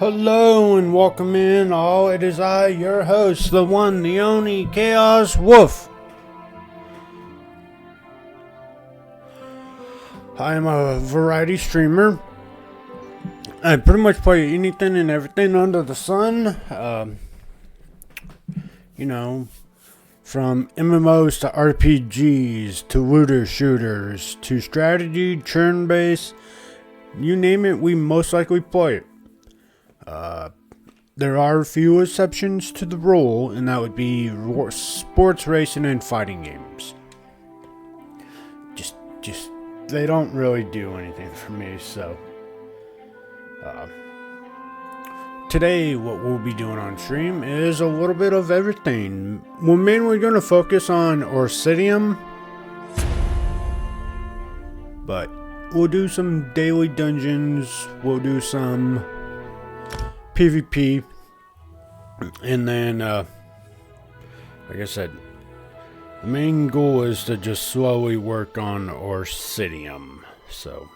Hello and welcome in all. It is I, your host, the one, the only Chaos Wolf. I am a variety streamer. I pretty much play anything and everything under the sun. From MMOs to RPGs to looter shooters to strategy, turn-based, you name it, we most likely play it. There are a few exceptions to the rule, and that would be sports racing and fighting games. Just they don't really do anything for me, so. Today, what we'll be doing on stream is a little bit of everything. We're mainly going to focus on orsinium, but we'll do some daily dungeons, we'll do some PvP, and then, like I said, the main goal is to just slowly work on orsinium. So,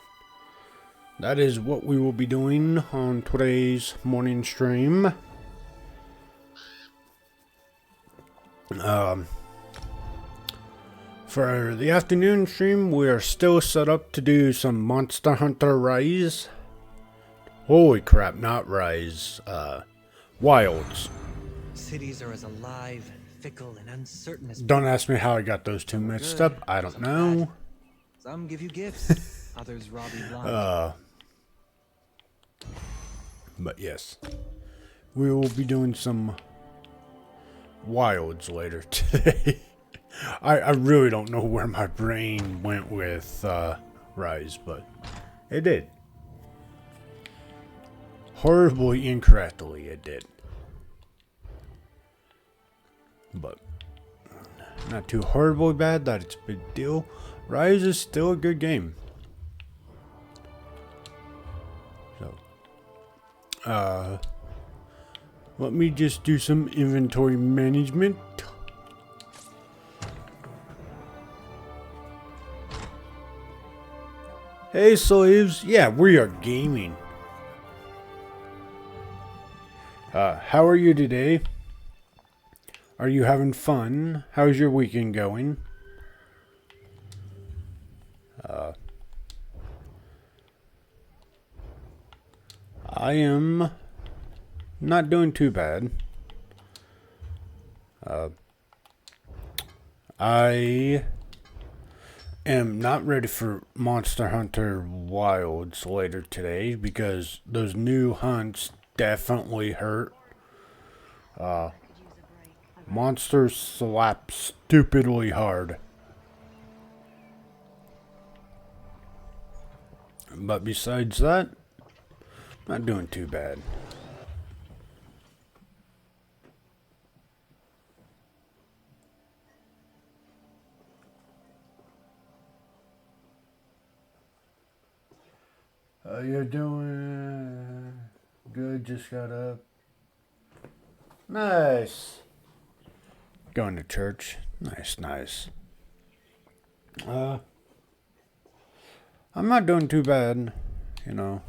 that is what we will be doing on today's morning stream. For the afternoon stream, we are still set up to do some Monster Hunter Rise. Holy crap, not Rise, Wilds. Cities are as alive, fickle, and uncertain as... Don't ask me how I got those two mixed up. I don't know. Some give you gifts, others rob you blind. But yes, we will be doing some Wilds later today. I really don't know where my brain went with Rise, but it did. Horribly incorrectly, it did. But not too horribly bad that it's a big deal. Rise is still a good game. So, let me just do some inventory management. Hey slaves, yeah, we are gaming. How are you today? Are you having fun? How's your weekend going? I am not doing too bad. I am not ready for Monster Hunter Wilds later today because those new hunts definitely hurt. Monsters slap stupidly hard. But besides that, not doing too bad. You're doing good, just got up. Nice. Going to church. Nice. I'm not doing too bad, you know.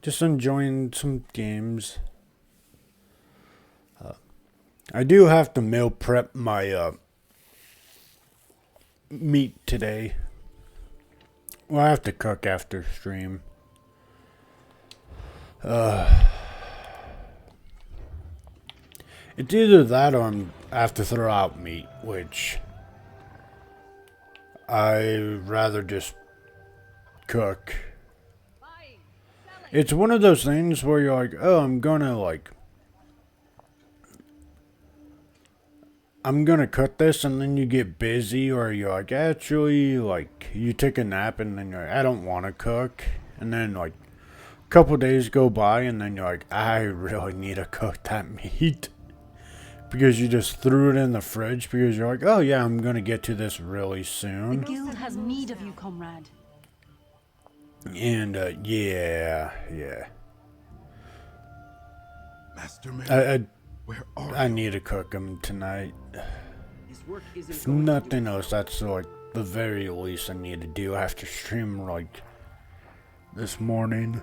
Just enjoying some games. I do have to meal prep my meat today. Well, I have to cook after stream. It's either that or I have to throw out meat, which I'd rather just cook. It's one of those things where you're like, oh, I'm gonna cook this, and then you get busy, or you're like, actually, like, you take a nap, and then you're like, I don't want to cook, and then, like, a couple days go by, and then you're like, I really need to cook that meat, because you just threw it in the fridge, because you're like, oh yeah, I'm gonna get to this really soon. The guild has need of you, comrade. And, yeah. Master Man, I need to cook them tonight. If nothing else, that's like the very least I need to do after stream like this morning.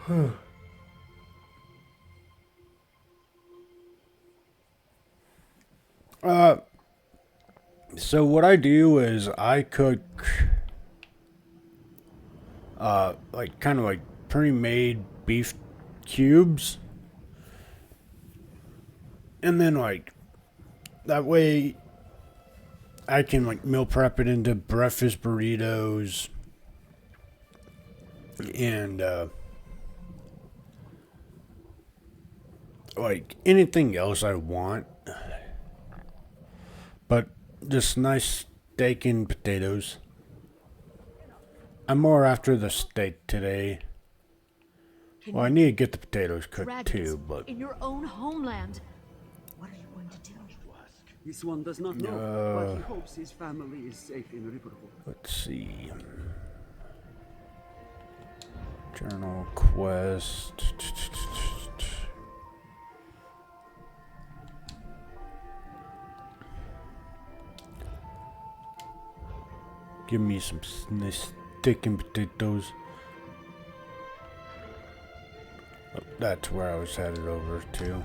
So what I do is I cook, like kind of like pre-made beef cubes, and then like that way I can like meal prep it into breakfast burritos and like anything else I want, but just nice steak and potatoes. I'm more after the steak today. Well, I need to get the potatoes cooked too, but in your own homeland. What are you going to do? This one does not know, but he hopes his family is safe in Ripperwood. let's see. Journal quest. Give me some nice steak and potatoes. Oh, that's where I was headed over to.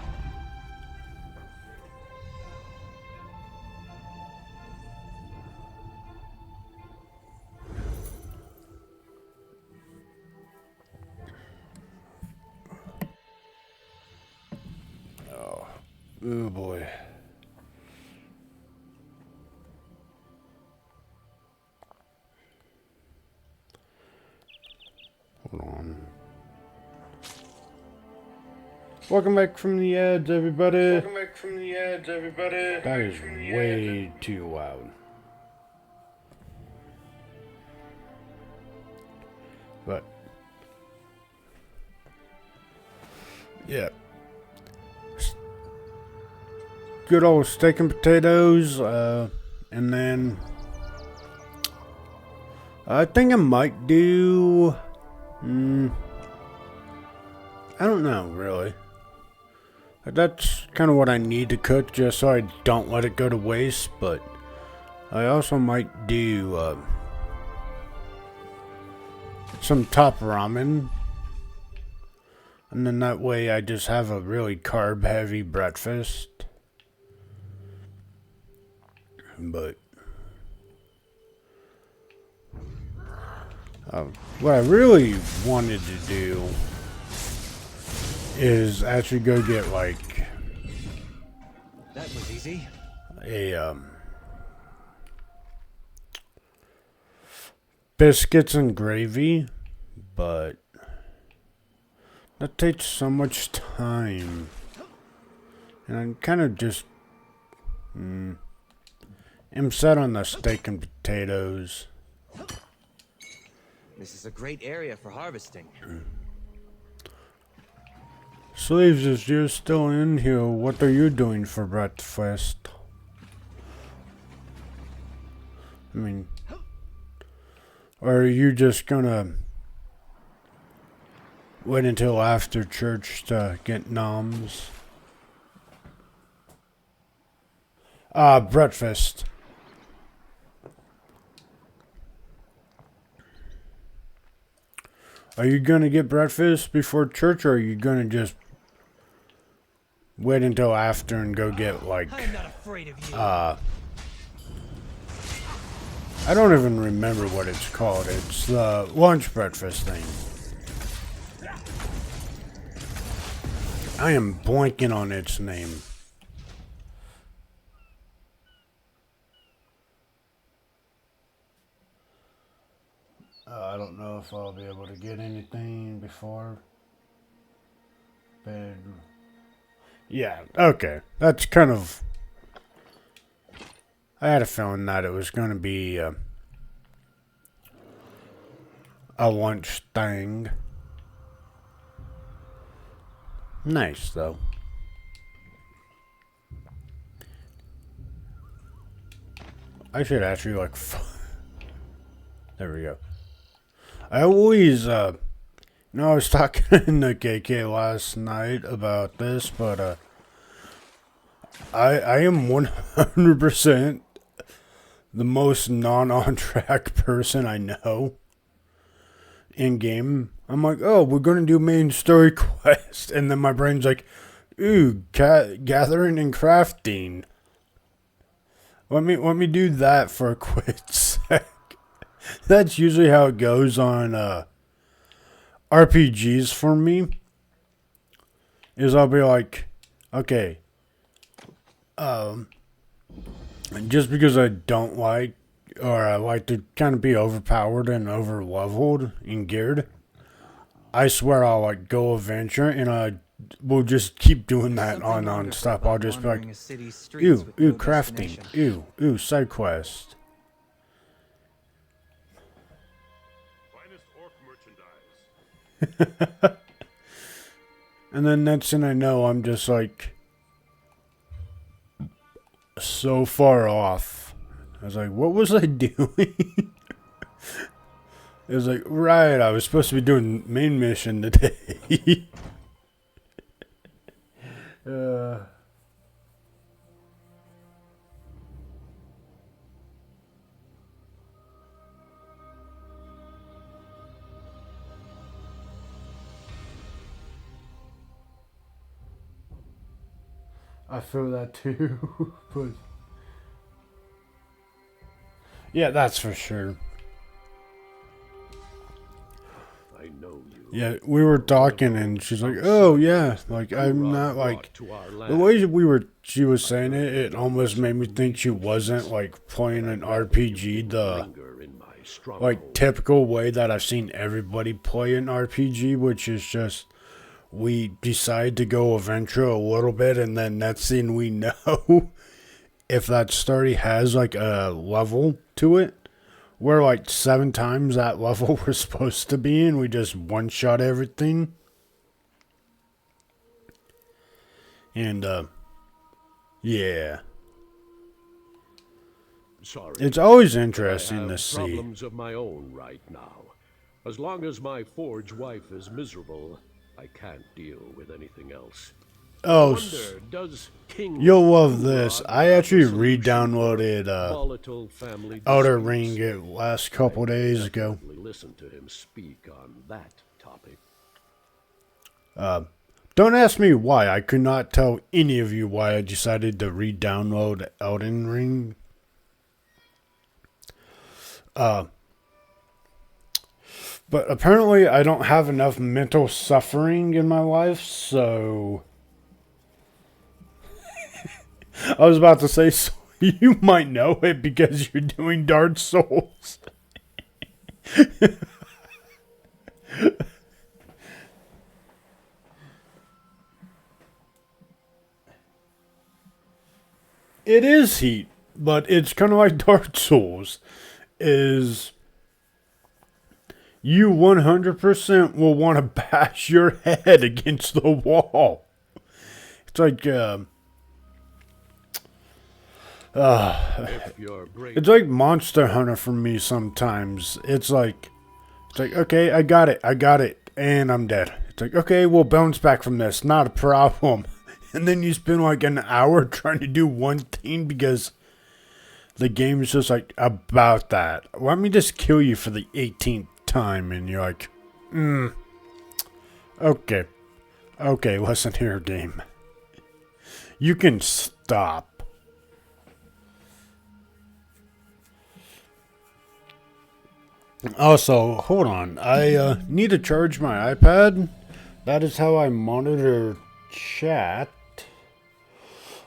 Oh boy. Hold on. Welcome back from the ads, everybody. Welcome back from the ads, everybody. That is way too loud. But yeah. Good old steak and potatoes, and then I think I might do, I don't know, really. That's kind of what I need to cook just so I don't let it go to waste, but I also might do, some top ramen, and then that way I just have a really carb-heavy breakfast. But what I really wanted to do is actually go get like That was easy. a biscuits and gravy, but that takes so much time, and I'm kind of just I'm set on the steak and potatoes. This is a great area for harvesting. Slaves, if you're still in here, what are you doing for breakfast? I mean, or are you just gonna wait until after church to get noms? Breakfast. Are you gonna get breakfast before church, or are you gonna just wait until after and go get like I'm not afraid of you. I don't even remember what it's called. It's the lunch breakfast thing. I am blanking on its name. I don't know if I'll be able to get anything before bed. Yeah, okay. That's kind of... I had a feeling that it was going to be a lunch thing. Nice, though. I should actually, like... There we go. I always, I was talking to KK last night about this, but, I am 100% the most non-on-track person I know. in game. I'm like, oh, we're gonna do main story quest, and then my brain's like, ooh, gathering and crafting. Let me do that for a quick sec. That's usually how it goes on RPGs for me. Is I'll be like, okay, just because I don't like, or I like to kind of be overpowered and over leveled and geared, I swear I'll like go adventure and I will just keep doing that on non-stop. I'll just be like, ooh, crafting, ooh, side quest. Finest orc merchandise. And then next thing I know, I'm just like so far off. I was like, what was I doing? It was like, right, I was supposed to be doing main mission today. I feel that too. But yeah, that's for sure. I know you. Yeah, we were talking and she's like, oh yeah, like I'm not like, the way she was saying it, it almost made me think she wasn't like playing an RPG the like typical way that I've seen everybody play an RPG, which is just we decide to go adventure a little bit and then next thing we know, if that story has like a level to it, we're like 7 times that level we're supposed to be in. We just one-shot everything. And, yeah. Sorry. It's always interesting to see. Problems of my own right now. As long as my forge wife is miserable, I can't deal with anything else. Oh, Wonder, does King you'll love this. Urad I have a actually solution re-downloaded for volatile family Outer disputes? Ring it last couple days ago. Definitely listen to him speak on that topic. Don't ask me why. I could not tell any of you why I decided to re-download Elden Ring. But apparently I don't have enough mental suffering in my life, so I was about to say, so you might know it because you're doing Dark Souls. It is heat, but it's kind of like Dark Souls. Is you 100% will want to bash your head against the wall. It's like, it's like Monster Hunter for me sometimes. It's like, okay, I got it, and I'm dead. It's like, okay, we'll bounce back from this, not a problem. And then you spend like an hour trying to do one thing because the game is just like, about that. Let me just kill you for the 18th time, and you're like, okay, listen here, game. You can stop. Also, hold on. I need to charge my iPad. That is how I monitor chat.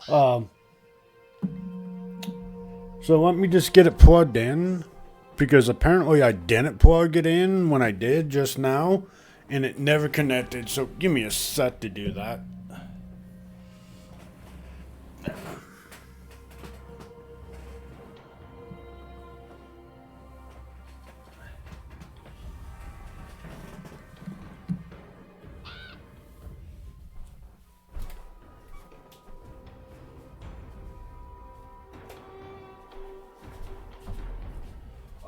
So let me just get it plugged in. Because apparently I didn't plug it in when I did just now. And it never connected. So give me a sec to do that.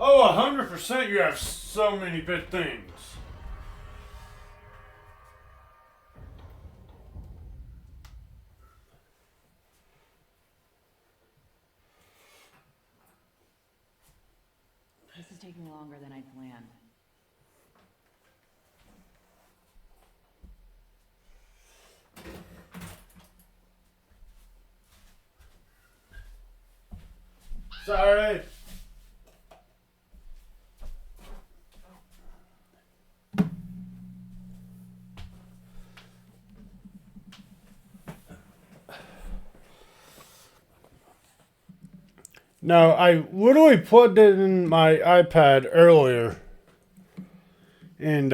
Oh, 100% you have so many good things. This is taking longer than I planned. Sorry. No, I literally plugged it in my iPad earlier. And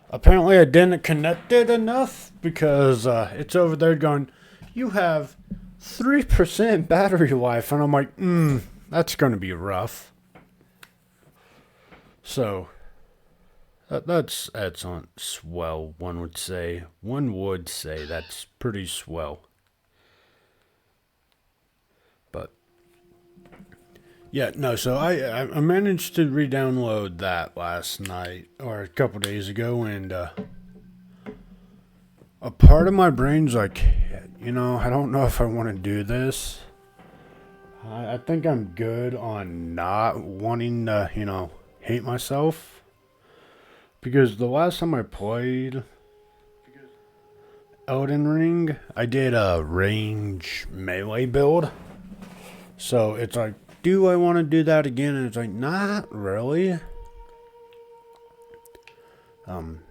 apparently I didn't connect it enough because it's over there going, you have 3% battery life. And I'm like, that's going to be rough. So, that's on swell, one would say. One would say that's pretty swell. But, yeah, no, so I managed to re-download that last night, or a couple days ago, and a part of my brain's like, you know, I don't know if I want to do this. I think I'm good on not wanting to, you know, hate myself. Because the last time I played Elden Ring, I did a range melee build. So it's like, do I want to do that again? And it's like, not really. I'm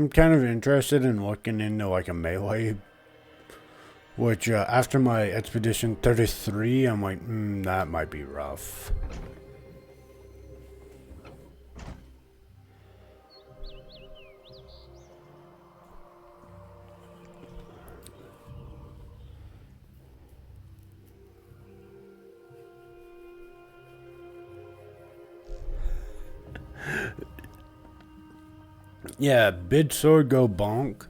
kind of interested in looking into like a melee. Which, after my Expedition 33, I'm like, that might be rough. Yeah, bid sword go bonk.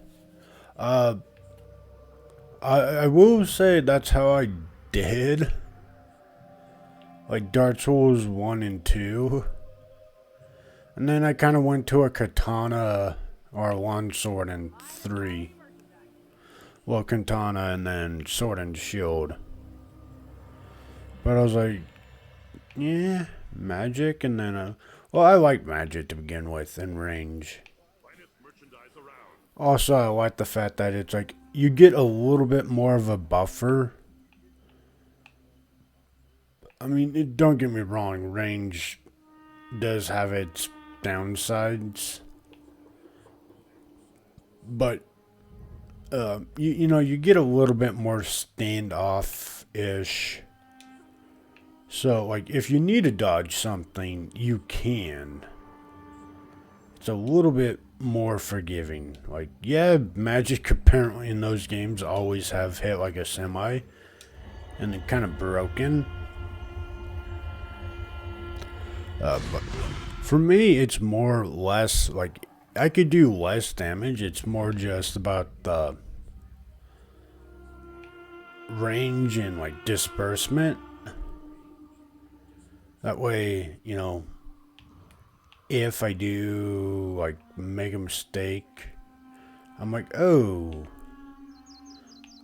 I will say that's how I did. Like Dark Souls 1 and 2. And then I kind of went to a katana or a longsword in 3. Well, katana and then sword and shield. But I was like, yeah, magic. And then, well, I like magic to begin with in range. Also, I like the fact that it's like, you get a little bit more of a buffer. I mean, don't get me wrong, range does have its downsides. But, you know, you get a little bit more standoff-ish. So, like, if you need to dodge something, you can. It's a little bit more forgiving. Like, yeah, magic apparently in those games always have hit like a semi. And then kind of broken. But for me, it's more or less, like, I could do less damage. It's more just about the range and, like, disbursement. That way, you know, if I do, like, make a mistake, I'm like, oh,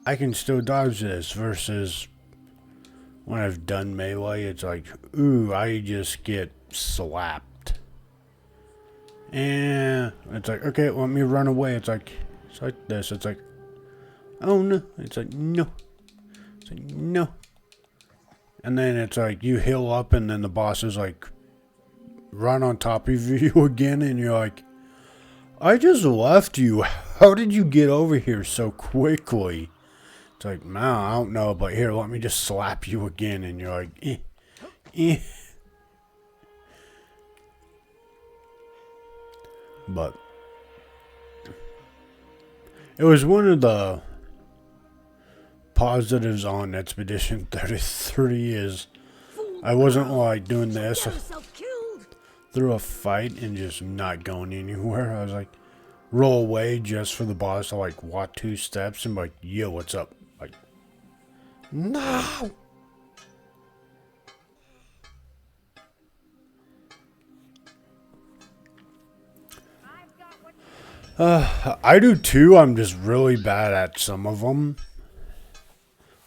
I can still dodge this, versus when I've done melee, it's like, ooh, I just get slapped. And it's like, okay, let me run away. It's like this. It's like, oh no. It's like, no. It's like, no. And then it's like, you heal up, and then the boss is like, run on top of you again, and you're like, I just left you. How did you get over here so quickly? It's like, man, I don't know, but here, let me just slap you again, and you're like, eh. But it was one of the positives on Expedition 33 is I wasn't like doing this through a fight and just not going anywhere. I was like, roll away just for the boss to like walk 2 steps and be like, yo, what's up? Like, no! I do too. I'm just really bad at some of them.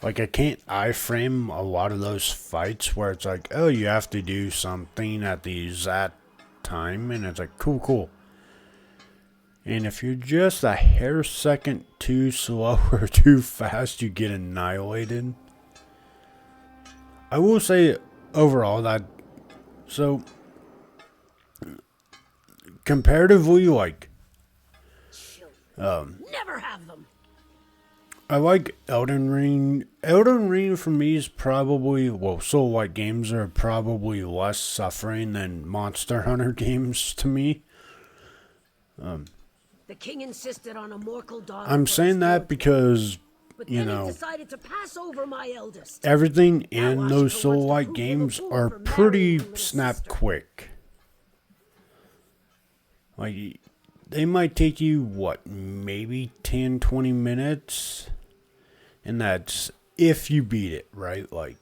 Like, I can't iframe a lot of those fights where it's like, oh, you have to do something at the exact time, and it's like, cool. And if you're just a hair second too slow or too fast, you get annihilated. I will say overall that, so comparatively, like, Never have them. I like Elden Ring. Elden Ring for me is probably, well, Soul-like games are probably less suffering than Monster Hunter games to me. The king insisted on a mortal daughter. I'm for saying his that daughter, because, but you then he know, decided to pass over my eldest. everything Now in Ashika those wants to Soul-like prove him a games fool are for marrying pretty her little snap sister. quick. Like, they might take you, what, maybe 10, 20 minutes? And that's if you beat it, right? Like,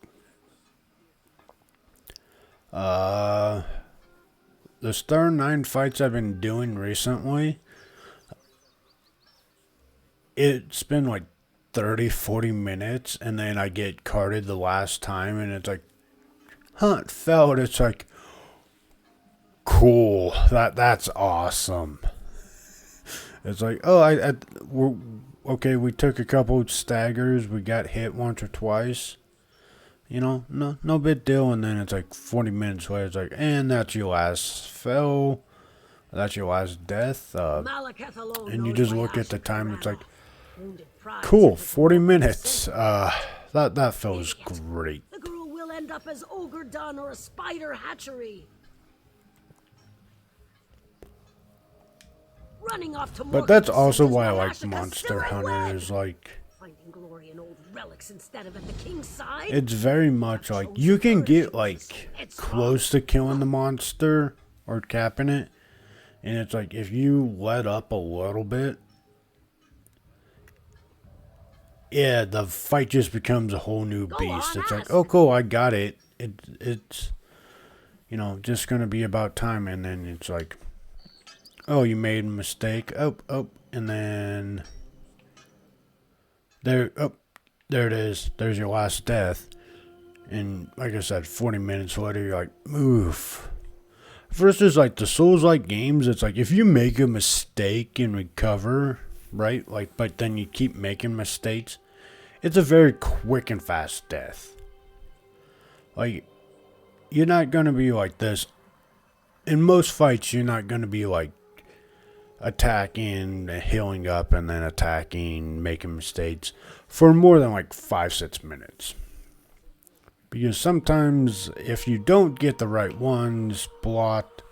the Star 9 fights I've been doing recently, it's been like 30, 40 minutes, and then I get carded the last time, and it's like, hunt failed. It's like, cool. That's awesome. It's like, oh, we're, okay, we took a couple staggers, we got hit once or twice. You know, no big deal. And then it's like 40 minutes later, it's like, and that's your last fell. That's your last death. Malekith alone And you knows just why look at the Ashika time, ran it's like, off. Wounded pride cool, says it's 40 more minutes. consent. That feels Idiot. great. The girl will end up as Ogre Dun or a spider hatchery. Running off to But that's Morgan's also is why I why like Ashika's Monster still Hunter unwed. is like, Finding glory in old relics instead of at the king's side. it's very much like, you can get like close to killing the monster or capping it. And it's like, if you let up a little bit, yeah, the fight just becomes a whole new Go beast. on, It's like, ask. oh, cool, I got it. It's, you know, just going to be about time. And then it's like, oh, you made a mistake. Oh, and then there it is. There's your last death. And like I said, 40 minutes later, you're like, oof. Versus like the Souls-like games, it's like if you make a mistake and recover, right? Like, but then you keep making mistakes, it's a very quick and fast death. Like, you're not gonna be like this. In most fights, you're not gonna be like attacking, healing up, and then attacking, making mistakes for more than like 5-6 minutes. Because sometimes if you don't get the right ones blocked,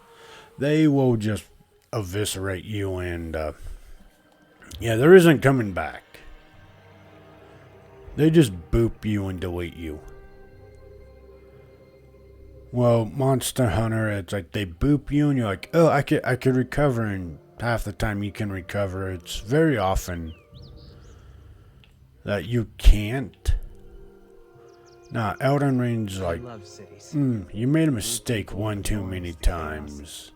they will just eviscerate you, and yeah, there isn't coming back. They just boop you and delete you. Well, Monster Hunter, it's like they boop you and you're like, oh, I could recover, and half the time you can recover. It's very often that you can't. Nah, Elden Ring's I like, love cities. you made a mistake one too many times.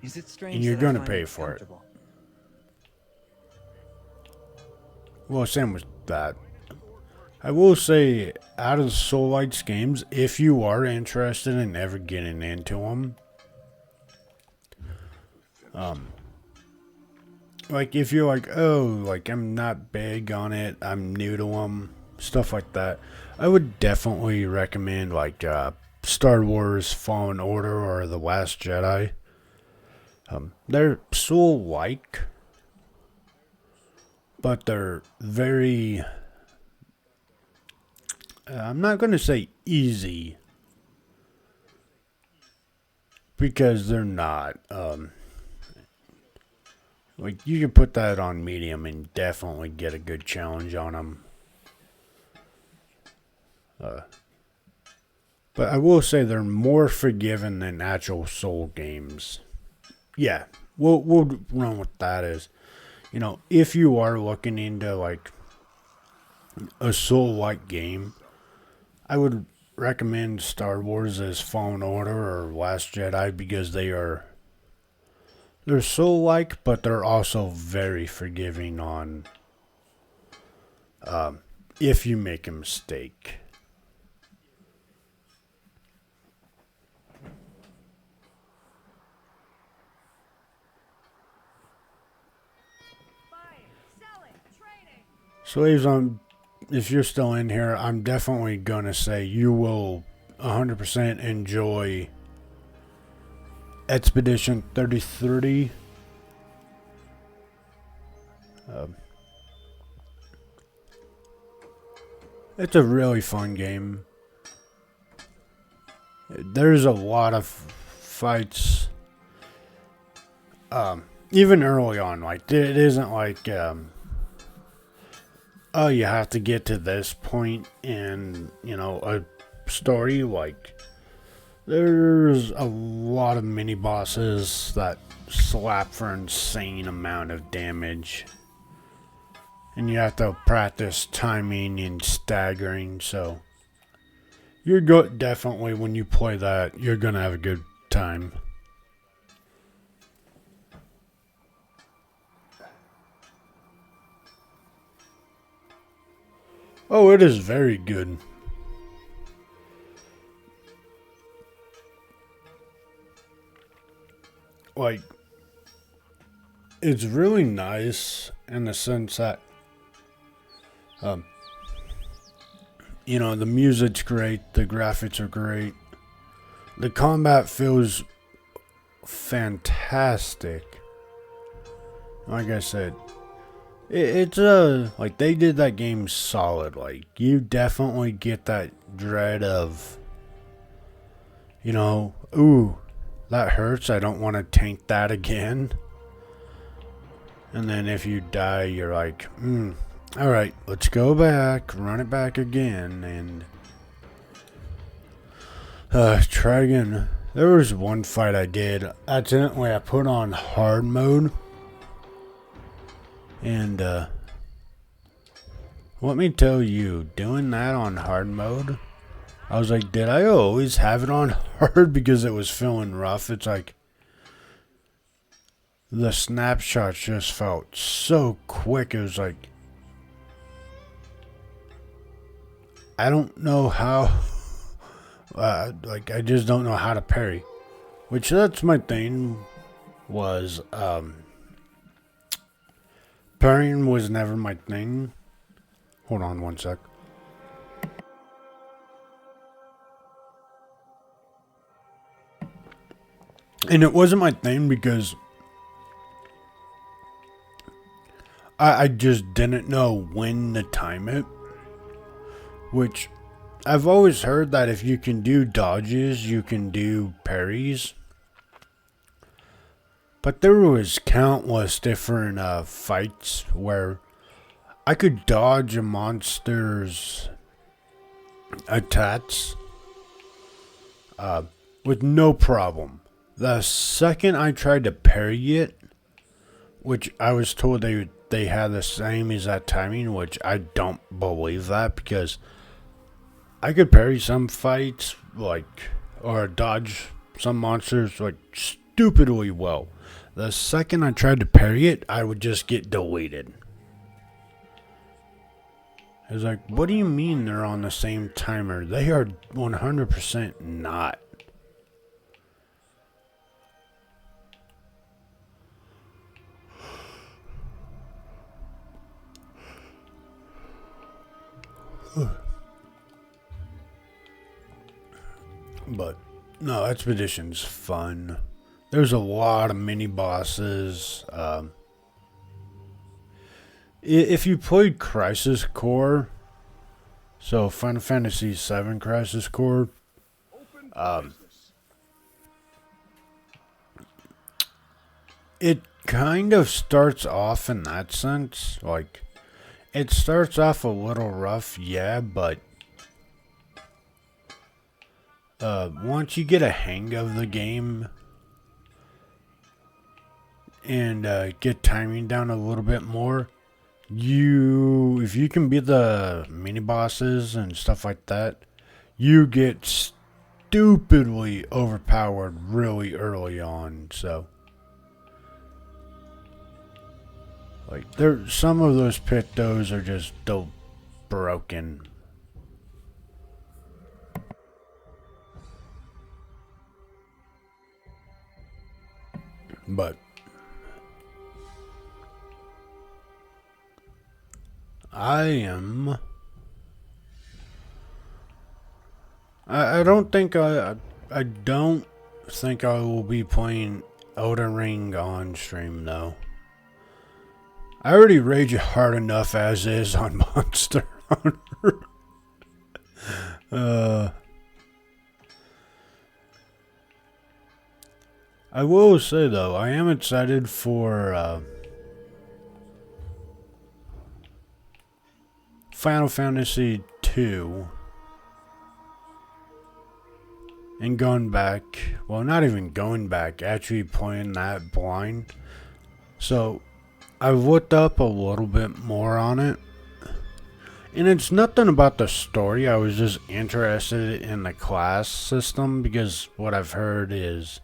Is it strange And you're that I gonna find pay it for it. comfortable? Well, same with that. I will say, out of the Soul-like games, if you are interested in ever getting into them, like if you're like, oh, like I'm not big on it, I'm new to them, stuff like that, I would definitely recommend like Star Wars Fallen Order or The Last Jedi. They're Soul-like, but they're very, I'm not going to say easy, because they're not. Like, you can put that on medium and definitely get a good challenge on them. But I will say they're more forgiving than actual Soul games. Yeah, we'll run with that as, you know, if you are looking into like a Soul-like game, I would recommend Star Wars as Fallen Order or Last Jedi, because they're Soul-like, but they're also very forgiving on if you make a mistake. Slaves on if you're still in here, I'm definitely gonna say you will 100% enjoy Expedition 33. It's a really fun game. There's a lot of fights. Even early on, like, it isn't like, oh, you have to get to this point in, you know, a story. Like, there's a lot of mini bosses that slap for an insane amount of damage. And you have to practice timing and staggering, so you're definitely, when you play that, you're gonna have a good time. Oh, it is very good. Like, it's really nice in the sense that, you know, the music's great, the graphics are great, the combat feels fantastic. Like I said, it's like, they did that game solid. Like, you definitely get that dread of, you know, ooh, that hurts, I don't want to taint that again. And then if you die, you're like, alright, let's go back, run it back again, and try again. There was one fight I did, accidentally I put on hard mode, and let me tell you, doing that on hard mode, I was like, did I always have it on hard because it was feeling rough? It's like, the snapshots just felt so quick. It was like, I don't know how, like, I just don't know how to parry. Which, that's my thing, was, parrying was never my thing. Hold on one sec. And it wasn't my thing because I just didn't know when to time it. Which, I've always heard that if you can do dodges, you can do parries. But there was countless different fights where I could dodge a monster's attacks with no problem. The second I tried to parry it, which I was told they had the same exact timing, which I don't believe that, because I could parry some fights, like, or dodge some monsters, like, stupidly well. The second I tried to parry it, I would just get deleted. It was like, what do you mean they're on the same timer? They are 100% not. But no, Expedition's fun. There's a lot of mini bosses. If you played Crisis Core, so Final Fantasy VII Crisis Core, it kind of starts off in that sense. Like, it starts off a little rough, yeah, but once you get a hang of the game and get timing down a little bit more, if you can beat the mini bosses and stuff like that, you get stupidly overpowered really early on. So, like, some of those pictos are just broken. But I am I don't think I don't think I will be playing Elden Ring on stream though. I already rage hard enough as is on Monster Hunter. I will say though, I am excited for Final Fantasy II. And going back, well, not even going back, actually playing that blind. So, I've looked up a little bit more on it. And it's nothing about the story, I was just interested in the class system because what I've heard is...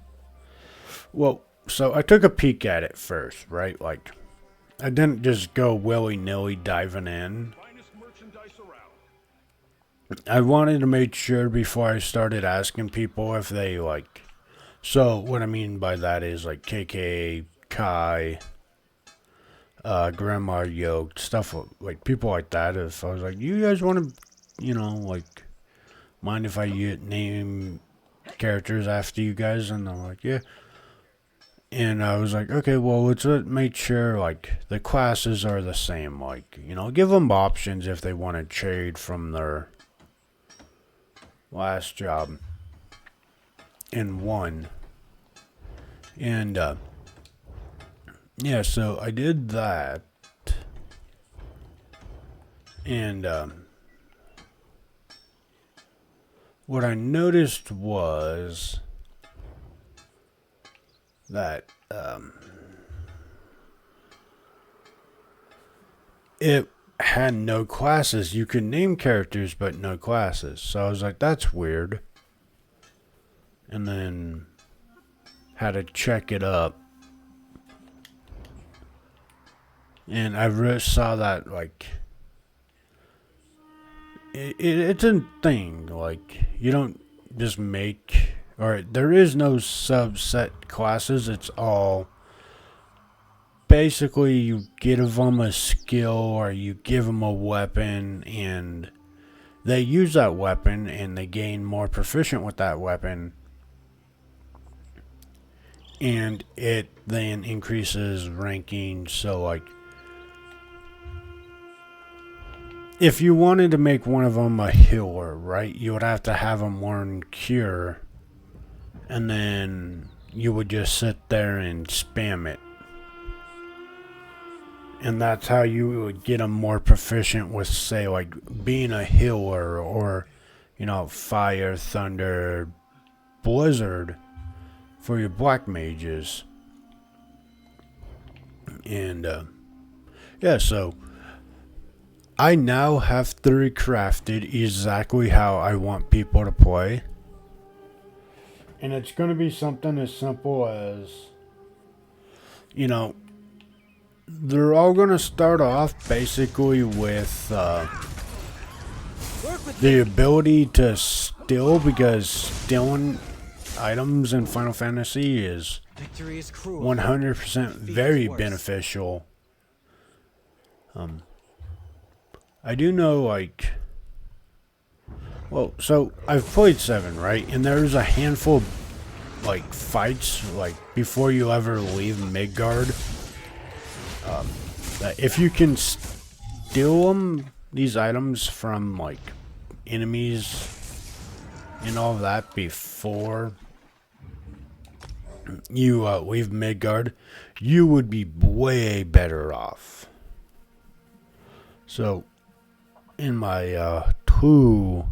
Well, so I took a peek at it first, right? Like, I didn't just go willy-nilly diving in. Finest merchandise around. I wanted to make sure before I started asking people if they like. So what I mean by that is like KK, Kai, Grandma Yoked, stuff like people like that. If I was like, you guys want to, you know, like, mind if I name characters after you guys? And they're like, yeah. And I was like, okay, well, let's make sure like the classes are the same. Like, you know, give them options if they want to trade from their last job in one. And yeah, so I did that. And what I noticed was that it had no classes. You could name characters, but no classes. So I was like, that's weird. And then had to check it up. And I saw that, like, it's a thing. Like, you don't just make, or there is no subset classes. It's all basically you give them a skill or you give them a weapon and they use that weapon and they gain more proficient with that weapon, and it then increases ranking. So like if you wanted to make one of them a healer, right, you would have to have them learn cure, and then you would just sit there and spam it. And that's how you would get them more proficient with, say, like, being a healer or, you know, fire, thunder, blizzard for your black mages. And, yeah, so I now have 3 crafted exactly how I want people to play. And it's going to be something as simple as, you know, they're all going to start off basically with the ability to steal, because stealing items in Final Fantasy is 100% very beneficial. I do know, like, well, so I've played 7, right? And there's a handful of, like, fights, like, before you ever leave Midgard. If you can steal these items from, like, enemies and all of that before you leave Midgard, you would be way better off. So, in my 2,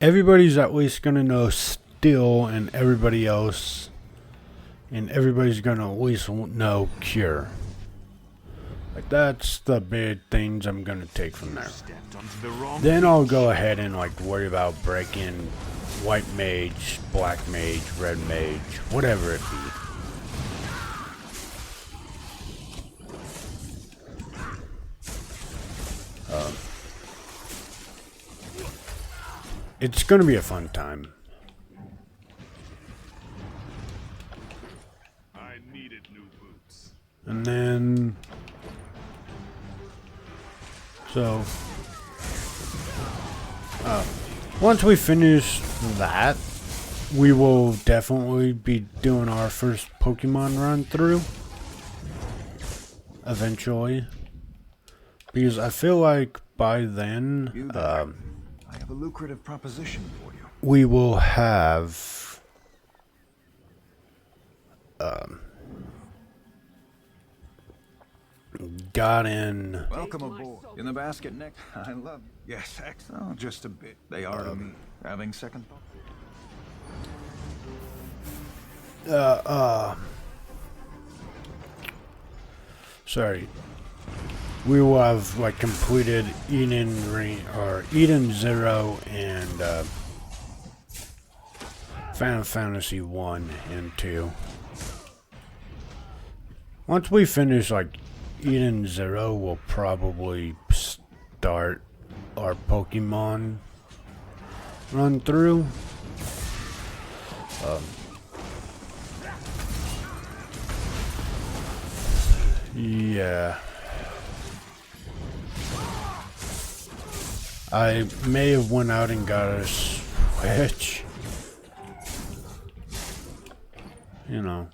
everybody's at least going to know steal, and everybody's going to at least know cure. Like, that's the big things I'm going to take from there. Then I'll go ahead and, like, worry about breaking white mage, black mage, red mage, whatever it be. It's going to be a fun time. I needed new boots. And then... So, once we finish that, we will definitely be doing our first Pokemon run through. Eventually. Because I feel like by then, I have a lucrative proposition for you. we will have gotten Welcome aboard. In the basket next. I love. Yes, excellent. Oh, just a bit. They are to me. Having second thought. sorry. We will have like completed Eden 0 and Final Fantasy 1 and 2. Once we finish like Eden 0, we'll probably start our Pokemon run through. Yeah. I may have went out and got a Switch. You know.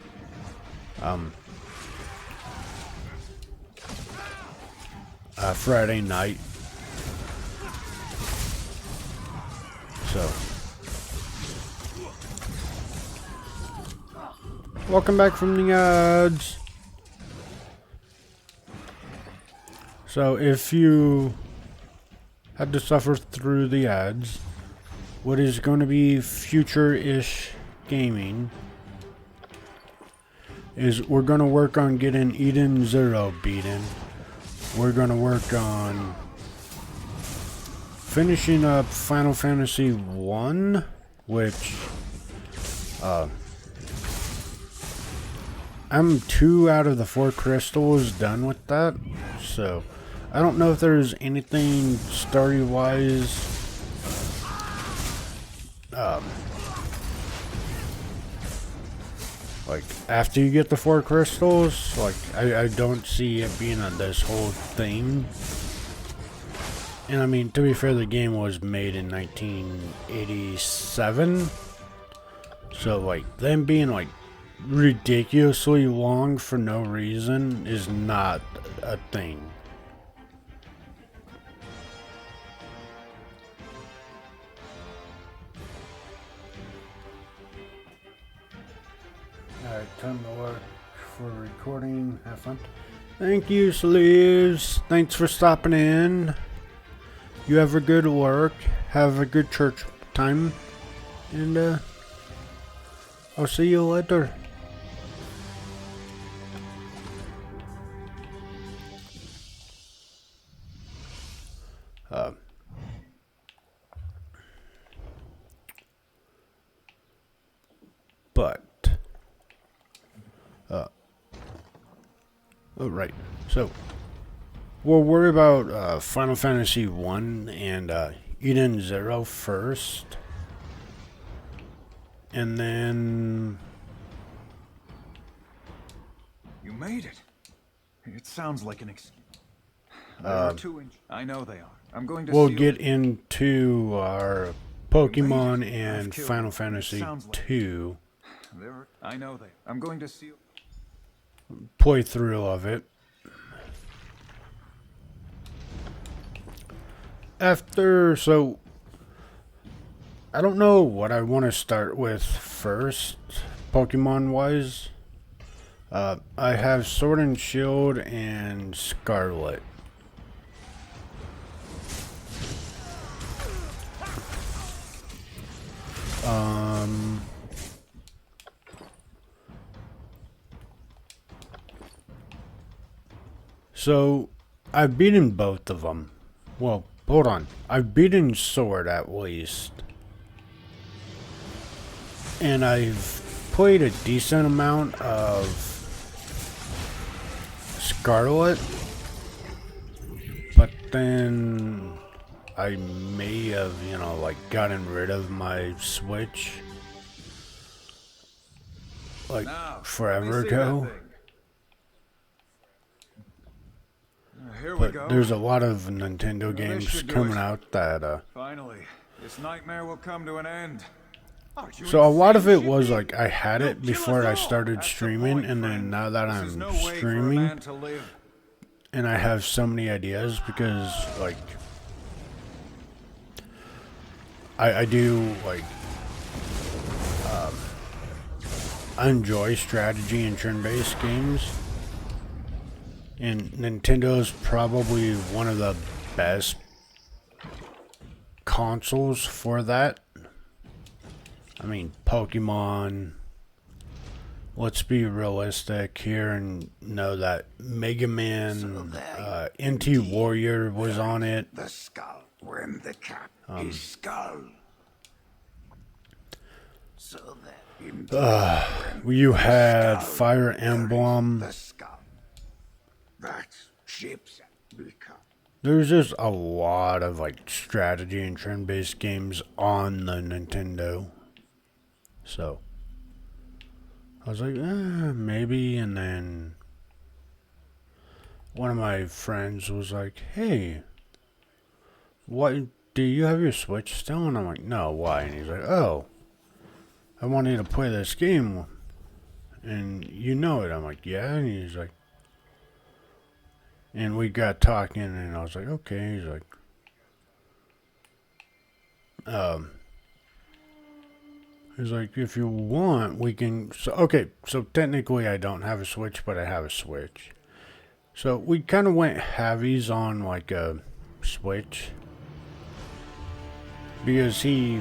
Friday night. So. Welcome back from the ads. So if you had to suffer through the ads, what is going to be future-ish gaming is we're going to work on getting Eden 0 beaten. We're going to work on finishing up Final Fantasy 1, which I'm 2 out of the 4 crystals done with that, so I don't know if there's anything story-wise like after you get the 4 crystals. Like I don't see it being on this whole thing. And I mean, to be fair, the game was made in 1987, so like them being like ridiculously long for no reason is not a thing. Alright, time to work for recording. Have fun. Thank you, Sleeves. Thanks for stopping in. You have a good work. Have a good church time. And I'll see you later. Oh, right. So, we'll worry about Final Fantasy 1 and Eden 0 first. And then... You made it. It sounds like an excuse. I know they are. I'm going to. We'll get into our Pokemon and Final Fantasy 2 I know they. I'm going to seal. playthrough of it. So I don't know what I want to start with first, Pokemon wise. I have Sword and Shield and Scarlet. So I've beaten both of them. Well, hold on. I've beaten Sword at least. And I've played a decent amount of Scarlet. But then I may have, like gotten rid of my Switch. Like forever ago. Here we go. But there's a lot of Nintendo games coming out that Finally. This nightmare will come to an end. So a lot of it was like I had it before I started streaming, and then now that I'm streaming, and I have so many ideas because like I do like I enjoy strategy and turn-based games, and Nintendo's probably one of the best consoles for that. I mean, Pokemon, let's be realistic here and know that Mega Man, NT Warrior was on it. The skull, wherein the cap is skull. So that You had Fire Emblem. the skull. That's ships become. There's just a lot of like strategy and turn-based games on the Nintendo. So I was like, maybe, and then one of my friends was like, hey, what, do you have your Switch still? And I'm like, no, why? And he's like, oh, I want you to play this game, and you know it. I'm like, yeah, and he's like, and we got talking, and I was like, okay. He's like, he's like, if you want, we can. So okay, so technically I don't have a Switch, but I have a Switch. So we kind of went halvies on like a Switch because he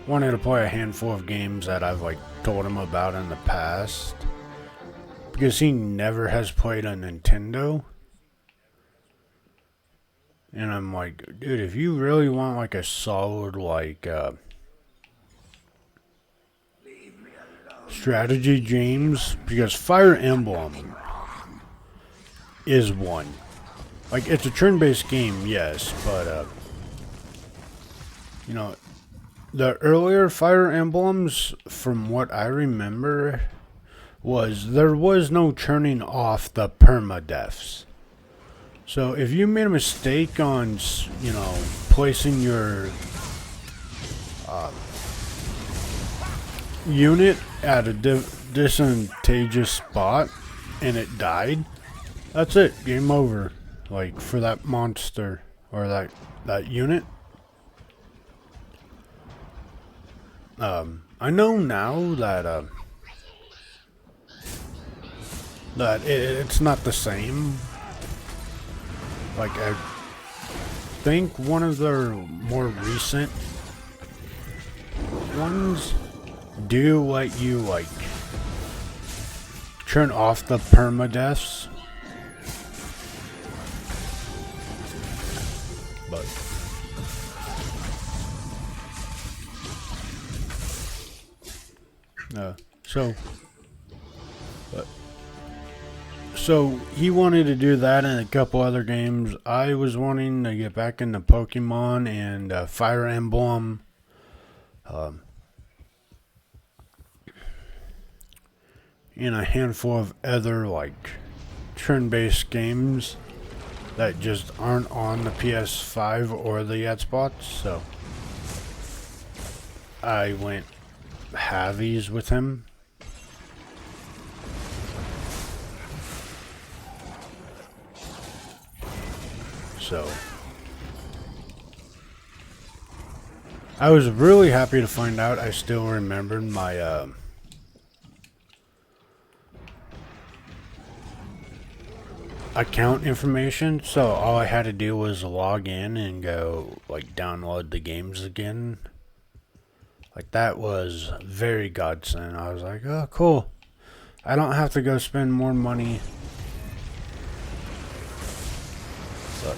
wanted to play a handful of games that I've like told him about in the past, because he never has played a Nintendo. And I'm like, dude, if you really want like a solid like strategy games, because Fire Emblem is one. Like, it's a turn-based game, yes, but you know, the earlier Fire Emblems, from what I remember, there was no turning off the permadeaths. So if you made a mistake on, you know, placing your unit at a disadvantageous spot and it died, that's it, game over. Like, for that monster or that unit. I know now that it's not the same. Like, I think one of their more recent ones do let you like turn off the permadeaths, but so he wanted to do that and a couple other games. I was wanting to get back into Pokemon and Fire Emblem. And a handful of other like turn-based games that just aren't on the PS5 or the Xbox. So I went halvies with him. So I was really happy to find out I still remembered my account information, so all I had to do was log in and go like download the games again. Like, that was very godsend. I was like, oh cool, I don't have to go spend more money. But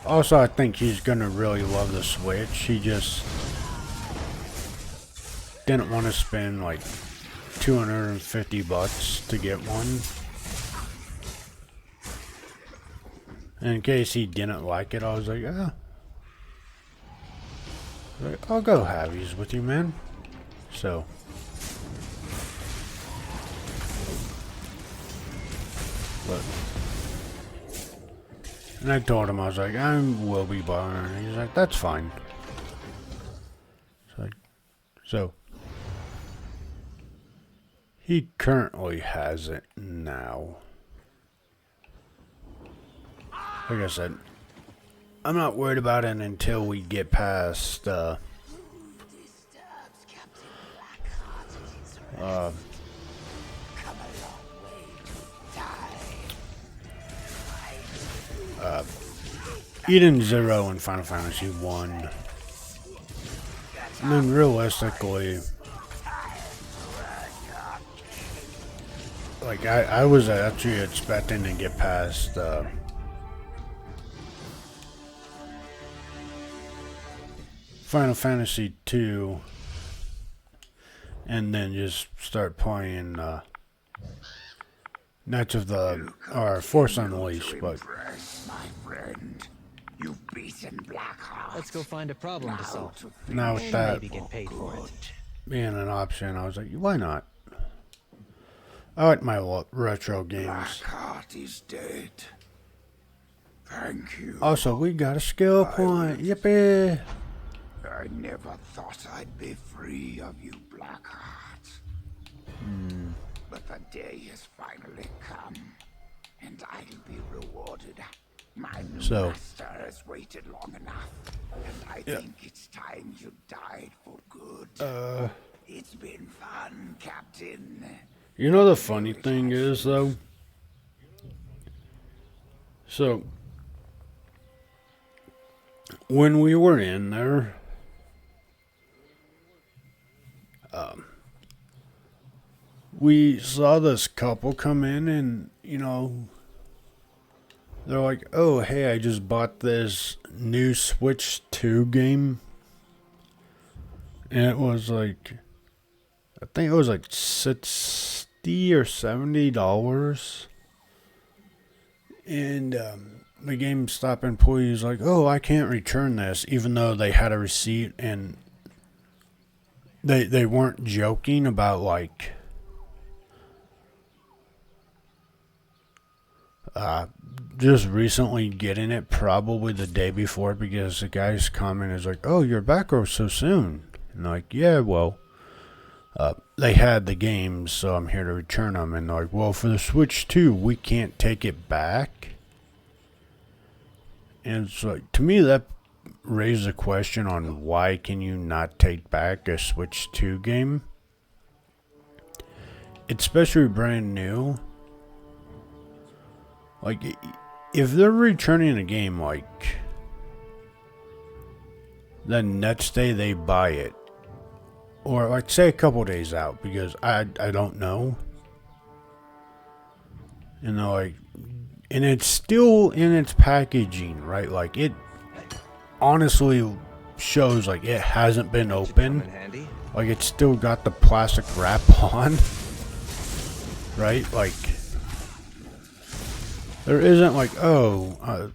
also, I think he's gonna really love the Switch. He just didn't want to spend like $250 to get one. And in case he didn't like it, I was like, oh, I'll go halvies with you, man. So but And I told him, I was like, I will be buying it. He's like, that's fine. It's like, so he currently has it now. Like I said, I'm not worried about it until we get past Eden Zero and Final Fantasy 1. And then realistically, like I was actually expecting to get past Final Fantasy 2 and then just start playing Knights of the Force Unleashed, but Impress, my friend. You've beaten Blackheart. Let's go find a problem to solve. now with And that maybe get paid for it. being an option, I was like, why not? I like my retro games. Blackheart is dead. Thank you. Also, we got a skill point. Yippee! I never thought I'd be free of you, Blackheart. But the day has finally come, and I'll be rewarded. My new master has waited long enough, and I think it's time you died for good. It's been fun, Captain. You know the funny thing is, though? So, when we were in there, we saw this couple come in and, you know, they're like, oh, hey, I just bought this new Switch 2 game. And it was like, I think it was like $60 or $70. And the GameStop employee was like, oh, I can't return this, even though they had a receipt. And they weren't joking about, like, just recently getting it, probably the day before, because the guy's comment is like, oh, you're back so soon. And they're like, yeah, well, they had the games, so I'm here to return them. And they're like, well, for the Switch 2, we can't take it back. And it's like, to me, that raised a question on why can you not take back a Switch 2 game? It's especially brand new. Like, if they're returning a game, like, the next day they buy it, or, like, say a couple days out, because I don't know. You know, like, and it's still in its packaging, right? Like, it honestly shows, like, it hasn't been opened. Like, it's still got the plastic wrap on. Right? Like, there isn't like, oh,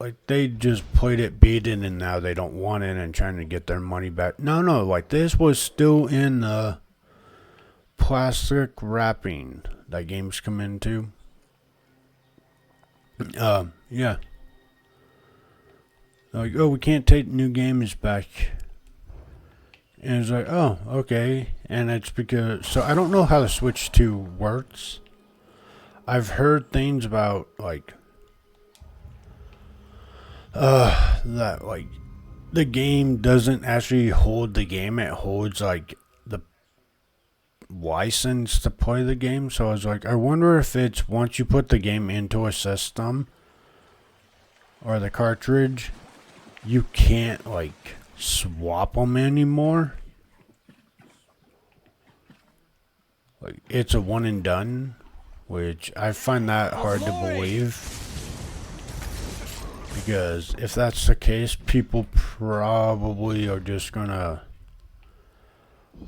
like they just played it beaten and now they don't want it and trying to get their money back. No, like this was still in the plastic wrapping that games come into. Yeah. Like, oh, we can't take new games back. And it's like, oh, okay. And it's because, so I don't know how the Switch 2 works. I've heard things about, like, that, like, the game doesn't actually hold the game. It holds, like, the license to play the game. So I was like, I wonder if it's once you put the game into a system or the cartridge, you can't, like, swap them anymore. Like, it's a one and done. Which I find that hard to believe, because if that's the case, people probably are just gonna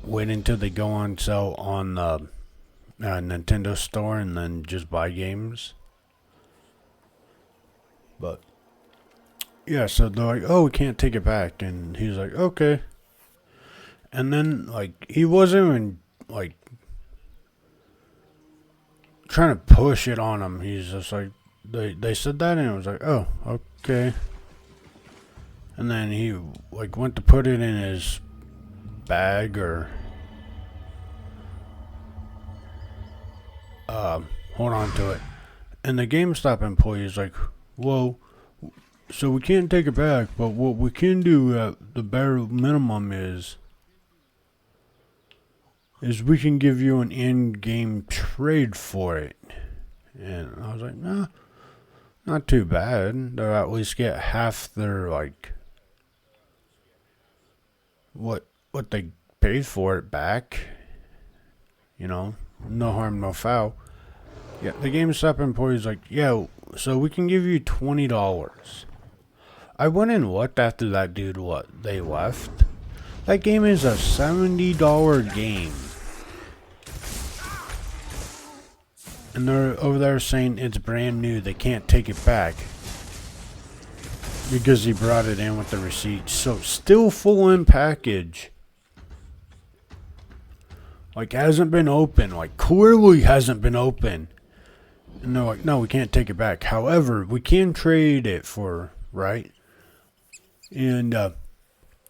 wait until they go on sale on the Nintendo store and then just buy games. But yeah, so they're like, oh, we can't take it back, and he's like, okay. And then, like, he wasn't even, like, trying to push it on him. He's just like, they said that, and I was like, oh, okay. And then he like went to put it in his bag or hold on to it. And the GameStop employee is like, well, so we can't take it back, but what we can do at the bare minimum is we can give you an in-game trade for it. And I was like, nah, not too bad. They'll at least get half their, like, what they paid for it back. You know, no harm, no foul. Yeah, the GameStop employee's like, yeah, so we can give you $20. I went and looked after that dude, they left. That game is a $70 game. And they're over there saying it's brand new, they can't take it back. Because he brought it in with the receipt. So, still full in package. Like, hasn't been open. Like, clearly hasn't been open. And they're like, no, we can't take it back. However, we can trade it for, right? And, I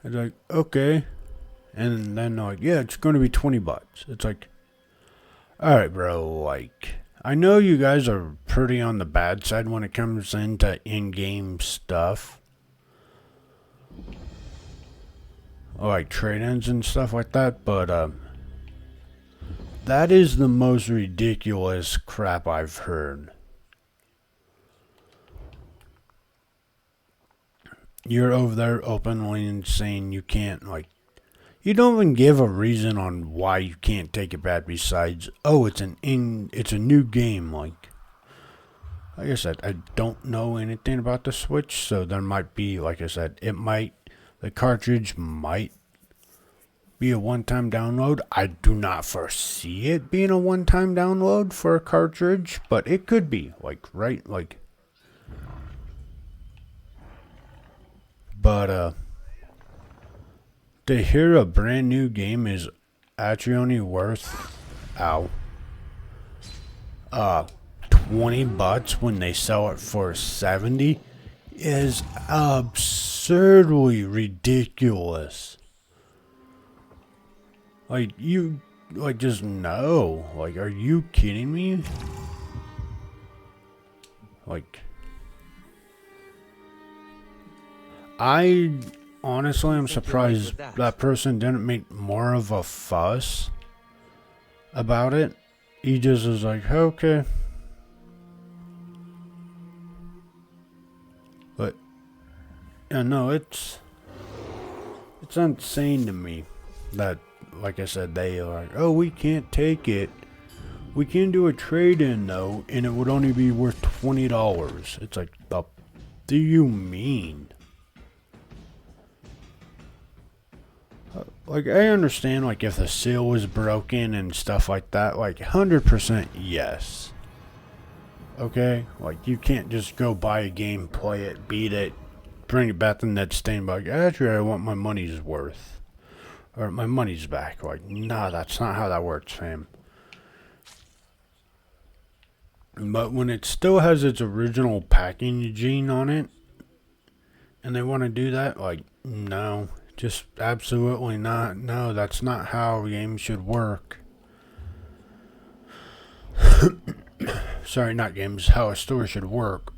was like, okay. And then they're like, yeah, it's going to be $20. It's like, alright, bro, like, I know you guys are pretty on the bad side when it comes into in-game stuff. Like trade-ins and stuff like that, but, that is the most ridiculous crap I've heard. You're over there openly saying you can't, like, you don't even give a reason on why you can't take it back besides, oh, it's a new game. Like I said, I don't know anything about the Switch, so there might be, like I said, the cartridge might be a one-time download. I do not foresee it being a one-time download for a cartridge, but it could be, like, right, like, but, to hear a brand new game is actually only worth, $20 when they sell it for $70 is absurdly ridiculous. Like, you, like, just no. Like, are you kidding me? Like, honestly, I'm surprised that person didn't make more of a fuss about it. He just was like, okay. But, yeah, no, it's insane to me that, like I said, they are like, oh, we can't take it. We can do a trade-in, though, and it would only be worth $20. It's like, the do you mean? Like, I understand, like, if the seal was broken and stuff like that, like, 100% yes. Okay? Like, you can't just go buy a game, play it, beat it, bring it back the next day and be like, actually, I want my money's worth. Or my money's back. Like, nah, that's not how that works, fam. But when it still has its original packaging on it, and they want to do that, like, no. Just absolutely not. No, that's not how games should work. Sorry, not games. How a store should work.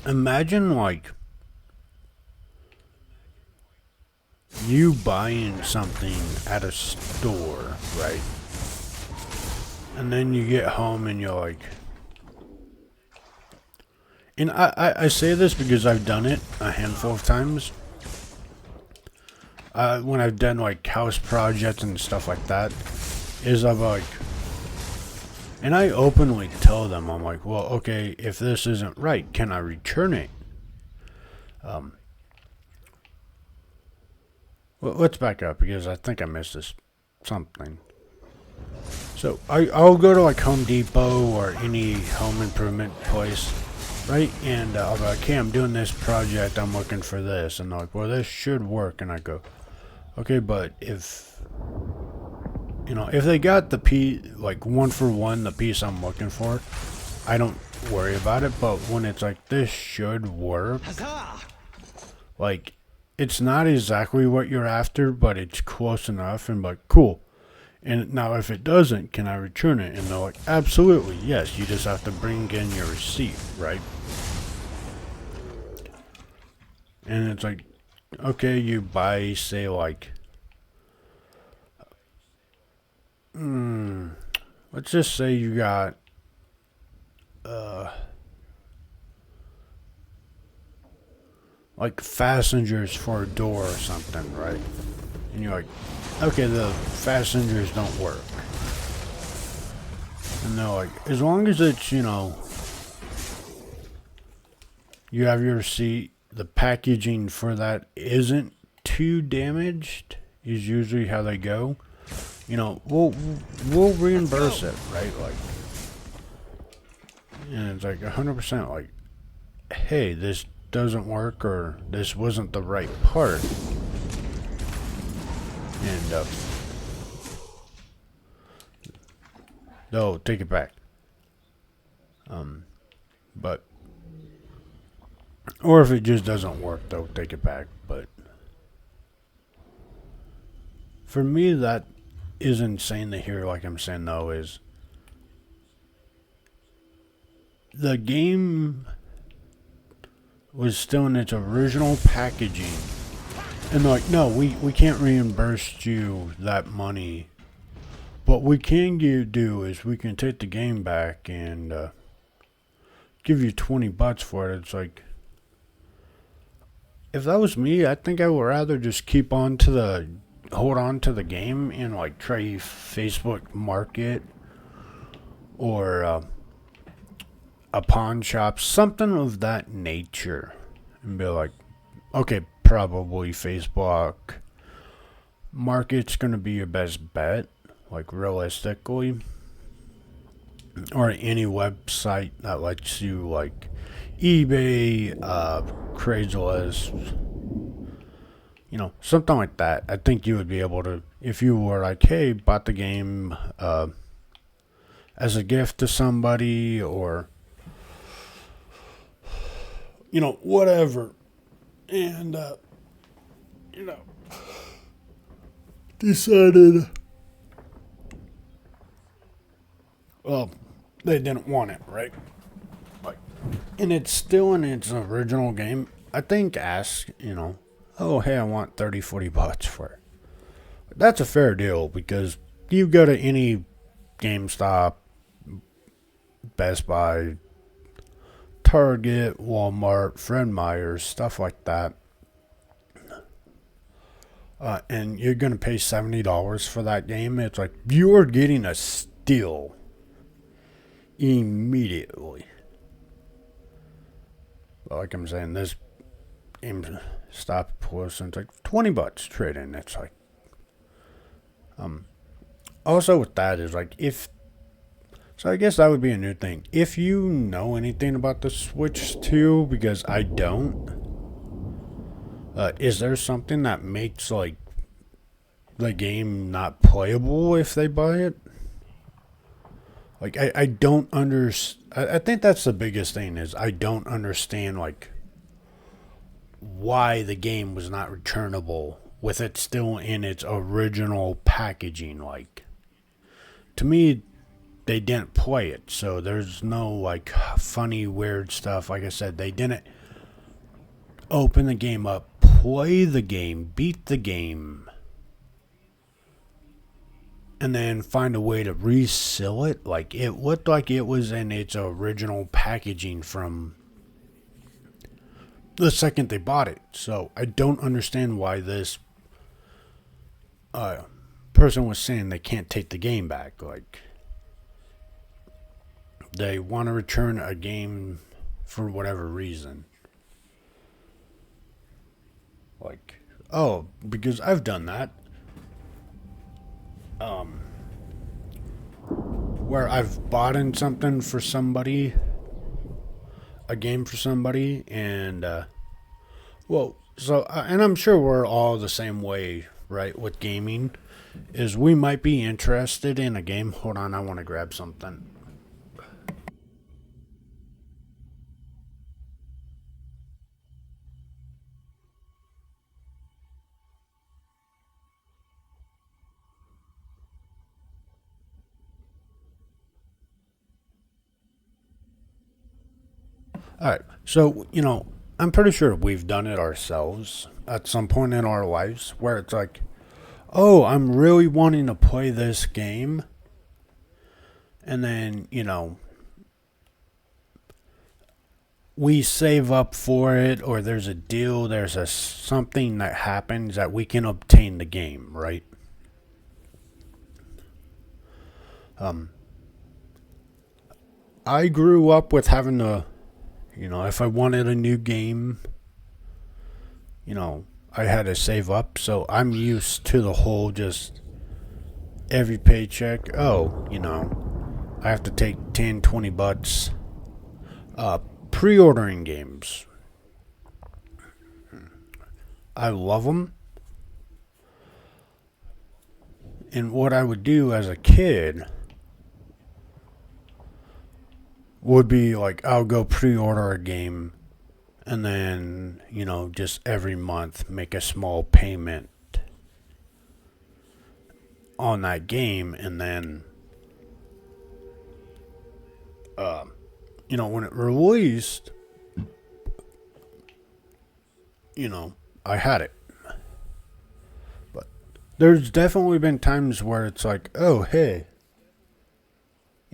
Imagine, like, you buying something at a store, right? And then you get home and you're like... And I say this because I've done it a handful of times. When I've done, like, house projects and stuff like that, is I've, like... And I openly tell them, I'm like, well, okay, if this isn't right, can I return it? Well, let's back up, because I think I missed something. So, I'll go to, like, Home Depot or any home improvement place, right? And I'll be like, okay, I'm doing this project, I'm looking for this. And they're like, well, this should work. And I go, okay, but if You know, if they got the like 1-for-1, the piece I'm looking for, I don't worry about it. But when it's like, this should work, like, it's not exactly what you're after, but it's close enough, and like, cool. And now if it doesn't, can I return it? And they're like, absolutely, yes. You just have to bring in your receipt, right? And it's like, okay, you buy, say, like, let's just say you got, like, fasteners for a door or something, right? And you're like, okay, the fasteners don't work. And they're like, as long as it's, you know, you have your receipt, the packaging for that isn't too damaged, is usually how they go. You know, we'll reimburse it, right? Like, and it's like 100% like, hey, this doesn't work, or this wasn't the right part. And they'll take it back. But, or if it just doesn't work, they'll take it back. But for me, that is insane to hear. Like I'm saying, though, is the game was still in its original packaging, and they're like, no, we can't reimburse you that money. What we can do is we can take the game back and give you $20 for it. It's like, if that was me, I think I would rather just hold on to the game and like try Facebook Market or a pawn shop, something of that nature, and be like, okay, probably Facebook Market's gonna be your best bet, like realistically, or any website that lets you, like eBay, Craigslist, you know, something like that. I think you would be able to, if you were like, hey, bought the game as a gift to somebody, or, you know, whatever, and you know, decided, well, they didn't want it, right? Like, and it's still in its original game. I think ask, you know, oh, hey, I want $30-$40 for it. That's a fair deal, because you go to any GameStop, Best Buy, Target, Walmart, Fred Meyer's, stuff like that, and you're going to pay $70 for that game. It's like, you're getting a steal immediately. But like I'm saying, this GameStop plus, and it's like $20 trade in. It's like, also with that is like, so I guess that would be a new thing. If you know anything about the Switch 2, because I don't, is there something that makes like the game not playable if they buy it? Like, I don't understand. I think that's the biggest thing, is I don't understand, like, why the game was not returnable with it still in its original packaging. Like, to me, they didn't play it, so there's no, like, funny, weird stuff. Like I said, they didn't open the game up, play the game, beat the game, and then find a way to reseal it. Like, it looked like it was in its original packaging from the second they bought it. So I don't understand why this person was saying they can't take the game back. Like, they want to return a game for whatever reason. Like, oh, because I've done that. Where I've bought in something for somebody, a game for somebody, and, well, so, and I'm sure we're all the same way right, with gaming, is we might be interested in a game. Hold on, I want to grab something. All right, so, I'm pretty sure we've done it ourselves at some point in our lives where it's like, oh, I'm really wanting to play this game. And then, we save up for it, or there's a deal, there's something that happens that we can obtain the game, right? I grew up with having to, if I wanted a new game, I had to save up. So I'm used to the whole just every paycheck. Oh, I have to take 10, 20 bucks. Pre-ordering games. I love them. And what I would do as a kid would be like, I'll go pre-order a game and then, just every month make a small payment on that game. And then, when it released, I had it. But there's definitely been times where it's like, oh, hey,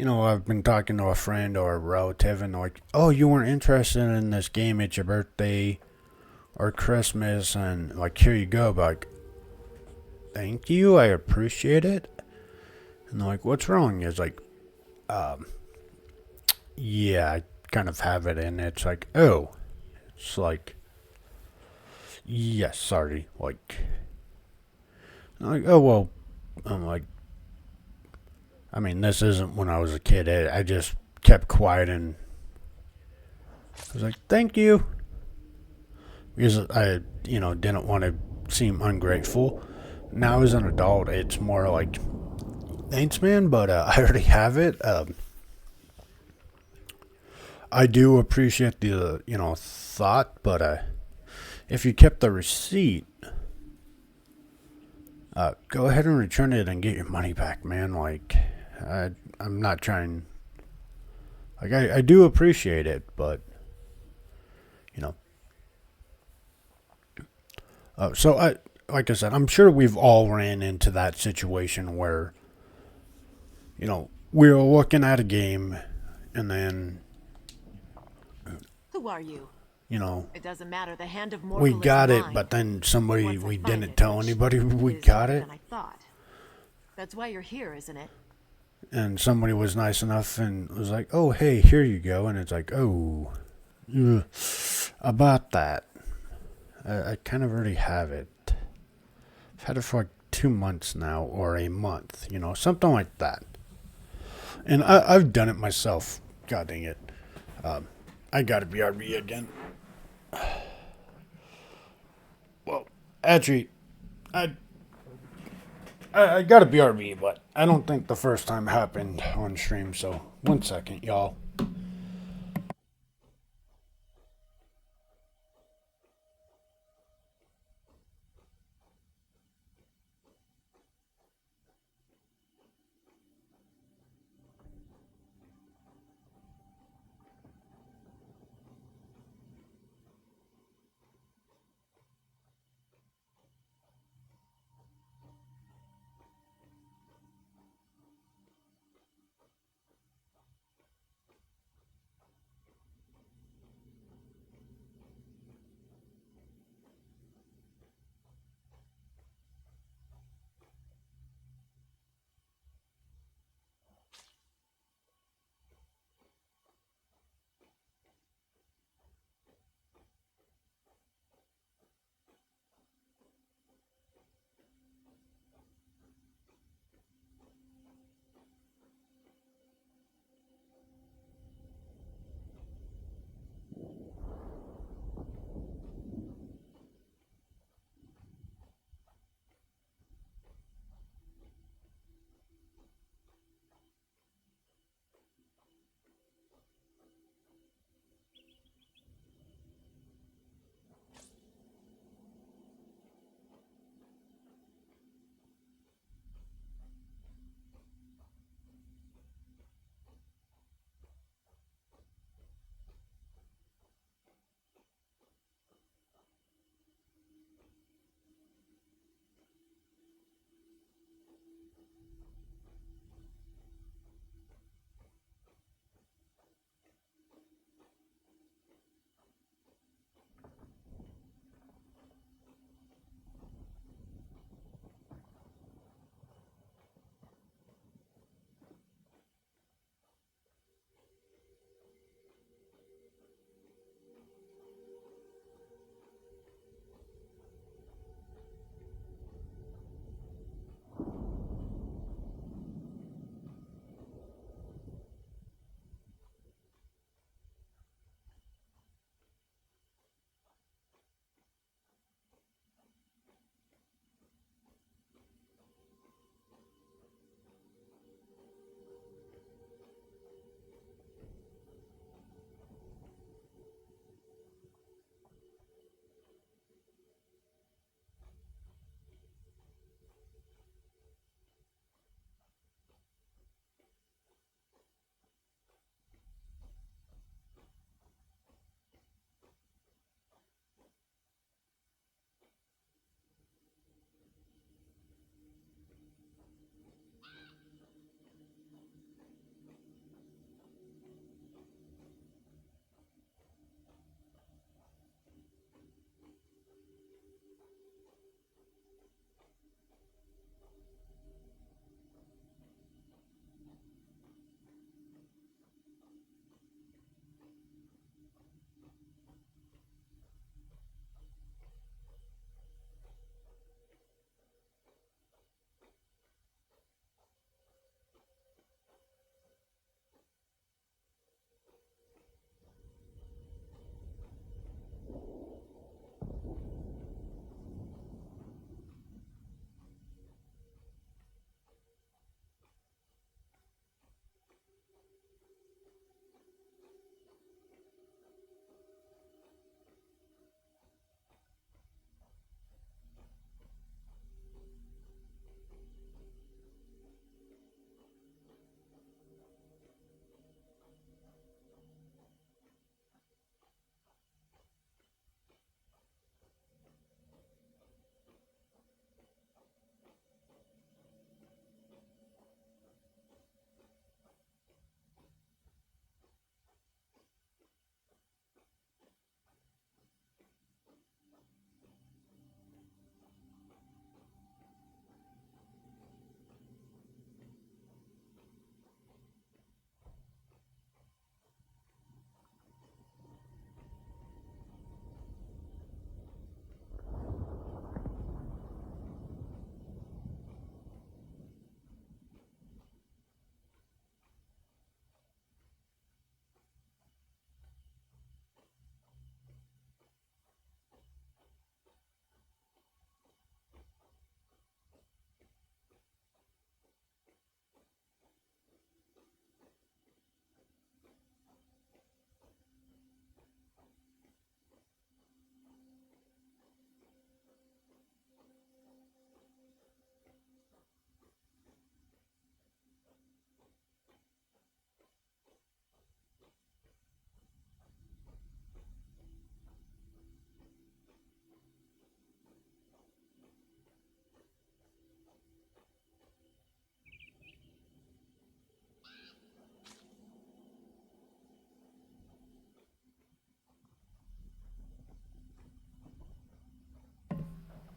I've been talking to a friend or a relative and like, oh, you weren't interested in this game at your birthday or Christmas, and like, here you go. But like, thank you, I appreciate it. And they're like, what's wrong? It's like, yeah, I kind of have it, and it's like, oh, it's like, yes, sorry, like, I'm like, oh, well, I'm like, I mean, this isn't when I was a kid. I just kept quiet and I was like, thank you. Because I, didn't want to seem ungrateful. Now as an adult, it's more like, thanks, man, but I already have it. I do appreciate the, thought, but if you kept the receipt, go ahead and return it and get your money back, man. Like, I'm not trying. Like, I do appreciate it, but, so like I said, I'm sure we've all ran into that situation where, we were looking at a game and then, Who are you? It doesn't matter. The hand of mortal we is got it, mine. but then somebody, Once I we find didn't it, tell which anybody we is got harder it. than I thought. That's why you're here, isn't it? And somebody was nice enough and was like, oh, hey, here you go. And it's like, oh, about that. I kind of already have it. I've had it for like 2 months now, or a month, something like that. And I've done it myself. God dang it. I gotta BRB again. Well, actually, I gotta BRB, but I don't think the first time happened on stream, so 1 second, y'all.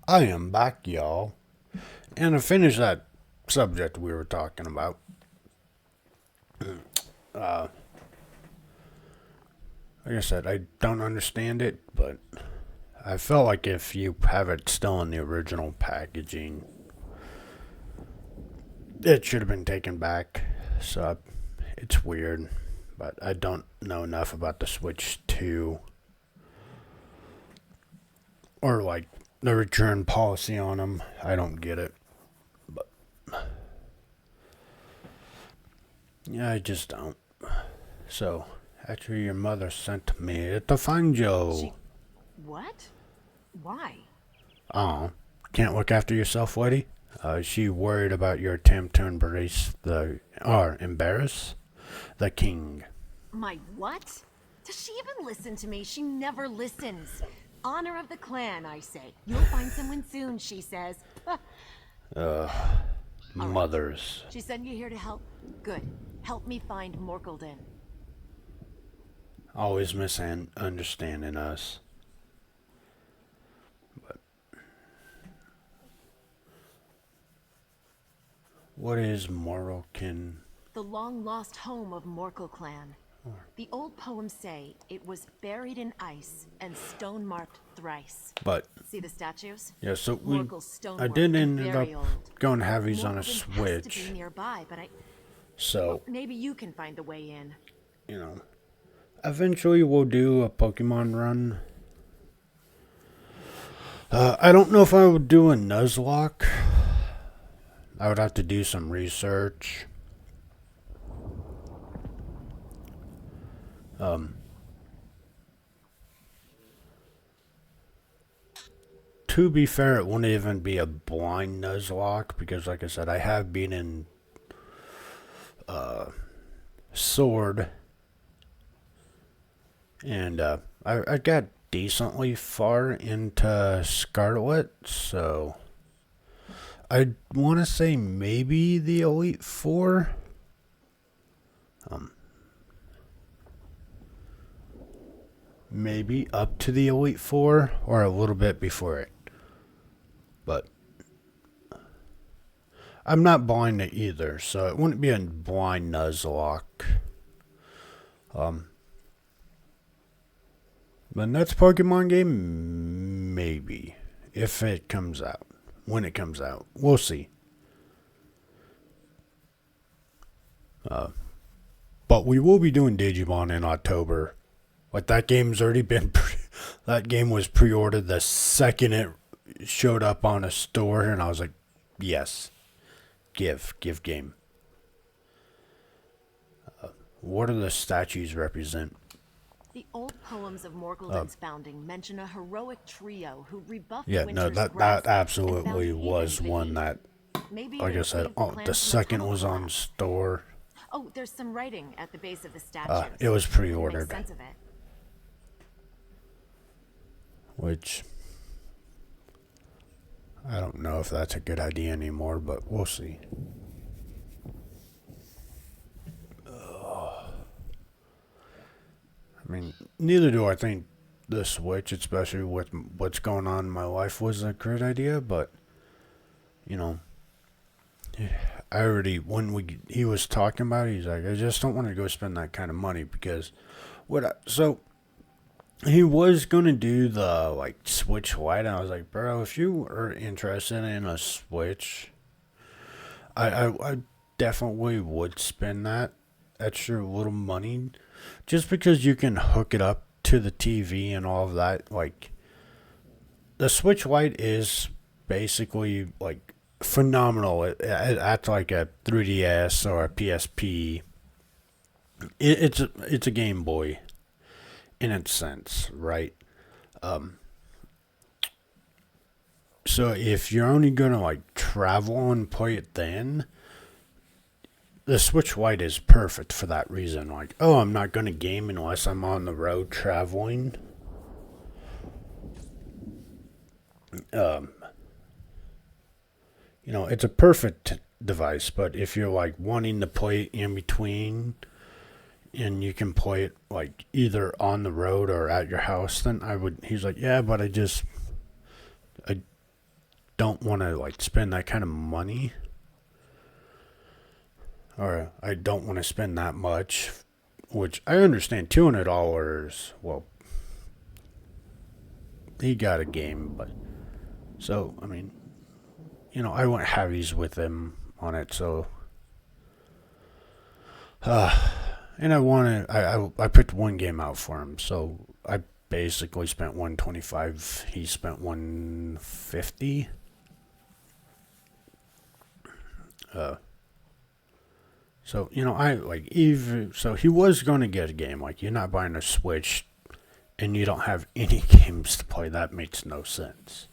I am back, y'all. And to finish that subject we were talking about, like I said, I don't understand it, but I felt like if you have it still in the original packaging, it should have been taken back. So it's weird, but I don't know enough about the Switch 2 or like the return policy on them. I don't get it, but yeah, I just don't. So actually, your mother sent me to find you. What? Why? Oh, can't look after yourself, lady? Is she worried about your attempt to embrace embarrass the king? My what? Does she even listen to me? She never listens. Honor of the clan, I say. You'll find someone soon, she says. Mothers. She sent you here to help? Good. Help me find Morkelden. Always misunderstanding us. But what is Morkelden? The long-lost home of Morkel clan. The old poems say it was buried in ice and stone-marked thrice. But see the statues? Yeah, so I did did end up going to have these on a Morkelden Switch. has to be nearby, but So maybe you can find the way in. You know, eventually we'll do a Pokemon run. I don't know if I would do a Nuzlocke. I would have to do some research. To be fair, it wouldn't even be a blind Nuzlocke because, like I said, I have been in Sword, and I got decently far into Scarlet, so I want to say maybe the Elite Four. Maybe up to the Elite Four or a little bit before it. But I'm not blind to either, so it wouldn't be a blind Nuzlocke. The next Pokemon game, maybe. If it comes out. When it comes out. We'll see. But we will be doing Digimon in October. Like, that game's already been... that game was pre-ordered the second it showed up on a store, and I was like, yes. Give game. What do the statues represent? The old poems of Morkelden's founding mention a heroic trio who rebuffed that absolutely was one that, like I said, the second was on store. Oh, there's some writing at the base of the statues. It was pre-ordered. Make sense of it. Which, I don't know if that's a good idea anymore, but we'll see. I mean, neither do I think the Switch, especially with what's going on in my life, was a great idea, but, you know, I already, he was talking about it, he's like, I just don't want to go spend that kind of money because, so, he was going to do the, like, Switch Lite, and I was like, bro, if you are interested in a Switch, I definitely would spend that extra little money, just because you can hook it up to the TV and all of that. Like, the Switch Lite is basically, like, phenomenal. It acts like a 3DS or a PSP. It's a Game Boy in its sense, right? So if you're only gonna, like, travel and play it then, the Switch Lite is perfect for that reason. Like, oh, I'm not going to game unless I'm on the road traveling. You know, it's a perfect device, but if you're, like, wanting to play it in between, and you can play it, like, either on the road or at your house, then he's like, yeah, but don't want to like spend that kind of money, or I don't want to spend that much, which I understand. $200. Well, he got a game, but so I mean, I went heavies with him on it, so. And I picked one game out for him, so I basically spent 125. He spent 150. So I like even so he was gonna get a game. Like, you're not buying a Switch, and you don't have any games to play. That makes no sense.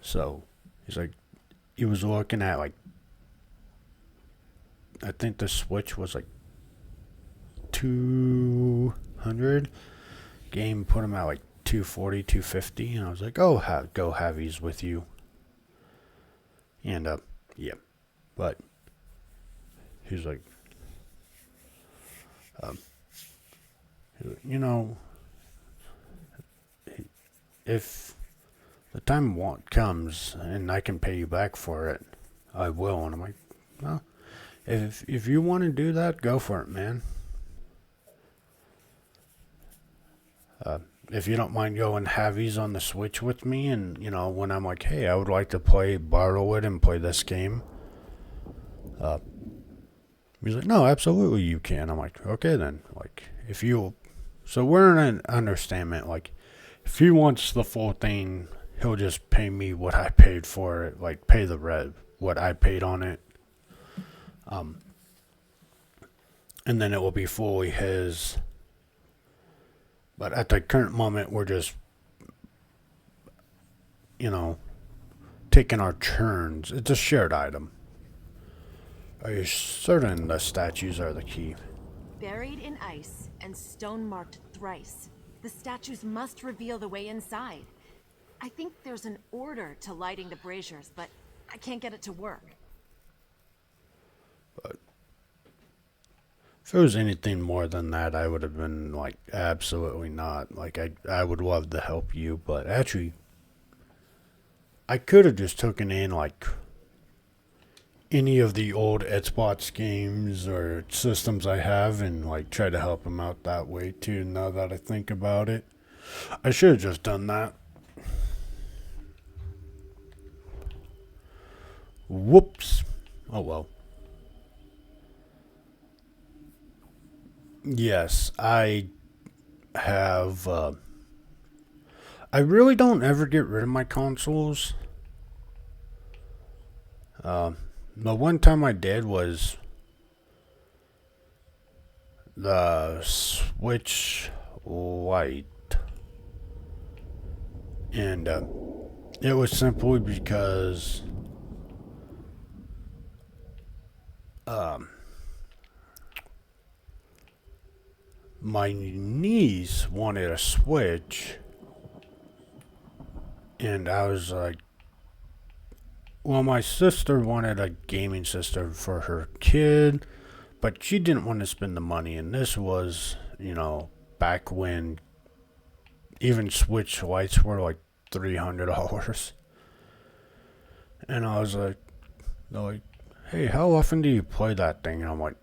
So he's like, he was looking at like, I think the Switch was like 200. Game put him at like 240, 250, and I was like, "Oh, go heavies with you." And yeah, but he's like, if the time comes and I can pay you back for it, I will. And I'm like, well, if you want to do that, go for it, man. If you don't mind going heavies on the Switch with me, and when I'm like, hey, I would like to borrow it and play this game. He's like, no, absolutely you can. I'm like, okay then. Like, so we're in an understanding. Like, if he wants the full thing, he'll just pay me what I paid for it. Like, pay the what I paid on it. And then it will be fully his. But at the current moment, we're just, taking our turns. It's a shared item. Are you certain the statues are the key? Buried in ice and stone marked thrice, the statues must reveal the way inside. I think there's an order to lighting the braziers, but I can't get it to work. But if it was anything more than that, I would have been like, absolutely not. Like, I would love to help you, but actually, I could have just taken in like any of the old Xbox games or systems I have and like try to help him out that way too. Now that I think about it, I should have just done that. Whoops. Oh well. Yes, I have. I really don't ever get rid of my consoles. The one time I did was the Switch Lite. And it was simply because my niece wanted a Switch, and I was like, well, my sister wanted a gaming system for her kid, but she didn't want to spend the money, and this was, back when even Switch Lites were like $300. And I was like, they're like, hey, how often do you play that thing? And I'm like,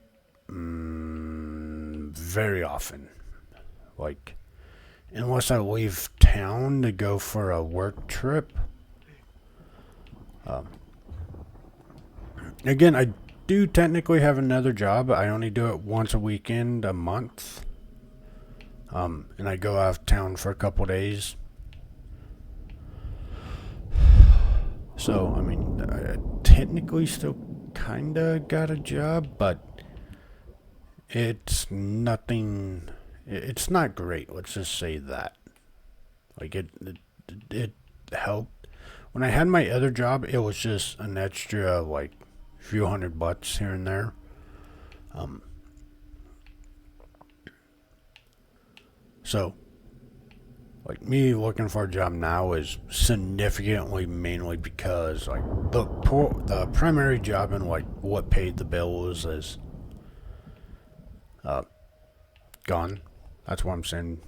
very often. Like, unless I leave town to go for a work trip. Again, I do technically have another job. I only do it once a weekend, a month. And I go out of town for a couple days. So, I mean, I technically still kinda got a job, but it's nothing. It's not great. Let's just say that. Like, it helped. When I had my other job, it was just an extra, like, few $100 here and there. So, like, me looking for a job now is significantly mainly because, like, the primary job and, like, what paid the bills is gone. That's what I'm saying,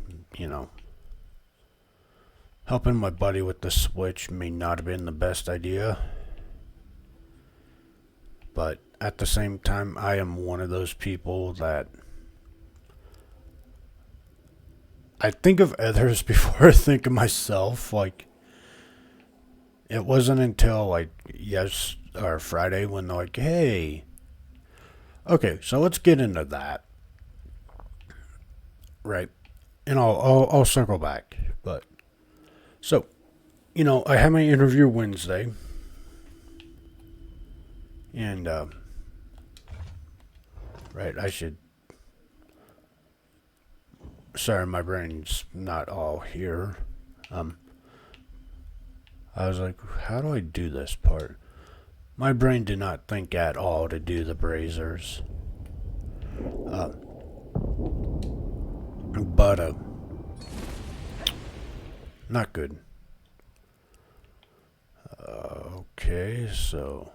helping my buddy with the Switch may not have been the best idea. But at the same time, I am one of those people that I think of others before I think of myself. Like, it wasn't until like Friday when they're like, hey, okay, so let's get into that, right? And I'll circle back, but so, I had my interview Wednesday, and right, sorry, my brain's not all here. I was like, how do I do this part? My brain did not think at all to do the braziers. But not good. Okay, so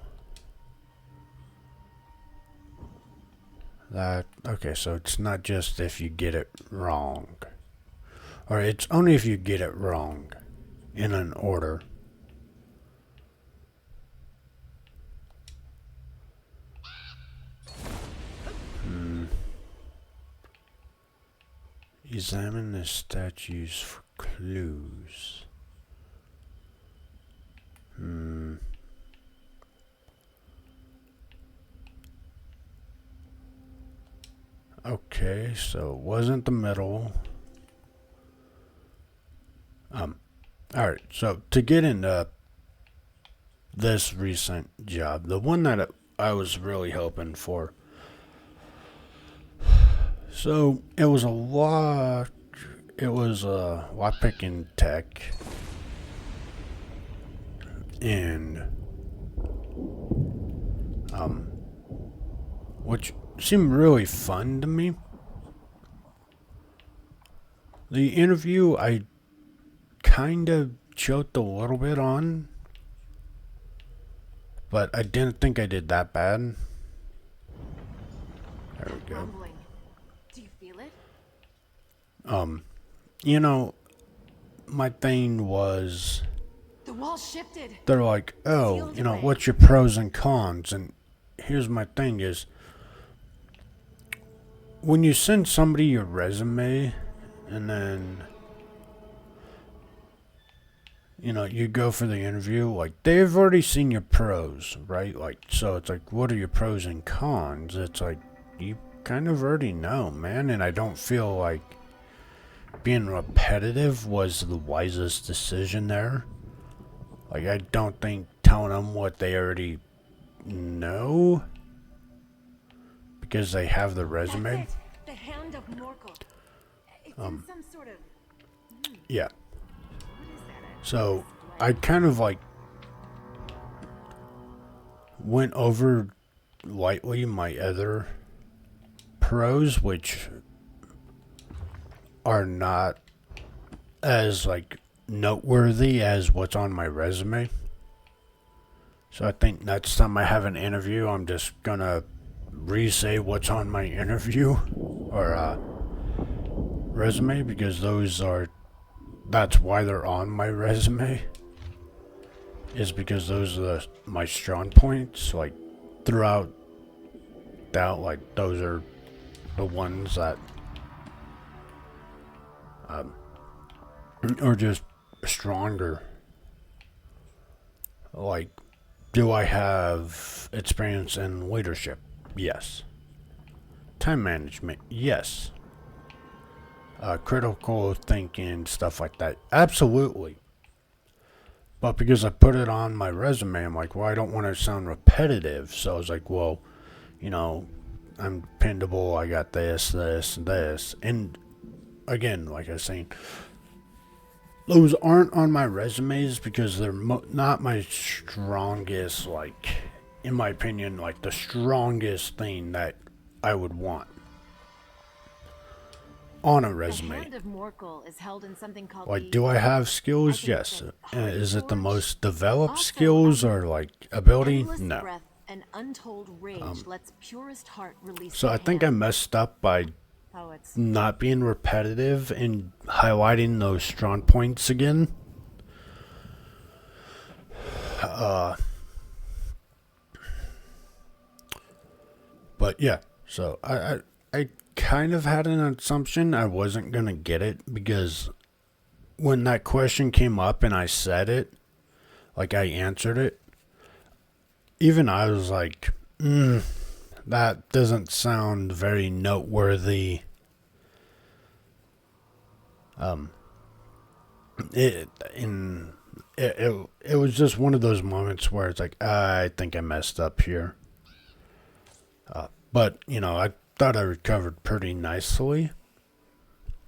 so it's not just if you get it wrong. Or it's only if you get it wrong in an order. Examine the statues for clues. Okay, so it wasn't the middle. Alright, so to get into this recent job, the one that I was really hoping for. So it was a lot picking tech, and which seemed really fun to me. The interview I kind of choked a little bit on, but I didn't think I did that bad. There we go. Do you feel it? My thing was, The wall shifted. they're like, oh, what's your pros and cons? And here's my thing is, when you send somebody your resume and then, you go for the interview, like, they've already seen your pros, right? Like, so it's like, what are your pros and cons? It's like, you kind of already know, man, and I don't feel like being repetitive was the wisest decision there. Like, I don't think telling them what they already know because they have the resume. That's it. The hand of Morkel. It's in some sort of... Yeah. What is that? So I kind of like went over lightly my other pros, which are not as like noteworthy as what's on my resume. So I think next time I have an interview, I'm just gonna re-say what's on my interview or resume, because that's why they're on my resume, is because those are my strong points. Like throughout like those are the ones that are just stronger. Like, do I have experience in leadership? Yes. Time management? Yes. Critical thinking, stuff like that? Absolutely. But because I put it on my resume, I'm like, well, I don't want to sound repetitive. So I was like, well, I'm dependable. I got this, this, and this. And again, like I was saying, those aren't on my resumes because they're not my strongest, like, in my opinion, like the strongest thing that I would want on a resume. The hand of Morkel is held in something called like, do I have skills? Yes. Is it the most developed skills or like ability? No. Breath and untold rage lets purest heart release. So I think I messed up by not being repetitive and highlighting those strong points again. But yeah, so I kind of had an assumption I wasn't gonna get it, because when that question came up and I said it, like I answered it, even I was like, that doesn't sound very noteworthy. It was just one of those moments where it's like, I think I messed up here. But, you know, I thought I recovered pretty nicely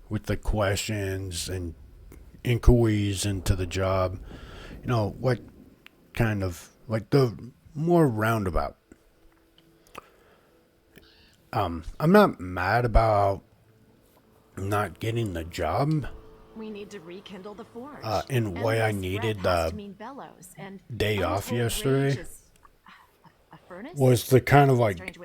with the questions and inquiries into the job. You know, what kind of, like, the more roundabout. I'm not mad about not getting the job. We need to rekindle the forge. In a way, I needed day off yesterday. Was to kind of like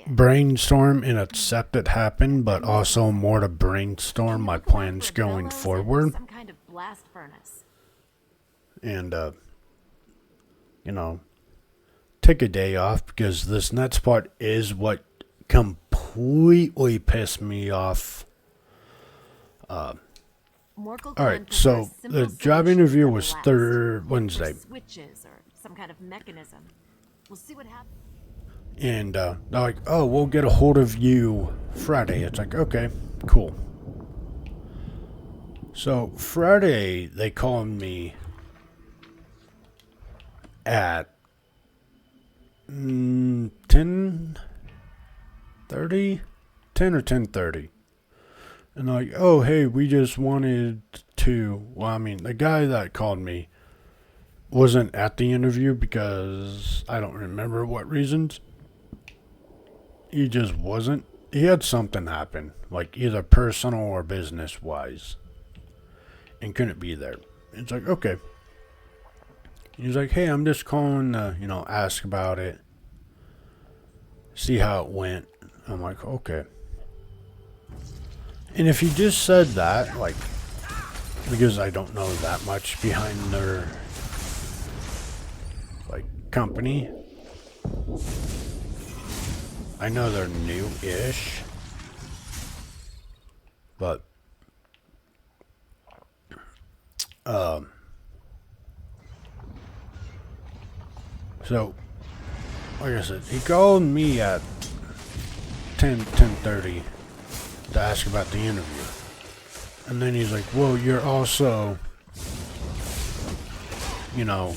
brainstorm and accept it happened, but also more to brainstorm my plans going forward. Some kind of blast furnace. And you know, take a day off, because this next part is what completely pissed me off. Alright, so the job interview was Wednesday. Switches or some kind of mechanism. We'll see what happens. And they're like, oh, we'll get a hold of you Friday. It's like, okay, cool. So Friday, they called me at 10:30? 10 or 10:30. And they're like, oh, hey, we just wanted to... Well, I mean, the guy that called me wasn't at the interview because I don't remember what reasons. He just wasn't. He had something happen, like either personal or business-wise, and couldn't be there. It's like, okay. He's like, hey, I'm just calling to, you know, ask about it, see how it went. I'm like, okay. And if he just said that, like, because I don't know that much behind their, like, company. I know they're new-ish, but, so, like I said, he called me at 10:30 to ask about the interview. And then he's like, well, you're also, you know,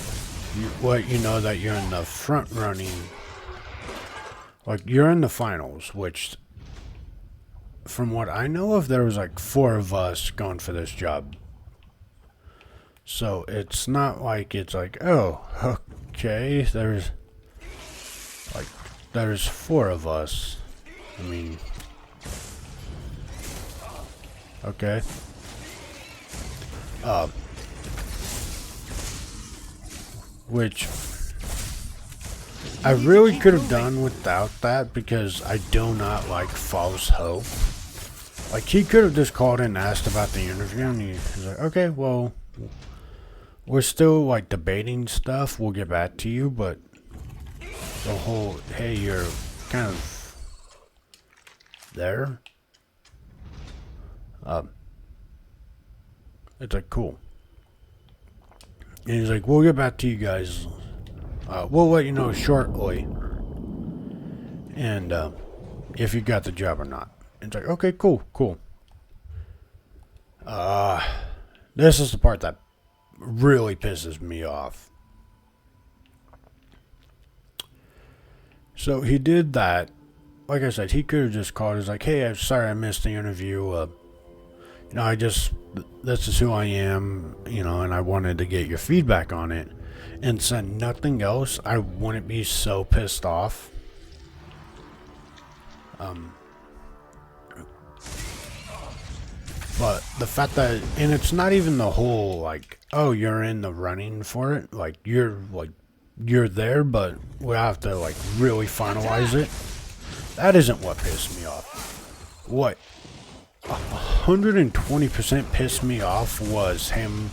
you know that you're in the front running. Like, you're in the finals, which, from what I know of, there was like 4 of us going for this job. So it's not like it's like, oh, okay, there's 4 of us. I mean, okay. Which I really could have done without that, because I do not like false hope. Like, he could have just called in and asked about the interview, and he's like, okay, well, we're still, like, debating stuff. We'll get back to you, but the whole, hey, you're kind of there. It's like, cool. And he's like, we'll get back to you guys. We'll let you know shortly. And if you got the job or not. It's like, okay, cool. This is the part that really pisses me off. So he did that. Like I said, he could have just called. He's like, hey, I'm sorry I missed the interview. You know, this is who I am, you know, and I wanted to get your feedback on it. And said nothing else, I wouldn't be so pissed off. But the fact that, and it's not even the whole, like, oh, you're in the running for it. Like, you're there, but we have to, like, really finalize it. That isn't what pissed me off. What 120% pissed me off was him,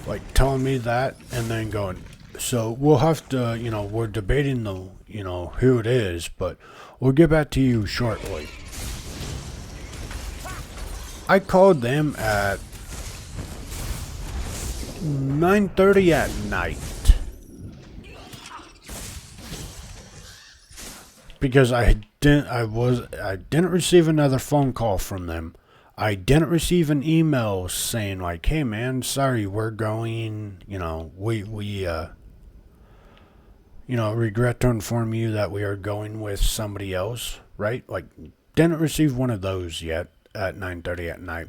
like, telling me that and then going, So we'll have to, we're debating the, who it is, but we'll get back to you shortly. I called them at 9:30 at night. Because I didn't receive another phone call from them. I didn't receive an email saying like, "Hey man, sorry, we're going, we regret to inform you that we are going with somebody else," right? Like, didn't receive one of those yet at 9:30 at night.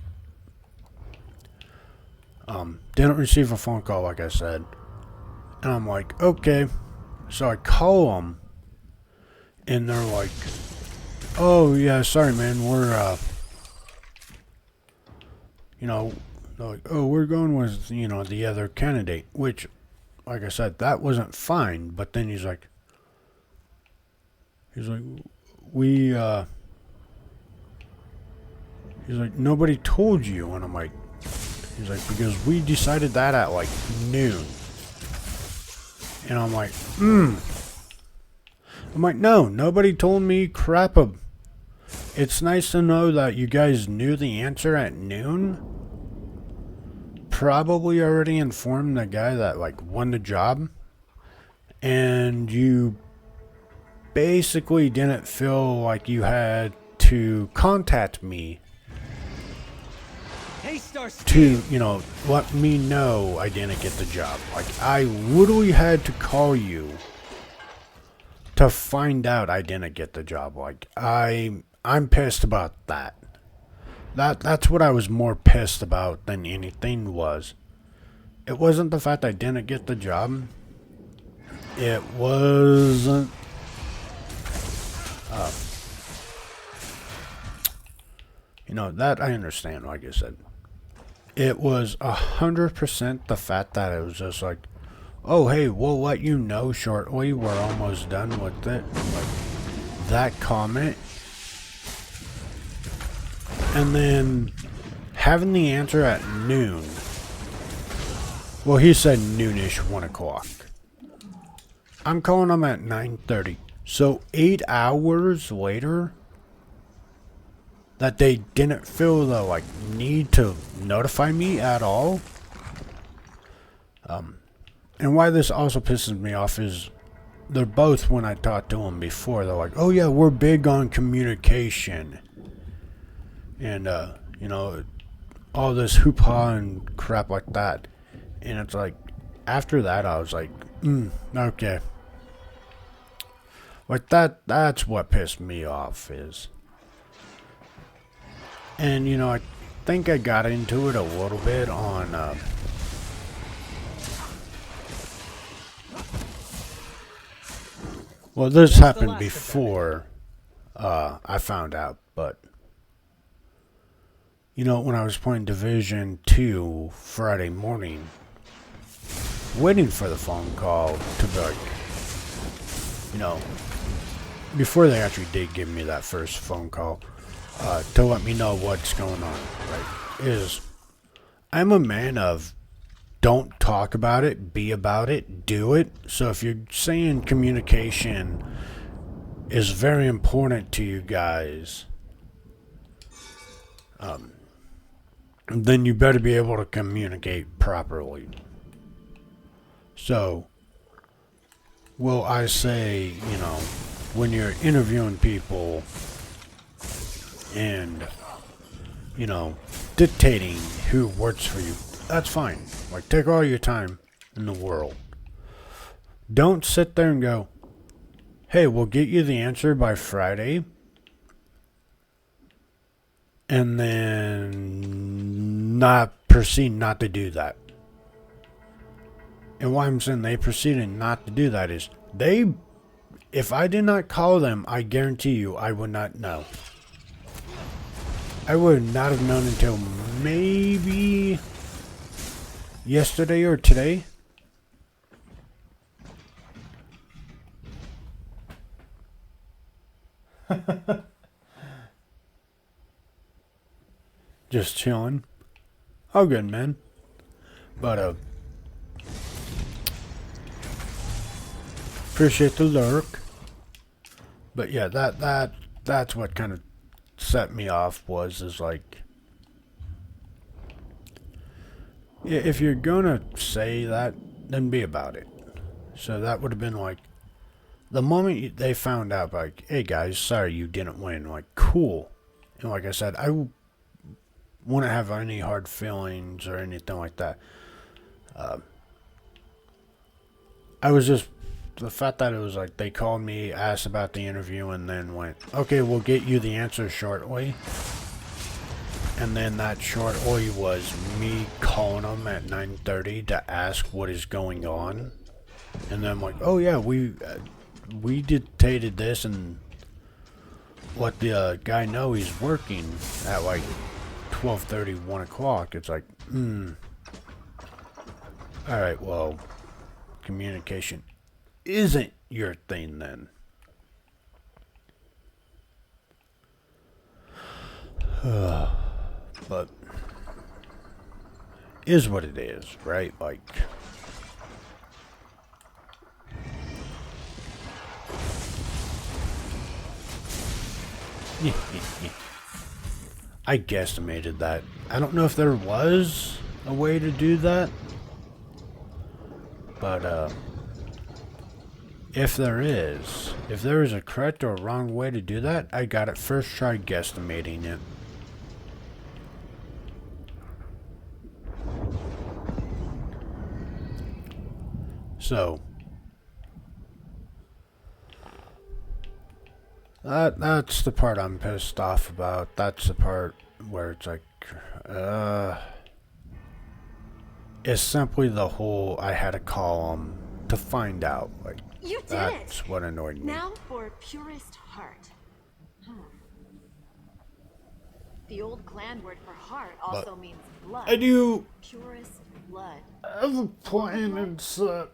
Didn't receive a phone call, like I said. And I'm like, okay. So I call them. And they're like, "Oh, yeah, sorry, man. We're, they're like, oh, we're going with, the other candidate." Which, like I said, that wasn't fine. But then he's like, he's like, "Nobody told you." And I'm like, he's like, "Because we decided that at like noon." And I'm like, I'm like, "No, nobody told me crap. It's nice to know that you guys knew the answer at noon. Probably already informed the guy that like won the job. And you basically didn't feel like you had to contact me to, let me know I didn't get the job. Like, I literally had to call you to find out I didn't get the job." Like, I'm pissed about that. That's what I was more pissed about than anything was. It wasn't the fact I didn't get the job. It wasn't that I understand, like I said. It was 100% the fact that it was just like, "Oh, hey, we'll let you know shortly. We're almost done with it." Like, that comment. And then having the answer at noon. Well, he said noonish, 1 o'clock. I'm calling them at 9:30. So 8 hours later, that they didn't feel the like need to notify me at all. And why this also pisses me off is they're both, when I talked to them before, they're like, "Oh yeah, we're big on communication." And, all this hoopla and crap like that. And it's like, after that, I was like, okay. Like, that's what pissed me off is. And, I think I got into it a little bit on, well, this happened before, I found out, but, when I was playing Division 2 Friday morning, waiting for the phone call to be like, before they actually did give me that first phone call, to let me know what's going on, right, is I'm a man of don't talk about it, be about it, do it. So if you're saying communication is very important to you guys, then you better be able to communicate properly. So, will I say, when you're interviewing people and, dictating who works for you, that's fine. Like, take all your time in the world. Don't sit there and go, "Hey, we'll get you the answer by Friday." And then proceed not to do that. And why I'm saying they proceeded not to do that is if I did not call them, I guarantee you I would not know. I would not have known until maybe yesterday or today. Just chilling. Oh, good, man. But, Appreciate the lurk. But yeah, that's what kind of set me off is like, if you're gonna say that, then be about it. So that would have been like, the moment they found out, like, hey guys, sorry you didn't win, like, cool. And like I said, I wouldn't have any hard feelings or anything like that. I was just, the fact that it was like, they called me, asked about the interview, and then went, okay, we'll get you the answer shortly. And then that shortly was me calling them at 9:30 to ask what is going on. And then I'm like, oh yeah, we dictated this and let the guy know he's working at like 12:30, 1 o'clock. It's like, alright, well, communication isn't your thing then. But is what it is, right? Like, I guesstimated that. I don't know if there was a way to do that, but if there is a correct or wrong way to do that, I got it first try guesstimating it. So that's the part I'm pissed off about. That's the part where it's like, it's simply the whole I had to call them to find out. Like, You did that's it. what annoyed me. Now for purest heart. The old clan word for heart also means blood. I do Purest blood. have a plan and set.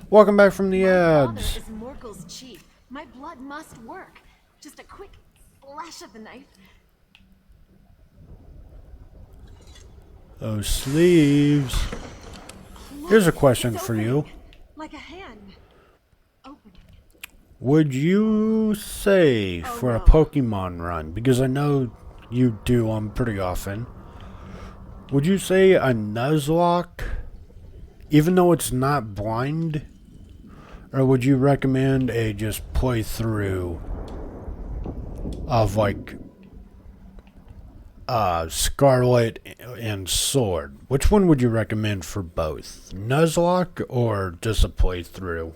Welcome back from the Father ads. is Morkel's chief. My blood must work. Just a quick flash of the knife. Those sleeves. Here's a question It's for opening, you. like a hand. Opening. Would you say for a Pokemon run, because I know you do them pretty often, would you say a Nuzlocke, even though it's not blind, or would you recommend a just playthrough of like Scarlet and Sword? Which one would you recommend for both? Nuzlocke or just a playthrough?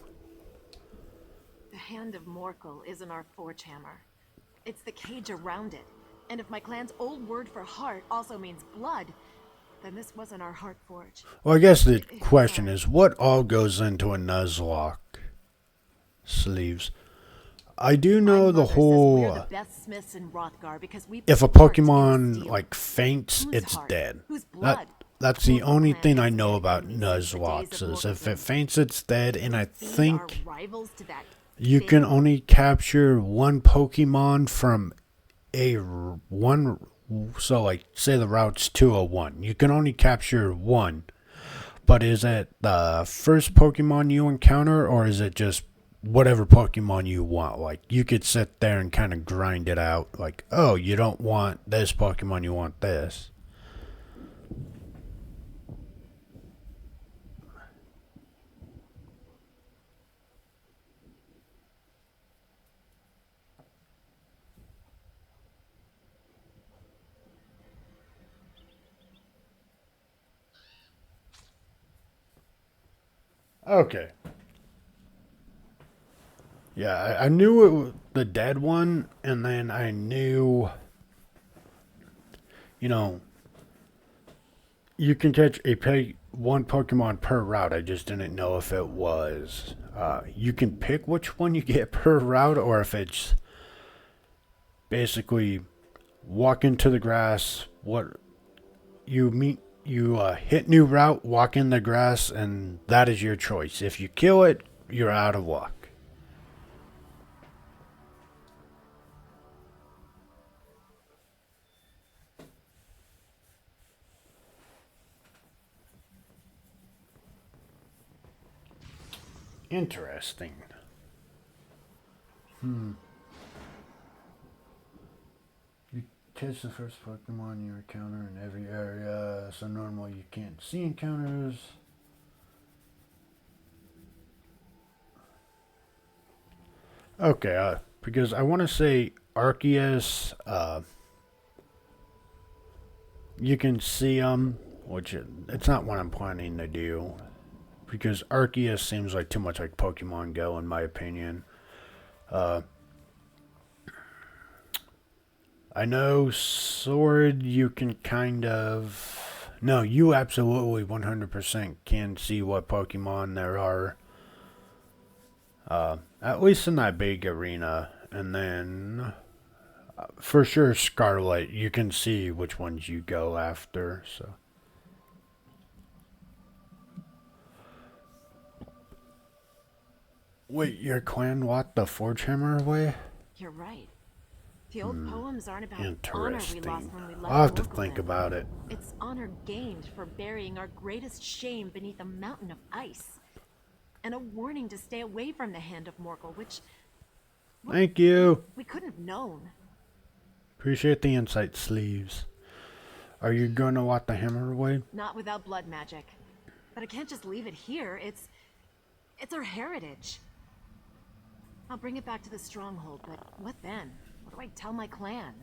The hand of Morkel isn't our forge hammer. It's the cage around it. And if my clan's old word for heart also means blood, then this wasn't our heart forge. Well, I guess the question is, what all goes into a Nuzlocke sleeves? I do know the whole, The best smiths in Rothgar because we if a Pokemon like faints, it's dead. That's the only thing I know about Nuzlocke, is if it faints, it's dead. And I think you can only capture one Pokemon from a one. So like, say the route's 201, you can only capture one. But is it the first Pokemon you encounter, or is it just whatever Pokemon you want? Like, you could sit there and kind of grind it out. Like, oh, you don't want this Pokemon, you want this. Okay. Yeah, I knew it was the dead one, and then I knew, you know, you can catch one Pokemon per route. I just didn't know if it was, you can pick which one you get per route, or if it's basically walk into the grass, what you meet, you hit new route, walk in the grass, and that is your choice. If you kill it, you're out of luck. Interesting. You catch the first Pokemon you encounter in every area, so normally you can't see encounters. Okay, because I want to say Arceus, you can see them, which it's not what I'm planning to do. Because Arceus seems like too much like Pokemon Go, in my opinion. I know Sword, you can kind of... No, you absolutely 100% can see what Pokemon there are. At least in that big arena. And then, for sure, Scarlet, you can see which ones you go after, so... Wait, your clan walked the Forge Hammer away? You're right. The old poems aren't about honor we Interesting. lost when we left I'll have to Morgulden. think about it. It's honor gained for burying our greatest shame beneath a mountain of ice. And a warning to stay away from the hand of Morgul, which... Thank you. we couldn't have known. Appreciate the insight, sleeves. Are you going to walk the hammer away? Not without blood magic. But I can't just leave it here. It's our heritage. I'll bring it back to the stronghold, but what then? What do I tell my clan?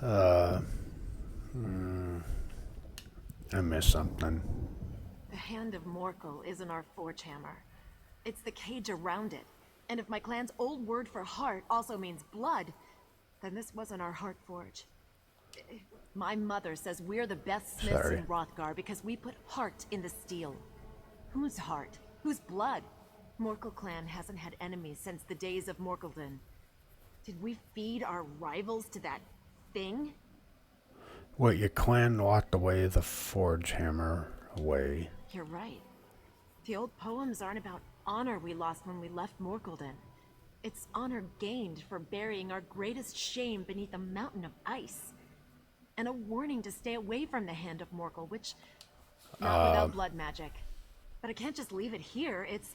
I missed something. The hand of Morgul isn't our forge hammer. It's the cage around it. And if my clan's old word for heart also means blood, then this wasn't our heart forge. My mother says we're the best smiths in Hrothgar because we put heart in the steel. Whose heart? Whose blood? Morgul clan hasn't had enemies since the days of Morgulden. Did we feed our rivals to that thing? Wait, your clan walked away the Forge Hammer away. You're right. The old poems aren't about honor we lost when we left Morgulden. It's honor gained for burying our greatest shame beneath a mountain of ice. And a warning to stay away from the hand of Morgul, which... not without blood magic. But I can't just leave it here. It's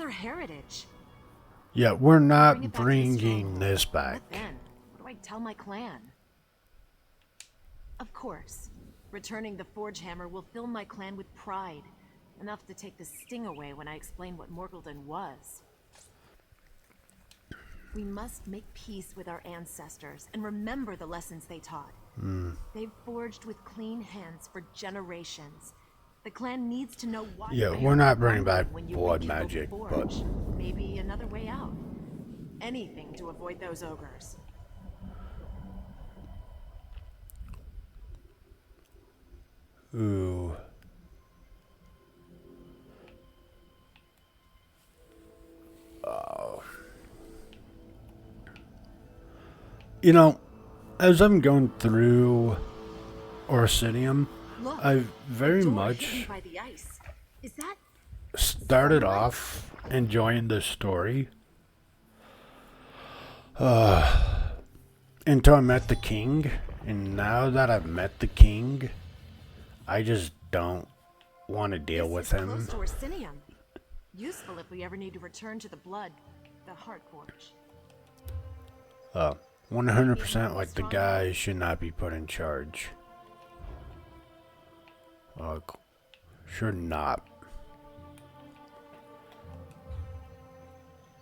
our heritage. Yeah, we're not Bring it back to the bringing stronghold. this back. What then? What do I tell my clan? Of course. Returning the Forge Hammer will fill my clan with pride. Enough to take the sting away when I explain what Morgulden was. We must make peace with our ancestors and remember the lessons they taught. They've forged with clean hands for generations. The clan needs to know why. Yeah, we're not bringing back blood magic, but... maybe another way out. Anything to avoid those ogres. Ooh. You know, as I'm going through orsinium, Look, I very door much hidden by the ice. Is that started off enjoying the story until I met the king, and now that I've met the king, I just don't want to deal with him. Close to orsinium. Useful if we ever need to return to the heart forge. 100% like the guy should not be put in charge. Should not.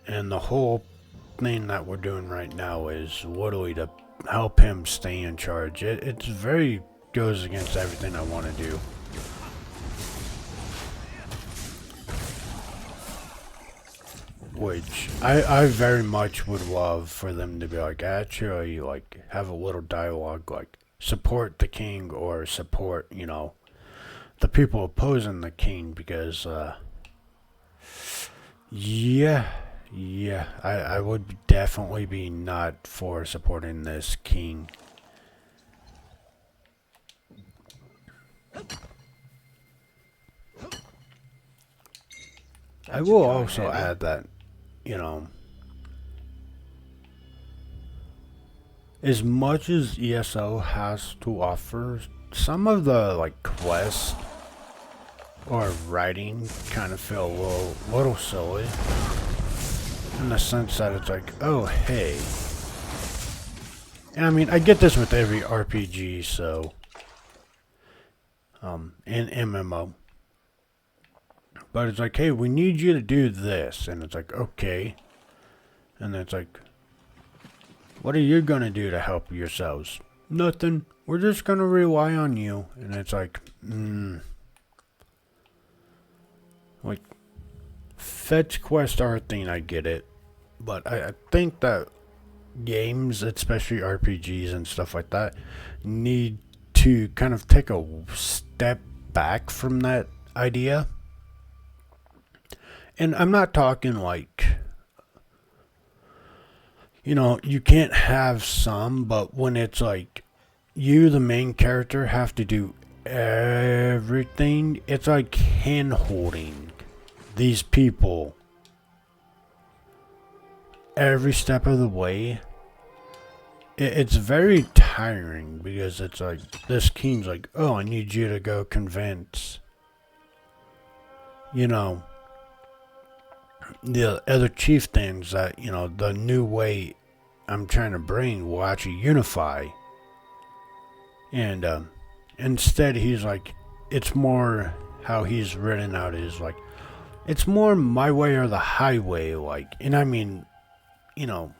And the whole thing that we're doing right now is literally to help him stay in charge. It's very goes against everything I want to do. Which I very much would love for them to be like, actually, like, have a little dialogue, like, support the king or support, you know, the people opposing the king, because, yeah, I would definitely be not for supporting this king. I will also add that, you know, as much as ESO has to offer, some of the like quests or writing kind of feel a little silly, in the sense that it's like, oh hey, and I mean I get this with every RPG, so and MMO, but it's like, hey, we need you to do this, and it's like, okay, and then it's like, what are you gonna do to help yourselves? Nothing. We're just gonna rely on you. And it's like, like, fetch quests are a thing, I get it. But I think that games, especially RPGs and stuff like that, need to kind of take a step back from that idea. And I'm not talking like, you know, you can't have some, but when it's like you, the main character, have to do everything, it's like hand holding these people every step of the way. It's very tiring, because it's like this king's like, oh, I need you to go convince, you know, the other chieftains that, you know, the new way I'm trying to bring will actually unify. And instead he's like, it's more how he's written out is like, it's more my way or the highway, like, and I mean, you know,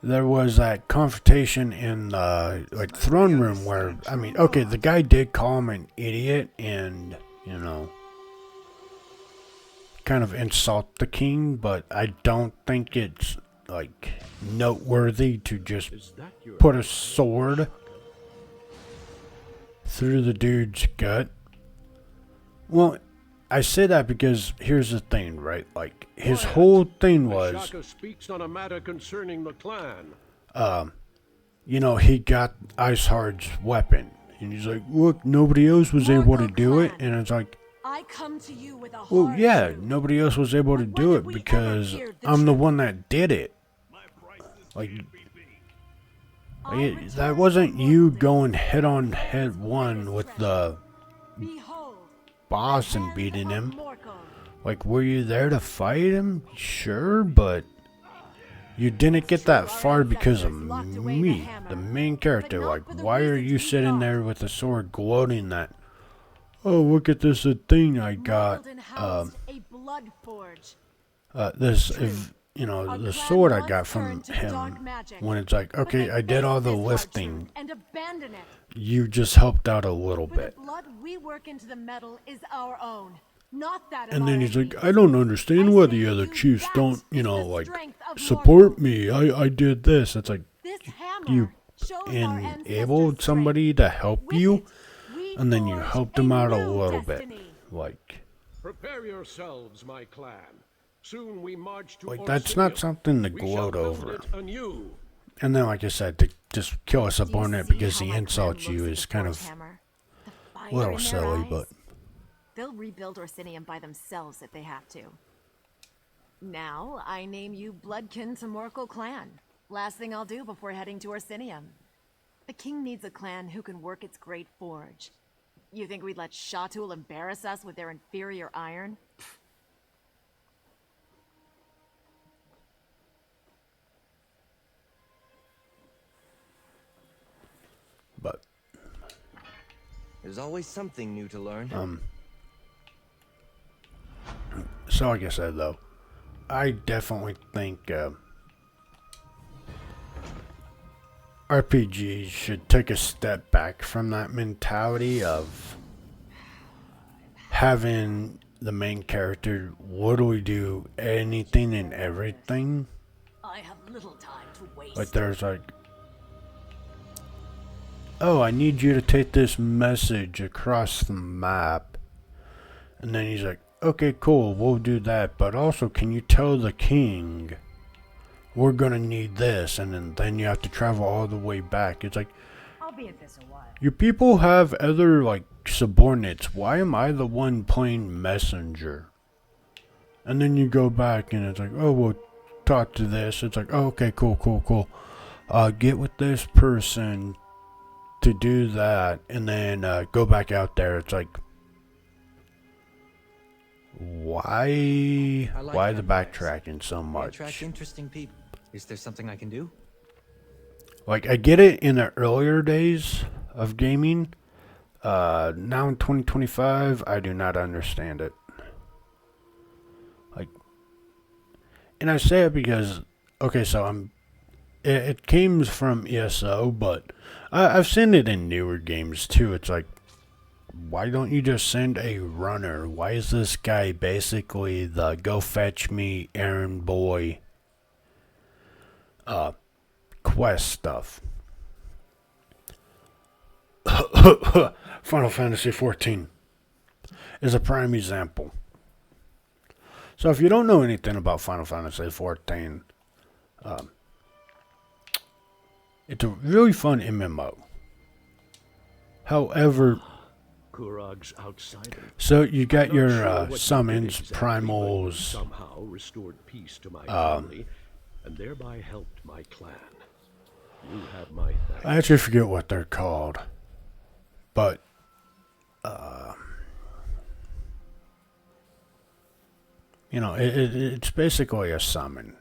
there was that confrontation in the like throne room where, I mean, okay, the guy did call him an idiot and, you know, kind of insult the king, but I don't think it's like noteworthy to just put a sword through the dude's gut. Well, I say that because here's the thing, right? Like, his whole thing was, speaks on a matter concerning the clan. you know, he got Icehard's weapon, and he's like, look, nobody else was able to do it, and it's like, I come to you with a well, yeah, nobody else was able to do it because I'm the one that did it. Like, that wasn't you going head on head one with the boss and beating him. Like, were you there to fight him? Sure, but you didn't get that far because of me, the main character. Like, why are you sitting there with a sword gloating that, oh, look at this thing I got, this, you know, the sword I got from him, when it's like, okay, I did all the lifting, you just helped out a little bit. And then he's like, I don't understand why the other chiefs don't, you know, like, support me, I did this. It's like, you enabled somebody to help you, and then you helped them out a little bit, like, prepare yourselves, my clan. Soon we march to like, that's not something to gloat over. And then, like I said, to just kill a subordinate because he insults you is kind of a little silly, but they'll rebuild Orsinium by themselves if they have to. Now, I name you bloodkin to Morkel clan. Last thing I'll do before heading to Orsinium. The king needs a clan who can work its great forge. You think we'd let Shatul embarrass us with their inferior iron? but There's always something new to learn. so like I said, though, I definitely think RPGs should take a step back from that mentality of having the main character literally do anything and everything. I have little time to waste. Like, there's like, oh, I need you to take this message across the map. And then he's like, okay, cool, we'll do that. But also, can you tell the king we're gonna need this? And then you have to travel all the way back. It's like, I'll be at this a while. your people have other, like, subordinates. Why am I the one playing messenger? And then you go back and it's like, oh, well, talk to this. It's like, oh, okay, cool. Get with this person to do that, and then go back out there. It's like, why the backtracking so much? Attract interesting people. Is there something I can do? Like, I get it in the earlier days of gaming. Now in 2025, I do not understand it. Like, and I say it because, okay, so it came from ESO, but I've seen it in newer games too. It's like, why don't you just send a runner? Why is this guy basically the go fetch me errand boy quest stuff? Final Fantasy XIV is a prime example. So if you don't know anything about Final Fantasy XIV, it's a really fun MMO. However, Kurog's outsider. so you got I'm your not sure what you did summons, exactly, but you primals. somehow restored peace to my family, and thereby helped my clan. You have my thanks. I actually forget what they're called, but you know, it's basically a summon,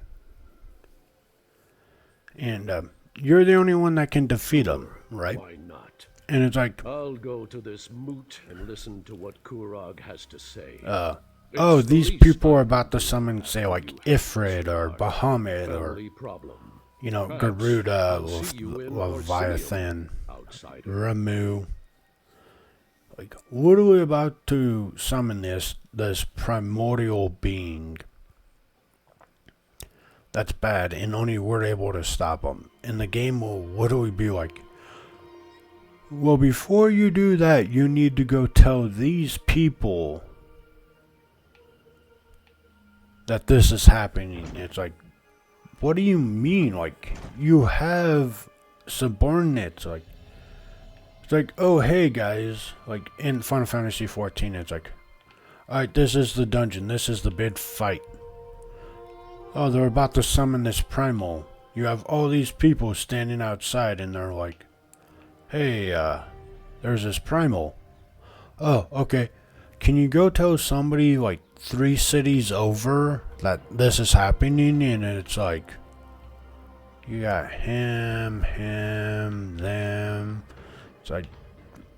and you're the only one that can defeat them, right? Why not? And it's like, I'll go to this moot and listen to what Kurog has to say. oh, It's the these least people are I about to can do. summon, say, like You have Ifrit or started Bahamut a or, family problem. you know, Perhaps Garuda, I'll see you in Leviathan, Orsinium, outsider. Ramu. Like, what are we about to summon this primordial being that's bad, and only we're able to stop him? In the game, well, what do we be like? Well, before you do that, you need to go tell these people that this is happening. It's like, what do you mean? Like, you have subordinates. Like, it's like, oh, hey, guys. Like, in Final Fantasy XIV, it's like, alright, this is the dungeon. This is the big fight. Oh, they're about to summon this primal. You have all these people standing outside, and they're like, hey, there's this primal. Oh, okay. Can you go tell somebody, like, 3 cities over that this is happening? And it's like, you got him, them. It's like,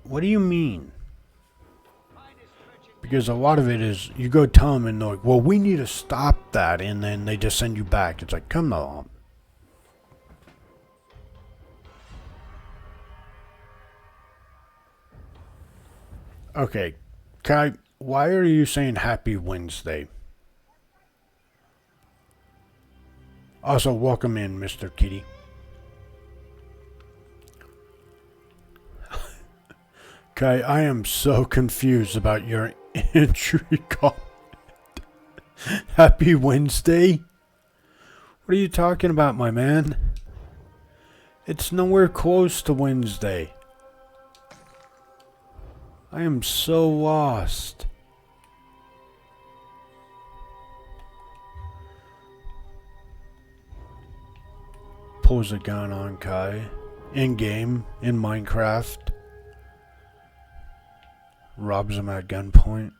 what do you mean? Because a lot of it is, you go tell them and they're like, well, we need to stop that. And then they just send you back. It's like, come on. Okay, Kai, why are you saying Happy Wednesday? Also, welcome in, Mr. Kitty. Kai, I am so confused about your entry comment. Happy Wednesday? What are you talking about, my man? It's nowhere close to Wednesday. I am so lost. Pulls a gun on Kai. In game, in Minecraft. Robs him at gunpoint.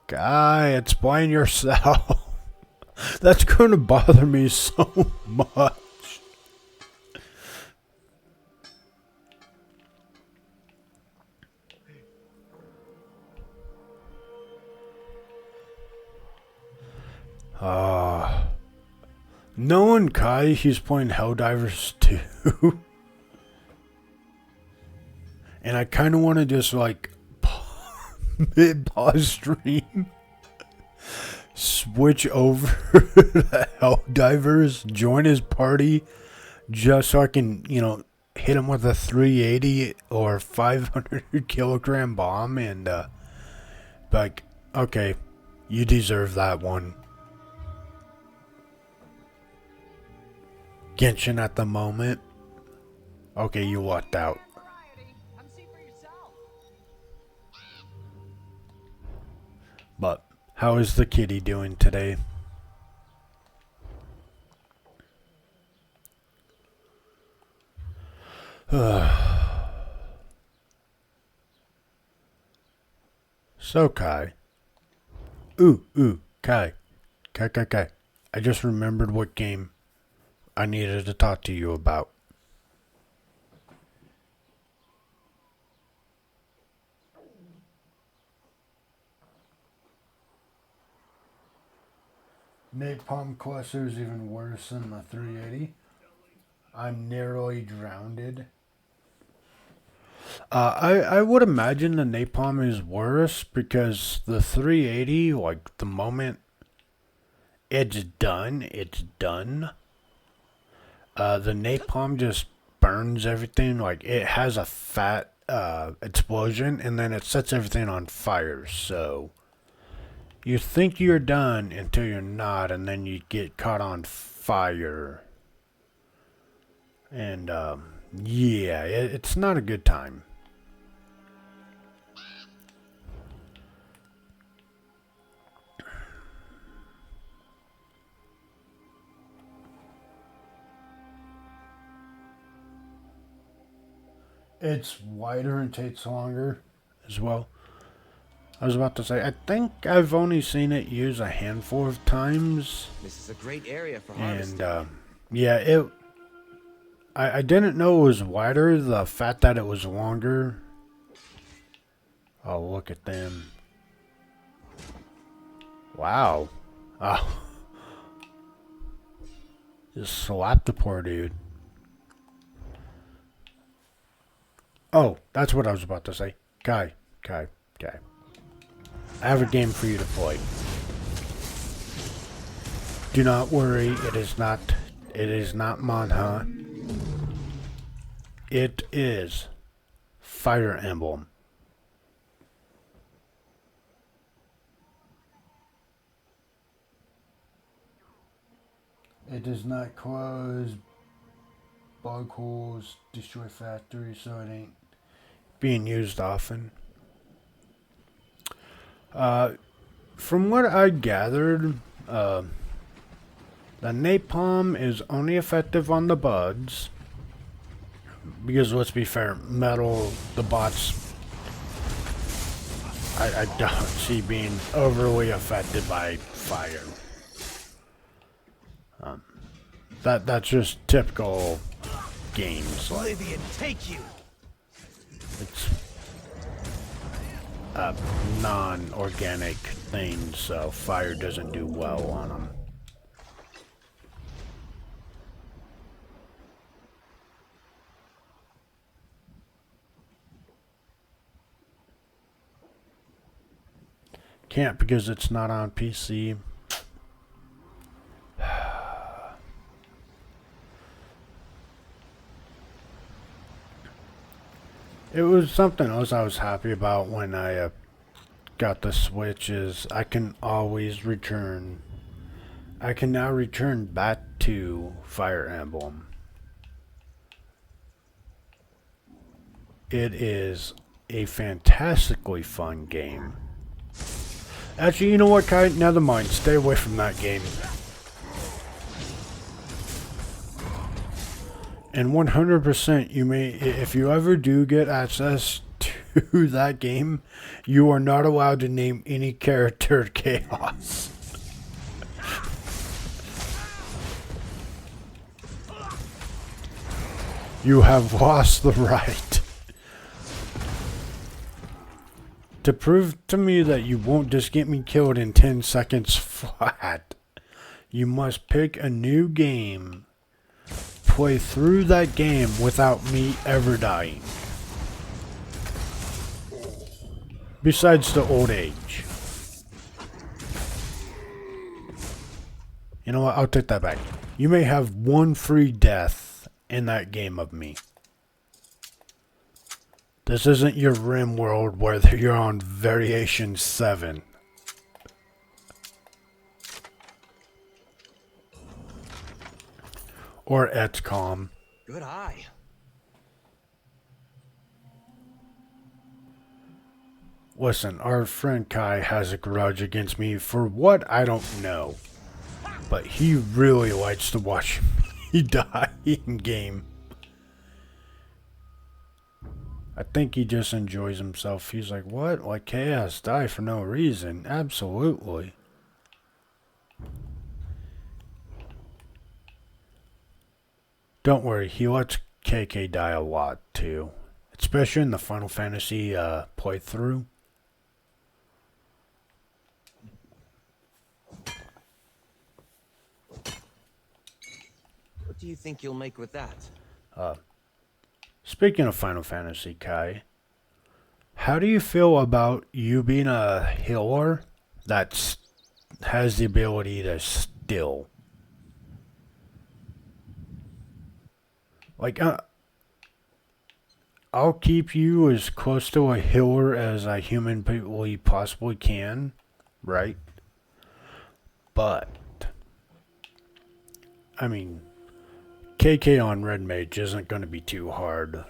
Kai, explain yourself. That's going to bother me so much. Knowing Kai, he's playing Helldivers 2. And I kind of want to just, like, mid-pause stream, switch over to Helldivers, join his party, just so I can, you know, hit him with a 380 or 500 kilogram bomb and, like, okay, you deserve that one. Genshin at the moment. Okay, you lucked out. How is the kitty doing today? So, Kai. Kai. Kai. I just remembered what game I needed to talk to you about. Napalm cluster is even worse than the 380. I'm narrowly drowned. I would imagine the napalm is worse because the 380, like the moment it's done, it's done. The napalm just burns everything. Like it has a fat explosion and then it sets everything on fire. So you think you're done until you're not, and then you get caught on fire. And yeah, it's not a good time. It's wider and takes longer as well. I was about to say, I think I've only seen it used a handful of times. This is a great area for harvesting. And yeah, I didn't know it was wider. The fact that it was longer. Oh, look at them. Wow. Oh. Just slapped the poor dude. Oh, that's what I was about to say. Kai. I have a game for you to play. Do not worry, it is not Manhunt. It is Fire Emblem. It does not close bug holes, destroy factories, so it ain't being used often. From what I gathered, the napalm is only effective on the bugs. Because let's be fair, metal, the bots, I don't see being overly affected by fire. That's just typical games. Like, Oblivion, take you! it's a non-organic thing, so fire doesn't do well on them. Can't because it's not on PC. It was something else I was happy about when I got the Switch is I can always return. I can now return back to Fire Emblem. It is a fantastically fun game. Actually, you know what, Kai? Never mind. Stay away from that game. And 100%, you may, if you ever do get access to that game, you are not allowed to name any character Chaos. You have lost the right. To prove to me that you won't just get me killed in 10 seconds flat, you must pick a new game, play through that game without me ever dying. Besides the old age. You know what? I'll take that back. You may have one free death in that game of me. This isn't your Rim world where you're on variation 7. Or XCOM. Good eye. Listen, our friend Kai has a grudge against me for what I don't know. But he really likes to watch me die in game. I think he just enjoys himself. He's like, what? Like Chaos die for no reason? Absolutely. Don't worry, he lets KK die a lot too. Especially in the Final Fantasy playthrough. What do you think you'll make with that? Speaking of Final Fantasy, Kai, how do you feel about you being a healer that has the ability to still? Like, I'll keep you as close to a healer as I humanly possibly can, right? But, I mean, KK on Red Mage isn't going to be too hard.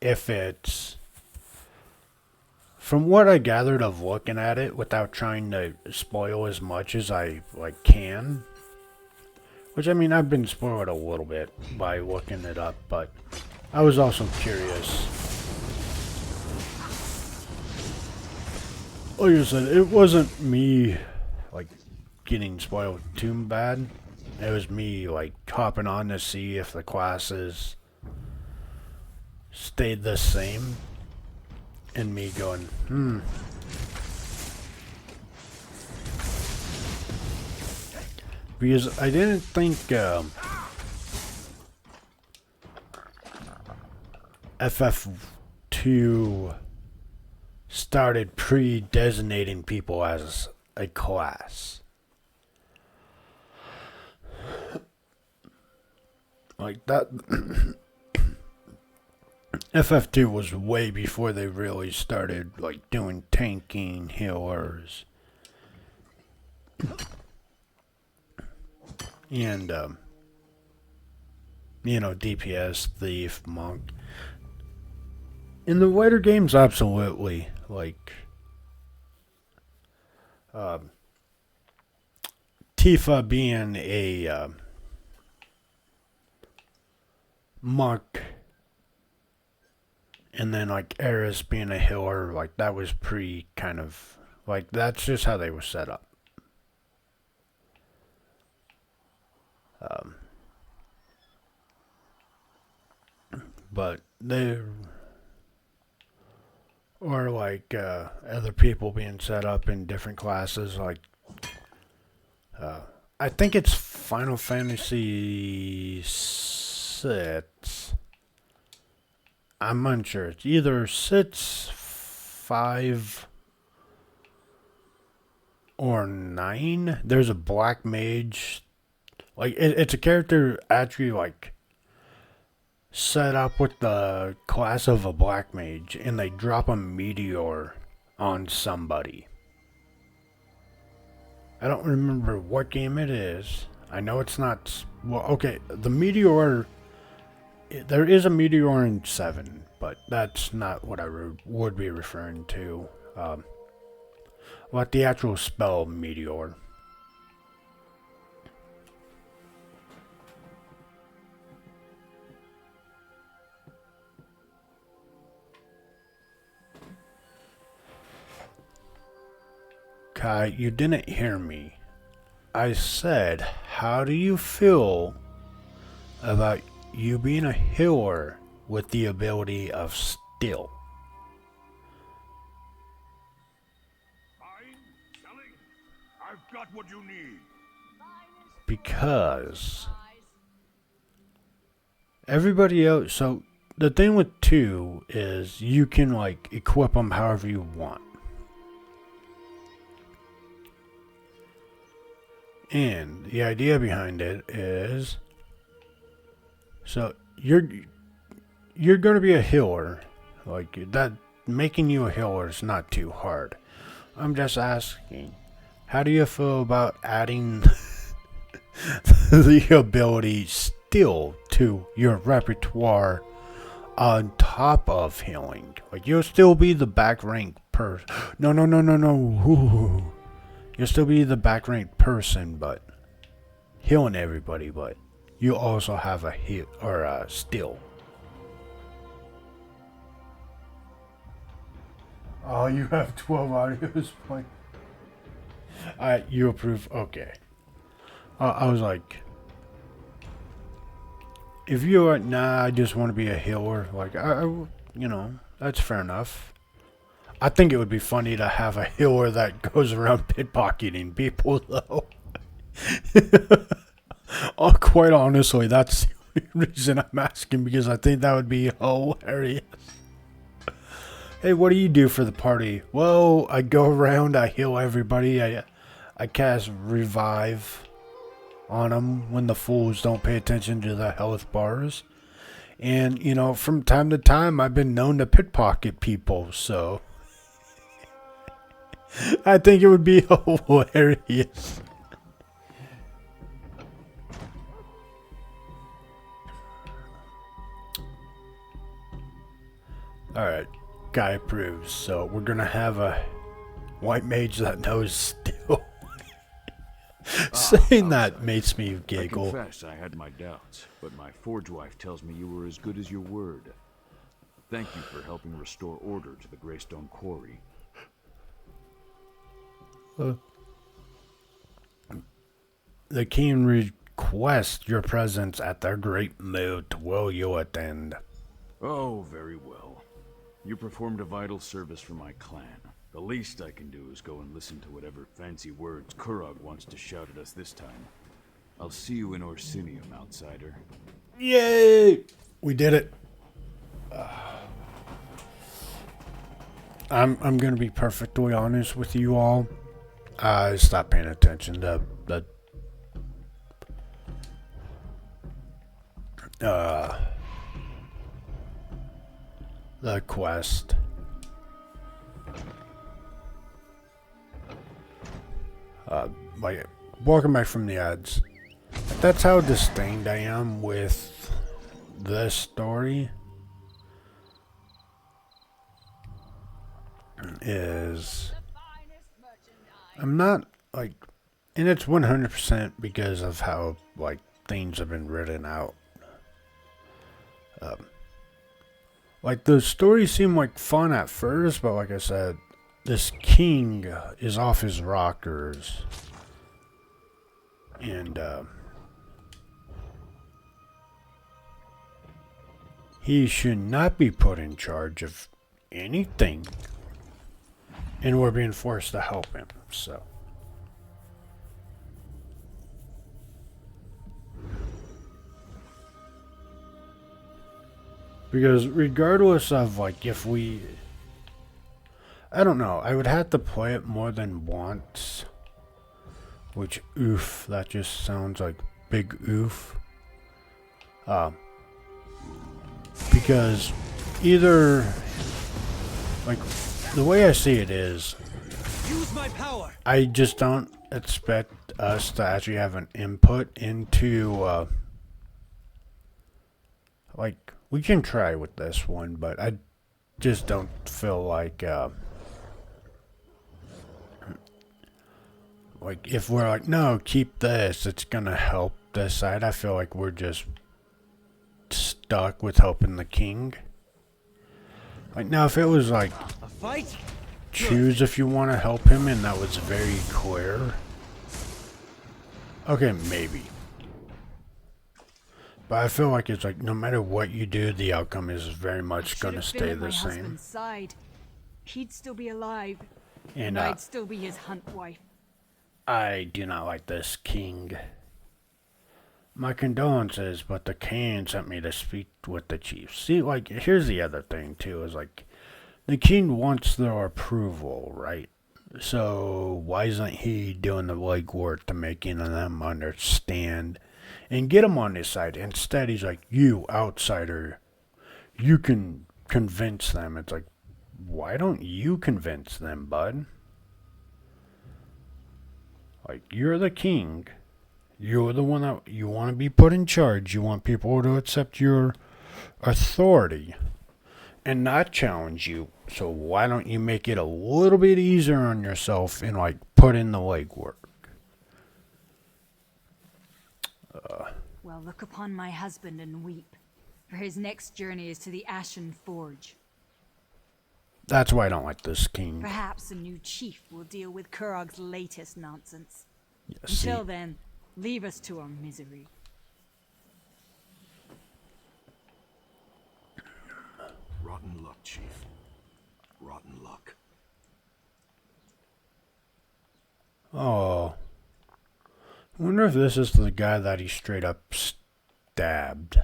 If it's... From what I gathered of looking at it, without trying to spoil as much as I can... Which, I mean, I've been spoiled a little bit by looking it up, but I was also curious. Like I said, it wasn't me, getting spoiled too bad. It was me, hopping on to see if the classes stayed the same. And me going, Because I didn't think, FF2 started pre-designating people as a class. Like that. FF2 was way before they really started doing tanking, healers, and DPS, thief, monk. In the later games, absolutely, Tifa being a monk, and then Eris being a healer, that was that's just how they were set up. But they or other people being set up in different classes, I think it's Final Fantasy 6. I'm unsure. It's either 6, 5, or 9. There's a black mage. It's a character actually set up with the class of a black mage, and they drop a meteor on somebody. I don't remember what game it is. I know it's not... Well, okay, the meteor... There is a meteor in 7, but that's not what I would be referring to. What the actual spell meteor. Kai, you didn't hear me. I said, how do you feel about you being a healer with the ability of still? Buying? Selling? I've got what you need. Because everybody else, so the thing with 2 is you can equip them however you want. And the idea behind it is, so you're going to be a healer, that. Making you a healer is not too hard. I'm just asking, how do you feel about adding the ability still to your repertoire on top of healing. Like, you'll still be the back rank person. No. Ooh. You'll still be the back ranked person, but healing everybody, but you also have a heal or a steal. Oh, you have 12 audios playing. Alright, you approve? Okay. I was like, if you're like, nah, I just want to be a healer, like, you know, that's fair enough. I think it would be funny to have a healer that goes around pickpocketing people, though. Oh, quite honestly, that's the only reason I'm asking, because I think that would be hilarious. Hey, what do you do for the party? Well, I go around, I heal everybody, I cast revive on them when the fools don't pay attention to the health bars. And, you know, from time to time, I've been known to pickpocket people, so I think it would be hilarious. Alright, guy approves, so we're gonna have a white mage that knows still. Saying that makes me giggle. I confess I had my doubts, but my forge wife tells me you were as good as your word. Thank you for helping restore order to the Greystone Quarry. The king requests your presence at their great moot. Will you attend? Oh, very well. You performed a vital service for my clan. The least I can do is go and listen to whatever fancy words Kurog wants to shout at us this time. I'll see you in Orsinium, outsider. Yay! We did it. I'm gonna be perfectly honest with you all. I stopped paying attention to the quest. Like, walking back from the ads. That's how disdained I am with this story. Is I'm not like, and it's 100% because of how like things have been written out. Like the stories seem like fun at first, but like I said, this king is off his rockers, and he should not be put in charge of anything, and we're being forced to help him, so. Because regardless of like if we, I don't know, I would have to play it more than once, which oof, that just sounds like big oof. Because either, like, the way I see it is, use my power. I just don't expect us to actually have an input into, like, we can try with this one, but I just don't feel like if we're like, no, keep this, it's gonna help this side. I feel like we're just stuck with helping the king. Like, now if it was like, A fight? choose if you want to help him, and that was very clear, okay, maybe. But I feel like it's like, no matter what you do, the outcome is very much gonna stay the same. Husband's side. He'd still be alive, And I'd still be his hunt wife. I do not like this king. My condolences, but the king sent me to speak with the chief. See, like, here's the other thing, too, is like, the king wants their approval, right? So, why isn't he doing the legwork to making them understand and get them on his side? Instead, he's like, you, outsider, you can convince them. It's like, why don't you convince them, bud? Like, you're the king. You're the one that you want to be put in charge. You want people to accept your authority. and not challenge you. So why don't you make it a little bit easier on yourself and like put in the legwork? Well, look upon my husband and weep, for his next journey is to the Ashen Forge. That's why I don't like this king. Perhaps a new chief will deal with Kurog's latest nonsense. Yes, Until then, leave us to our misery. Rotten luck, Chief. Rotten luck. Oh. I wonder if this is the guy that he straight up stabbed.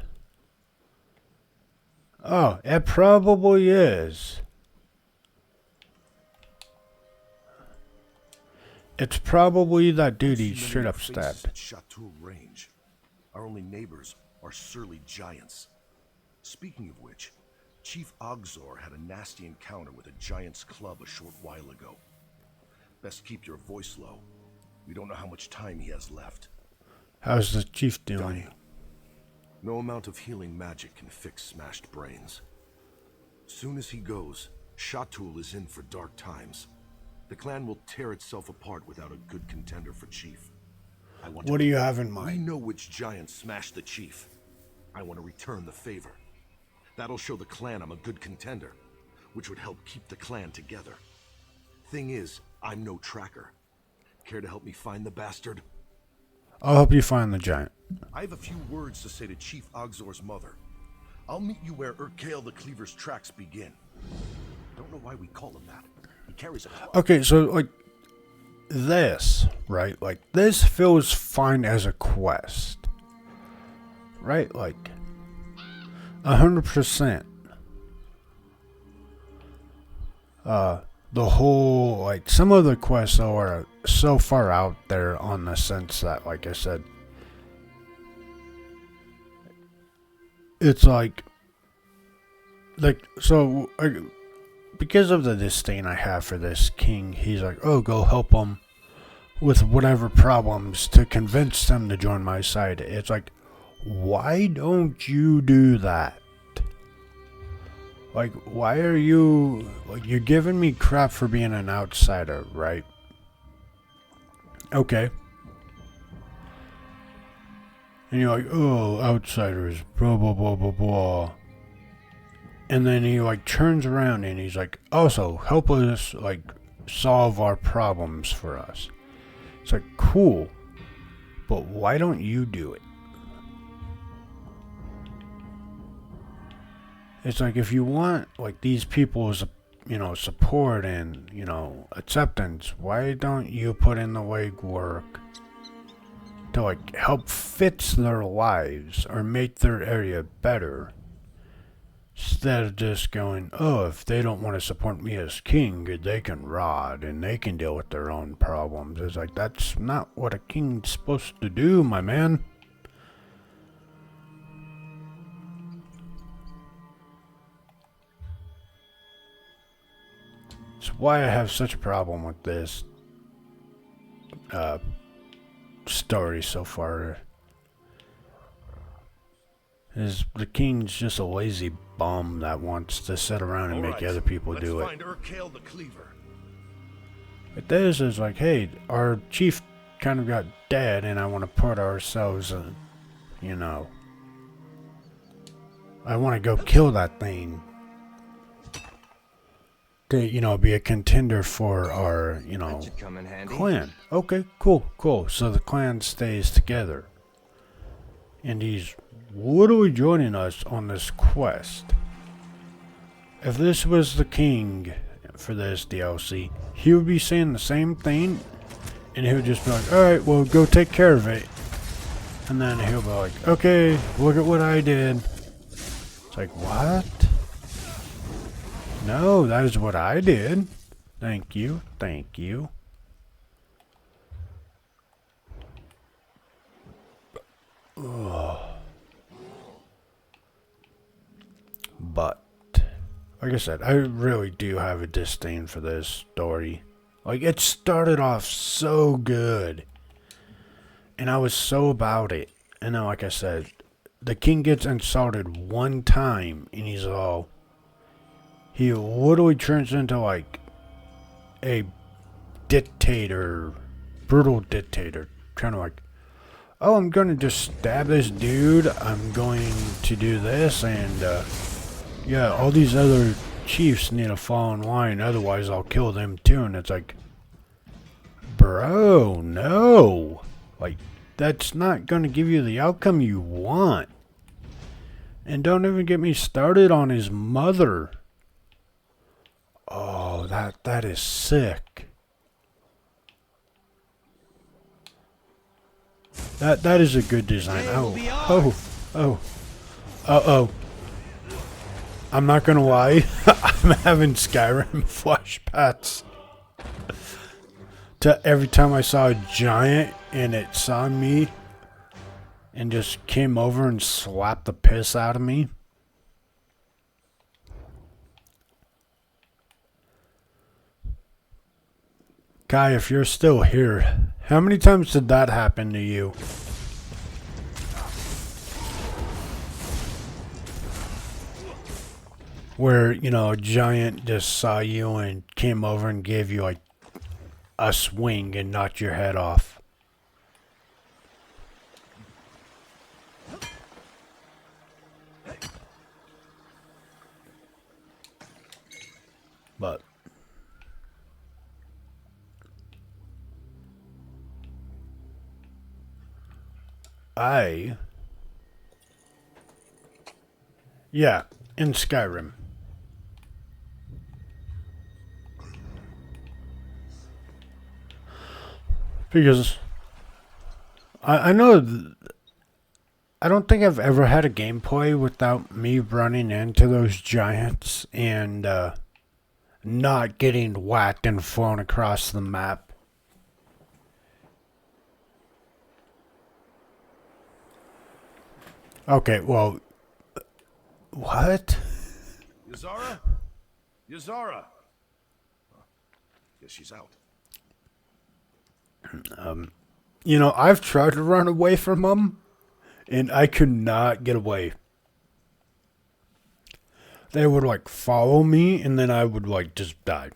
Oh, it probably is. It's probably that dude he straight up stabbed. At Chateau Range. Our only neighbors are surly giants. Speaking of which, Chief Ogzor had a nasty encounter with a giant's club a short while ago. Best keep your voice low. We don't know how much time he has left. How's the chief doing? Dying. No amount of healing magic can fix smashed brains. Soon as he goes, Chatul is in for dark times. The clan will tear itself apart without a good contender for chief. What do you have in mind? We know which giant smashed the chief. I want to return the favor. That'll show the clan I'm a good contender, which would help keep the clan together. Thing is, I'm no tracker. Care to help me find the bastard? I'll help you find the giant. I have a few words to say to Chief Ogzor's mother. I'll meet you where Urkael the Cleaver's tracks begin. Don't know why we call him that. He carries a club. Okay, so like this, right? Like this feels fine as a quest. Right? Like 100%. The whole, like, some of the quests though are so far out there on the sense that, like I said, it's like, so, because of the disdain I have for this king, he's like, oh, go help him with whatever problems to convince them to join my side. It's like, why don't you do that? Like, why are you, like, you're giving me crap for being an outsider, right? Okay. And you're like, oh, outsiders, blah, blah, blah, blah, blah. And then he, like, turns around and he's like, also, help us, like, solve our problems for us. It's like, cool. But why don't you do it? It's like, if you want, like, these people's, you know, support and, you know, acceptance, why don't you put in the legwork to, like, help fix their lives or make their area better? Instead of just going, oh, if they don't want to support me as king, they can rot and they can deal with their own problems. It's like, that's not what a king's supposed to do, my man. It's why I have such a problem with this story so far. Is the king's just a lazy bum that wants to sit around and make other people do it. Let's find Urkael the Cleaver. But this is like, hey, our chief kind of got dead, and I want to put ourselves, you know, I want to go kill that thing. To, you know, be a contender for our, you know, clan. Okay, cool, cool. So the clan stays together. And he's literally joining us on this quest. If this was the king for this DLC, he would be saying the same thing, and he would just be like, alright, well, go take care of it. And then he'll be like, okay, look at what I did. It's like, what? No, that is what I did. Thank you, thank you. Ugh. But, like I said, I really do have a disdain for this story. Like, it started off so good. And I was so about it. And then, like I said, the king gets insulted one time, and he's all, he literally turns into like a dictator, brutal dictator, trying to like, oh, I'm gonna just stab this dude, I'm going to do this, and yeah, all these other chiefs need to fall in line, otherwise I'll kill them too. And it's like, bro, no, like, that's not gonna give you the outcome you want. And don't even get me started on his mother. Oh, that is sick. That is a good design. Oh. Uh-oh. I'm not gonna lie. I'm having Skyrim flashbacks. To every time I saw a giant and it saw me and just came over and slapped the piss out of me. Guy, if you're still here, how many times did that happen to you? Where, you know, a giant just saw you and came over and gave you like a swing and knocked your head off. But yeah, in Skyrim. Because I know I don't think I've ever had a gameplay without me running into those giants and not getting whacked and flown across the map. Okay, well, what? Yazara? Yazara! Guess she's out. You know, I've tried to run away from them, and I could not get away. They would, like, follow me, and then I would, like, just die.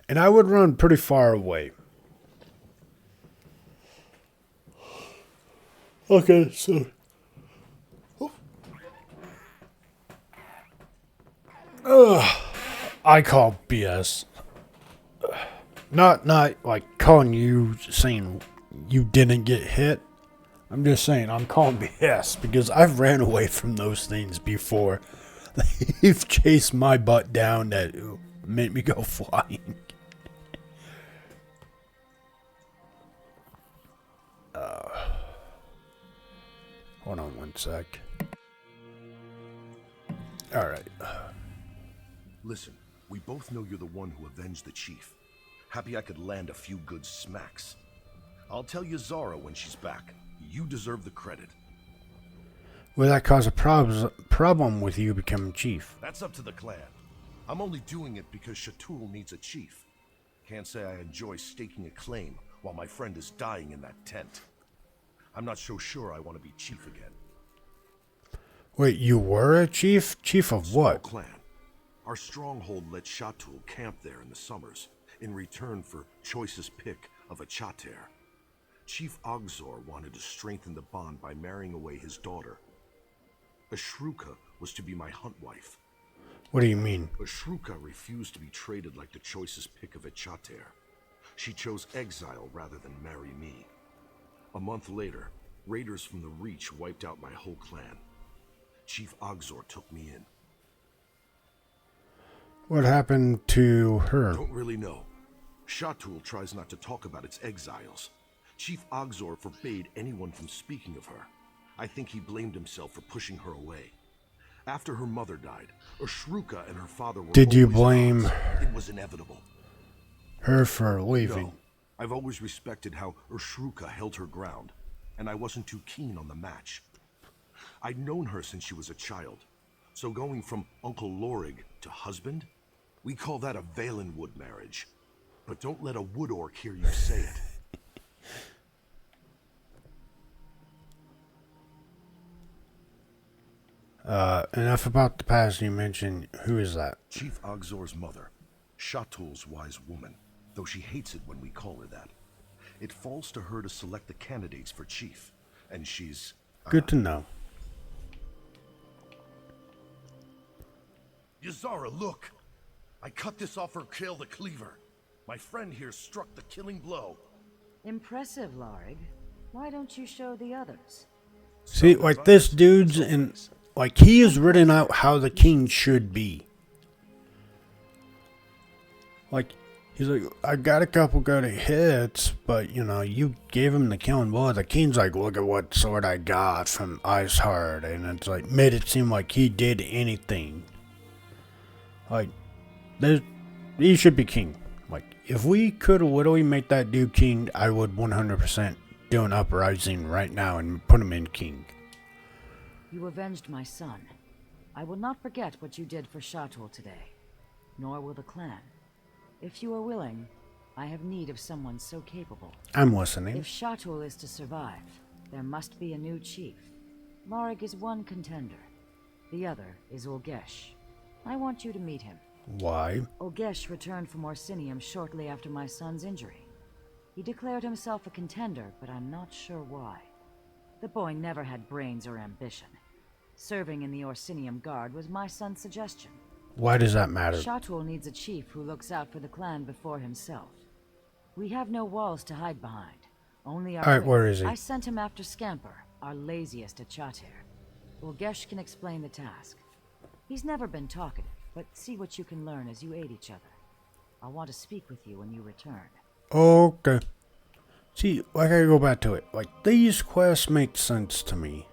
And I would run pretty far away. Okay, so... I call BS. Not like calling you saying you didn't get hit. I'm just saying I'm calling BS because I've ran away from those things before. They've chased my butt down that made me go flying. Hold on one sec. Alright. Listen, we both know you're the one who avenged the chief. Happy I could land a few good smacks. I'll tell Yazara when she's back. You deserve the credit. Will that cause a problem with you becoming chief? That's up to the clan. I'm only doing it because Shatul needs a chief. Can't say I enjoy staking a claim while my friend is dying in that tent. I'm not so sure I want to be chief again. Wait, you were a chief? Chief of what? Small clan. Our stronghold let Shatul camp there in the summers, in return for choicest pick of a chater. Chief Ogzor wanted to strengthen the bond by marrying away his daughter. Ashruka was to be my hunt wife. What do you mean? Ashruka refused to be traded like the choicest pick of a chater. She chose exile rather than marry me. A month later, raiders from the Reach wiped out my whole clan. Chief Ogzor took me in. What happened to her? Don't really know. Shatul tries not to talk about its exiles. Chief Ogzor forbade anyone from speaking of her. I think he blamed himself for pushing her away. After her mother died, Ashruka and her father were Did you always blame at odds. It was inevitable. her for leaving? No. I've always respected how Ashruka held her ground, and I wasn't too keen on the match. I'd known her since she was a child, so going from Uncle Lorig to husband, we call that a Valenwood marriage. But don't let a wood orc hear you say it. Enough about the past. You mentioned, who is that? Chief Ogzor's mother, Shatul's wise woman, though she hates it when we call her that. It falls to her to select the candidates for chief, and she's... Good to know. Yazara, look! I cut this off her Kale the Cleaver. My friend here struck the killing blow. Impressive, Larig. Why don't you show the others? See, like this dude's in... Like, he has written out how the king should be. Like, he's like, I got a couple good hits, but, you know, you gave him the killing blow. The king's like, look at what sword I got from Iceheart. And it's like, made it seem like he did anything. Like, he should be king. Like, if we could literally make that dude king, I would 100% do an uprising right now and put him in king. You avenged my son. I will not forget what you did for Shatul today. Nor will the clan. If you are willing, I have need of someone so capable. I'm listening. If Shatul is to survive, there must be a new chief. Larig is one contender. The other is Ulgesh. I want you to meet him. Why? Ulgesh returned from Orsinium shortly after my son's injury. He declared himself a contender, but I'm not sure why. The boy never had brains or ambition. Serving in the Orsinium Guard was my son's suggestion. Why does that matter? Shatul needs a chief who looks out for the clan before himself. We have no walls to hide behind. Only our... Alright, where is he? I sent him after Scamper, our laziest at Chatir. Ulgesh can explain the task. He's never been talkative, but see what you can learn as you aid each other. I'll want to speak with you when you return. Okay. See, like I go back to it. Like, these quests make sense to me.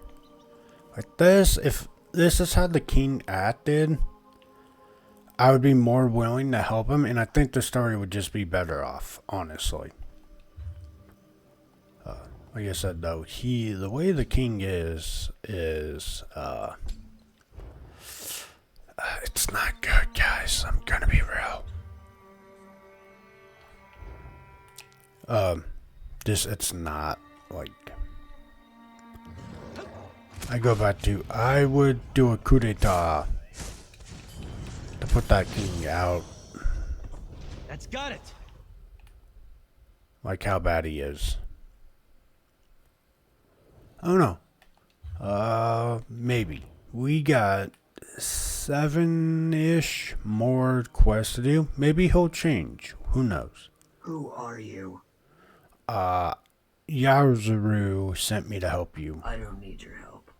Like this, if this is how the king acted, I would be more willing to help him, and I think the story would just be better off, honestly. Like I said, though, the way the king is, it's not good, guys. I'm gonna be real. It's not, like, I go back to, I would do a coup d'etat to put that king out. That's got it. Like how bad he is. I don't know. Maybe. We got 7-ish more quests to do. Maybe he'll change. Who knows? Who are you? Yarzuru sent me to help you. I don't need your help.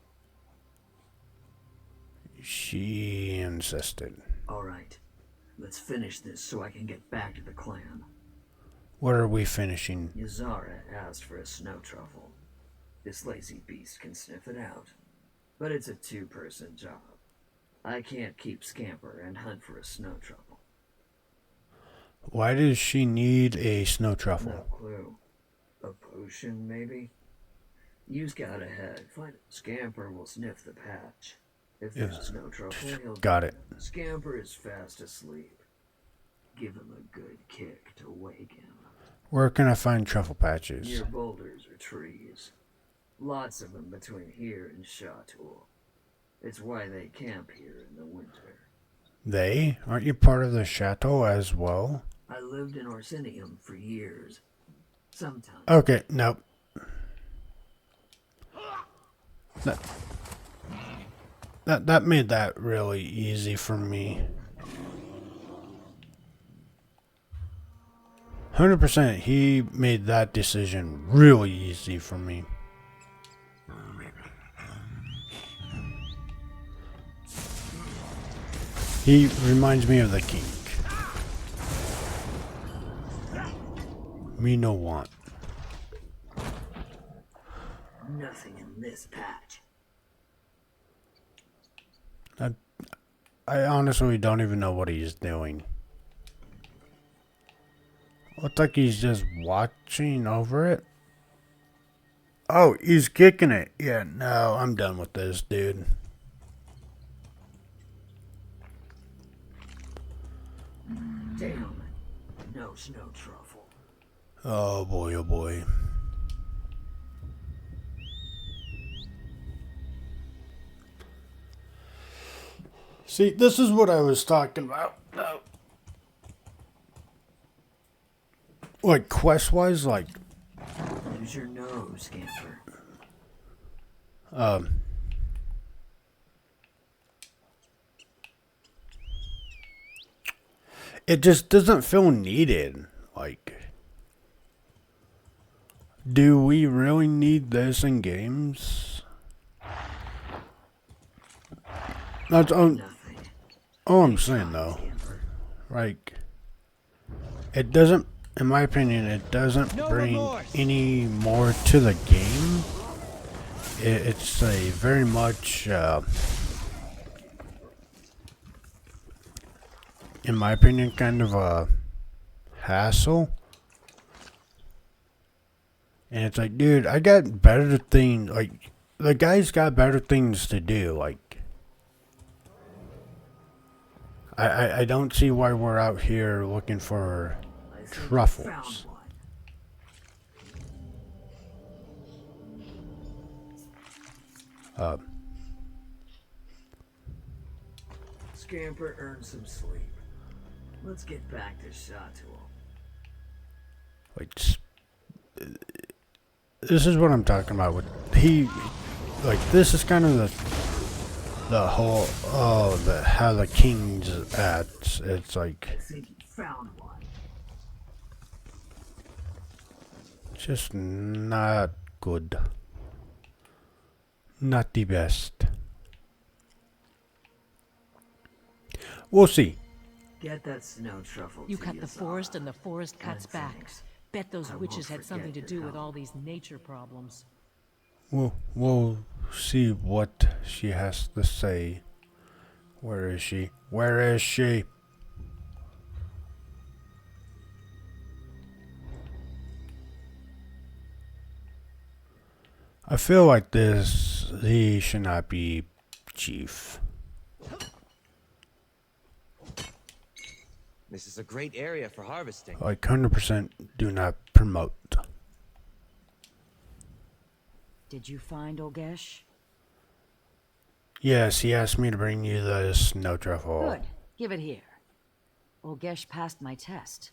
She insisted. Alright. Let's finish this so I can get back to the clan. What are we finishing? Yazara asked for a snow truffle. This lazy beast can sniff it out. But it's a two-person job. I can't keep Scamper and hunt for a snow truffle. Why does she need a snow truffle? No clue. A potion, maybe? You scout ahead. Find it. Scamper will sniff the patch. If there's a snow truffle, he'll... Got it. Scamper is fast asleep. Give him a good kick to wake him. Where can I find truffle patches? Near boulders or trees. Lots of them between here and Shatul. It's why they camp here in the winter. They? Aren't you part of the chateau as well? I lived in Orsinium for years. Sometimes. Okay, nope. That made that really easy for me. 100%, he made that decision really easy for me. He reminds me of the king. Me no want. Nothing in this patch. I honestly don't even know what he's doing. Looks like he's just watching over it. Oh, he's kicking it. Yeah, no, I'm done with this, dude. Damn, no snow truffle. Oh boy, oh boy. See, this is what I was talking about. Like, quest-wise, like... Use your nose, Camper. It just doesn't feel needed. Like... Do we really need this in games? That's all I'm saying, though. Like, it doesn't, in my opinion, it doesn't bring any more to the game. It's a very much, in my opinion, kind of a hassle. And it's like, dude, I got better things. Like, the guy's got better things to do. Like, I don't see why we're out here looking for truffles. Scamper earned some sleep. Let's get back to Chateau. Like, this is what I'm talking about. With like, this is kind of the whole, how the king's acts. It's like, I think you found one. just not good. Not the best. We'll see. Get that snow truffle. You cut the forest and the forest cuts back. Bet those witches had something to do with all these nature problems. We'll see what she has to say. Where is she? Where is she? I feel like he should not be chief. This is a great area for harvesting. Like 100% do not promote. Did you find Olgesh? Yes, he asked me to bring you the snow truffle. Good. Give it here. Olgesh passed my test.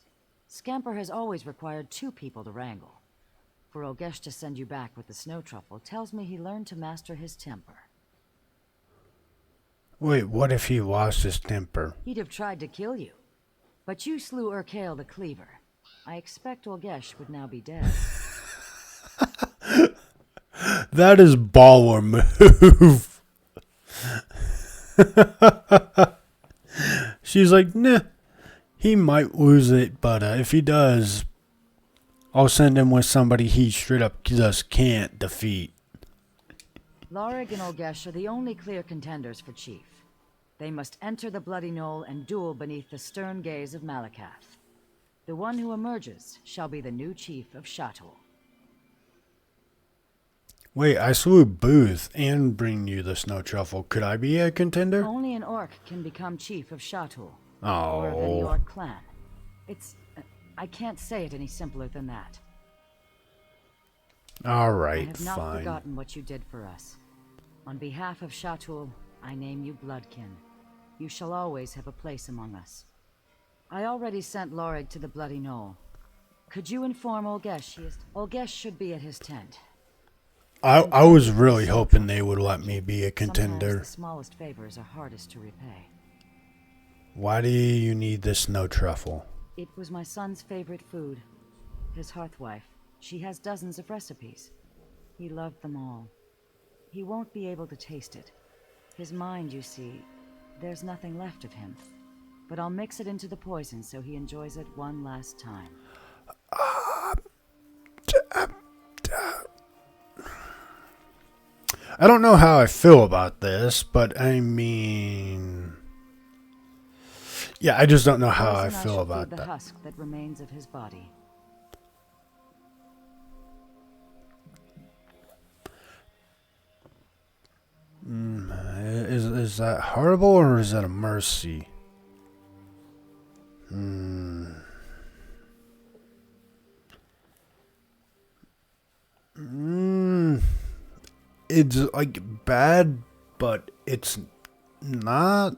Scamper has always required 2 people to wrangle. For Olgesh to send you back with the snow truffle tells me he learned to master his temper. Wait, what if he lost his temper? He'd have tried to kill you. But you slew Urkael the Cleaver. I expect Olgesh would now be dead. That is baller move. She's like, nah, he might lose it, but if he does, I'll send him with somebody he straight up just can't defeat. Lorig and Olgesh are the only clear contenders for chief. They must enter the Bloody Knoll and duel beneath the stern gaze of Malakath. The one who emerges shall be the new chief of Chateau. Wait, I slew Booth and bring you the snow truffle. Could I be a contender? Only an orc can become chief of Chateau. Oh. Or of any orc clan. It's... I can't say it any simpler than that. Alright, I have not fine. forgotten what you did for us. On behalf of Chateau, I name you Bloodkin. You shall always have a place among us. I already sent Lorig to the Bloody Knoll. Could you inform Olgesh Olgesh should be at his tent. I was really hoping they would let me be a contender. Sometimes the smallest favors are hardest to repay. Why do you need this snow truffle? It was my son's favorite food. His hearthwife. She has dozens of recipes. He loved them all. He won't be able to taste it. His mind, you see, there's nothing left of him. But I'll mix it into the poison so he enjoys it one last time. I don't know how I feel about this, but I mean... Yeah, I just don't know how I feel about the that. husk that remains of his body. Is that horrible or is that a mercy? It's like bad, but it's not.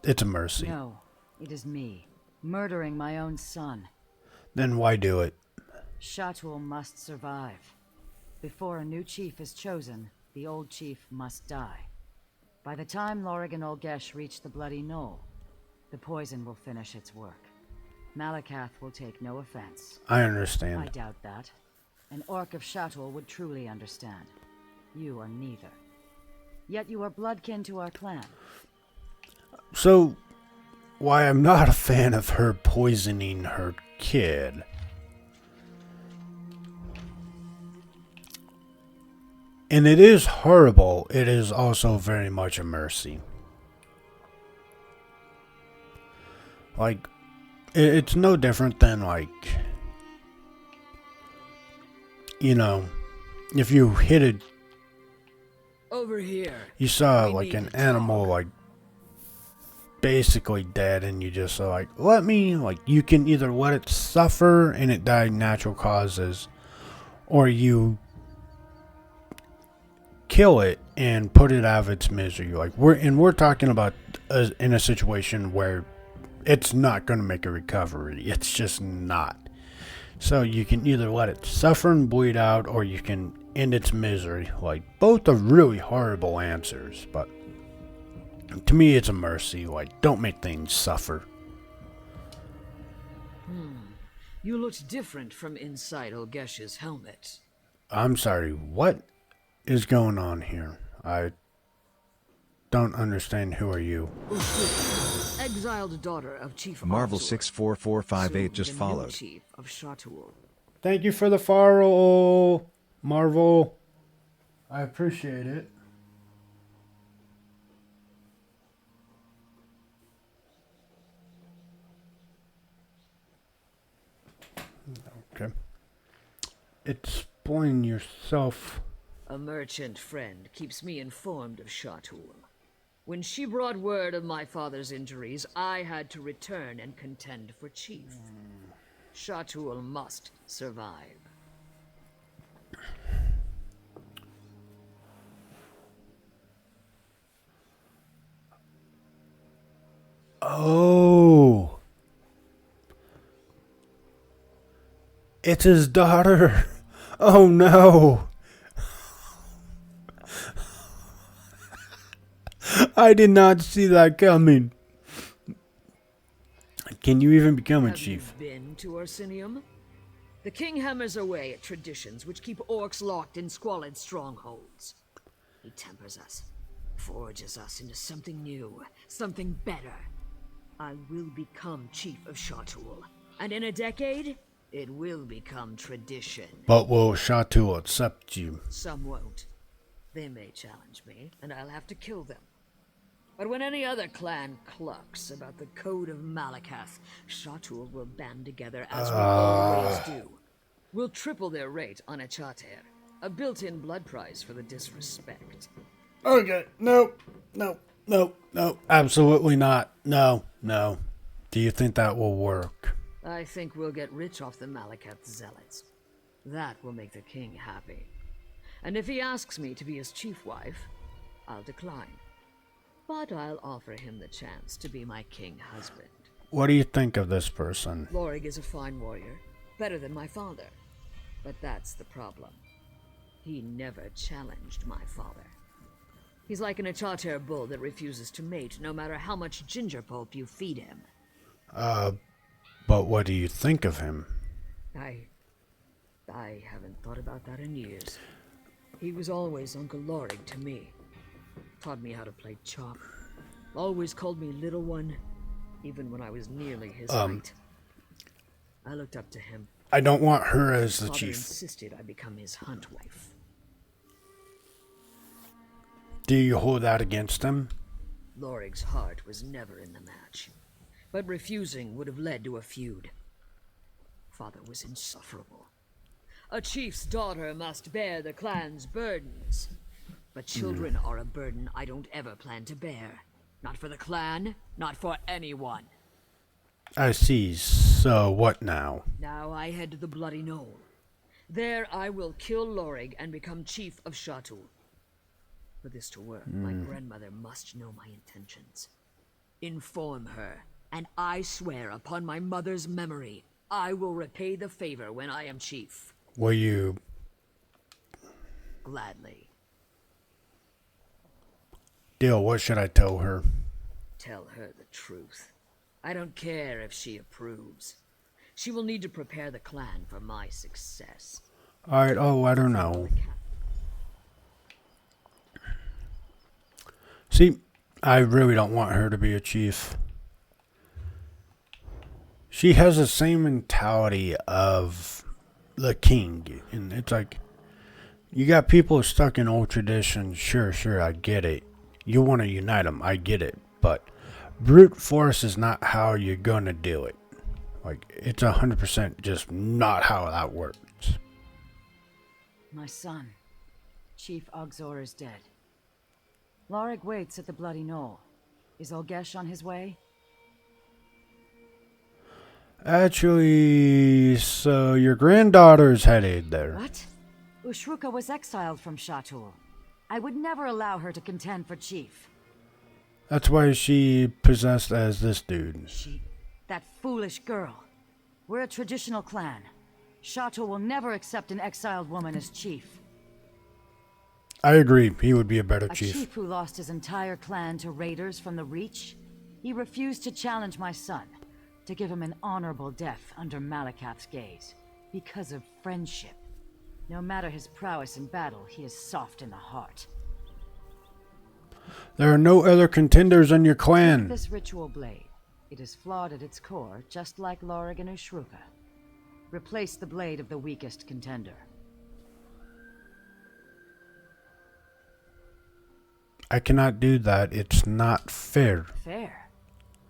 It's a mercy. No, it is me, murdering my own son. Then why do it? Shatul must survive. Before a new chief is chosen, the old chief must die. By the time Lorig and Olgesh reach the Bloody Knoll, the poison will finish its work. Malakath will take no offense. I understand. I doubt that. An orc of Shatul would truly understand. You are neither. Yet you are bloodkin to our clan. So, why I'm not a fan of her poisoning her kid. And it is horrible. It is also very much a mercy. Like, it's no different than, like, you know, if you hit it, Over here. you saw like an animal like basically dead, and you just like, let me, like, you can either let it suffer and it die natural causes, or you kill it and put it out of its misery. Like, we're talking about in a situation where it's not going to make a recovery. It's just not. So you can either let it suffer and bleed out, or you can end its misery. Like, both are really horrible answers, but to me it's a mercy. Like, don't make things suffer. You looked different from inside Olgesh's helmet. I'm sorry, what is going on here? I don't understand. Who are you? Exiled daughter of Chief Marvel Orzor, 64458 just the new followed. Chief of Shatul. Thank you for the follow, Marvel. I appreciate it. Okay. Explain yourself. A merchant friend keeps me informed of Shatul. When she brought word of my father's injuries, I had to return and contend for chief. Shatul must survive. Oh. It's his daughter. Oh no. I did not see that coming. Can you even become a chief? Have you been to Orsinium? The king hammers away at traditions which keep orcs locked in squalid strongholds. He tempers us, forges us into something new, something better. I will become chief of Shatul, and in a decade, it will become tradition. But will Shatul accept you? Some won't. They may challenge me, and I'll have to kill them. But when any other clan clucks about the Code of Malakath, Shatul will band together as we always do. We'll triple their rate on a charter, a built-in blood price for the disrespect. Okay, no, absolutely not. No. Do you think that will work? I think we'll get rich off the Malakath zealots. That will make the king happy. And if he asks me to be his chief wife, I'll decline. But I'll offer him the chance to be my king husband. What do you think of this person? Lorig is a fine warrior, better than my father. But that's the problem. He never challenged my father. He's like an Achater bull that refuses to mate no matter how much ginger pulp you feed him. But what do you think of him? I haven't thought about that in years. He was always Uncle Lorig to me. Taught me how to play chop. Always called me little one, even when I was nearly his height. I looked up to him. I don't want her as the Father chief. insisted I become his hunt wife. Do you hold that against him? Lorig's heart was never in the match, but refusing would have led to a feud. Father was insufferable. A chief's daughter must bear the clan's burdens. But children are a burden I don't ever plan to bear. Not for the clan, not for anyone. I see. So what now? Now I head to the Bloody Knoll. There I will kill Lorig and become chief of Shatul. For this to work, my grandmother must know my intentions. Inform her, and I swear upon my mother's memory, I will repay the favor when I am chief. Will you? Gladly. Deal, what should I tell her? Tell her the truth. I don't care if she approves. She will need to prepare the clan for my success. Alright, I'll let her know. See, I really don't want her to be a chief. She has the same mentality of the king. And it's like, you got people stuck in old traditions. Sure, I get it. You want to unite them, I get it. But brute force is not how you're going to do it. Like, it's 100% just not how that works. My son, Chief Ogzor, is dead. Lorig waits at the Bloody Knoll. Is Olgesh on his way? Actually, so your granddaughter's headed there. What? Ushruka was exiled from Shatul. I would never allow her to contend for chief. That's why she possessed as this dude. That foolish girl. We're a traditional clan. Shatul will never accept an exiled woman as chief. I agree. He would be a better chief. A chief who lost his entire clan to raiders from the Reach? He refused to challenge my son, to give him an honorable death under Malakath's gaze. Because of friendship. No matter his prowess in battle, he is soft in the heart. There are no other contenders in your clan. This ritual blade. It is flawed at its core, just like Lorig and Ushruka. Replace the blade of the weakest contender. I cannot do that. It's not fair. Fair?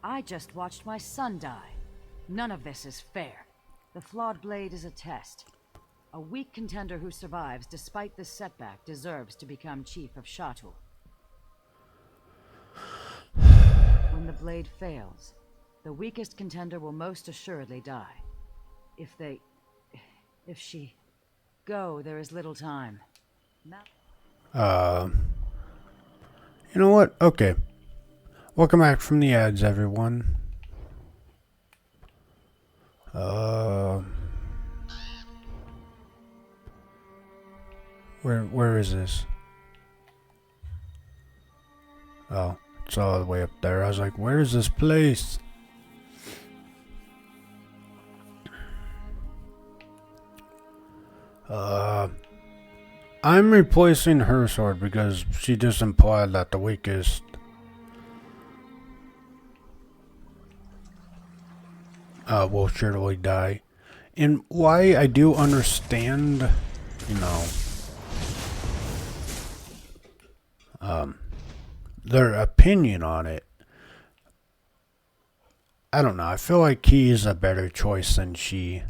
I just watched my son die. None of this is fair. The flawed blade is a test. A weak contender who survives despite this setback deserves to become chief of Shatul. When the blade fails, the weakest contender will most assuredly die. If she go, there is little time. You know what? Okay. Welcome back from the ads, everyone. Where is this? Oh, it's all the way up there. I was like, where is this place? I'm replacing her sword because she just implied that the weakest will surely die. And why I do understand, you know, their opinion on it. I don't know. I feel like he is a better choice than she.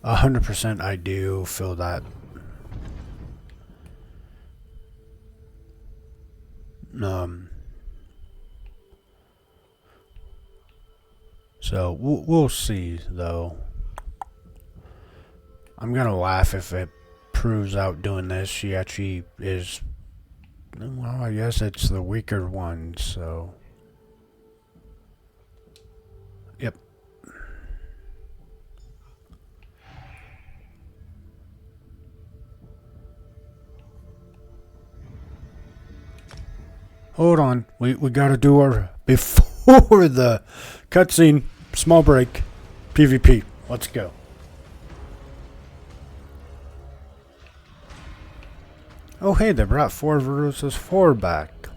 100% I do feel that. So we'll see though. I'm gonna laugh if it proves out doing this. She actually is. Well, I guess it's the weaker one. So. Yep. Hold on, we gotta do our before the cutscene. Small break. PvP. Let's go. Oh hey, they brought 4 versus 4 back.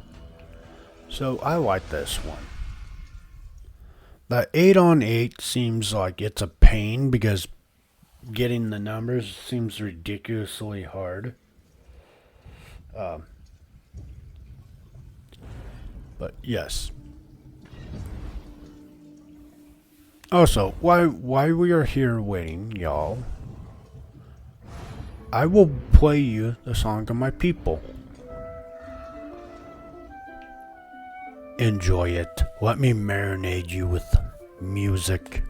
So I like this one. The 8-on-8 seems like it's a pain because getting the numbers seems ridiculously hard. But yes. Also, why we are here waiting, y'all, I will play you the song of my people. Enjoy it. Let me marinate you with music.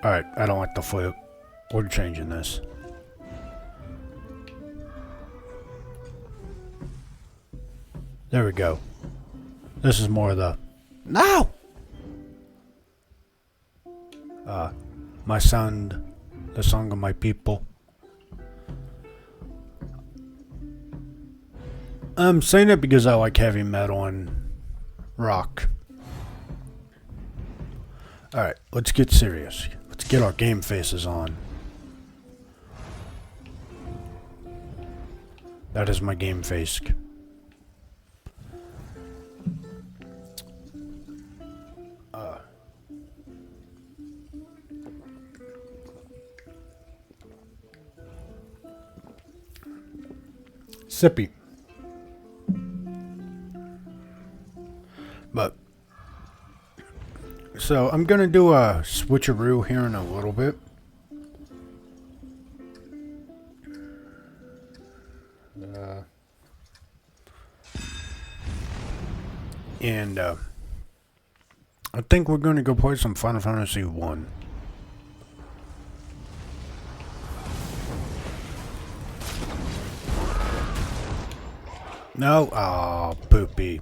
Alright, I don't like the flute. We're changing this. There we go. This is more of the... No! My sound, the song of my people. I'm saying it because I like heavy metal and rock. Alright, let's get serious. Let's get our game faces on. That is my game face. Sippy. But so I'm gonna do a switcheroo here in a little bit. And I think we're gonna go play some Final Fantasy 1. No, oh, poopy.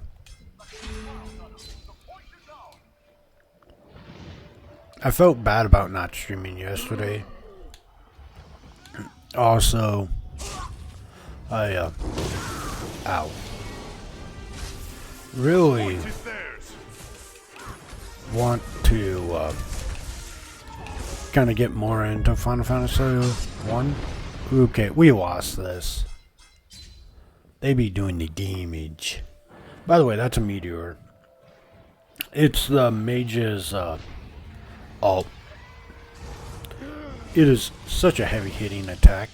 I felt bad about not streaming yesterday. Also, I, ow. Really want to, kind of get more into Final Fantasy 1. Okay, we lost this. They be doing the damage. By the way, that's a meteor. It's the mage's ult. It is such a heavy hitting attack.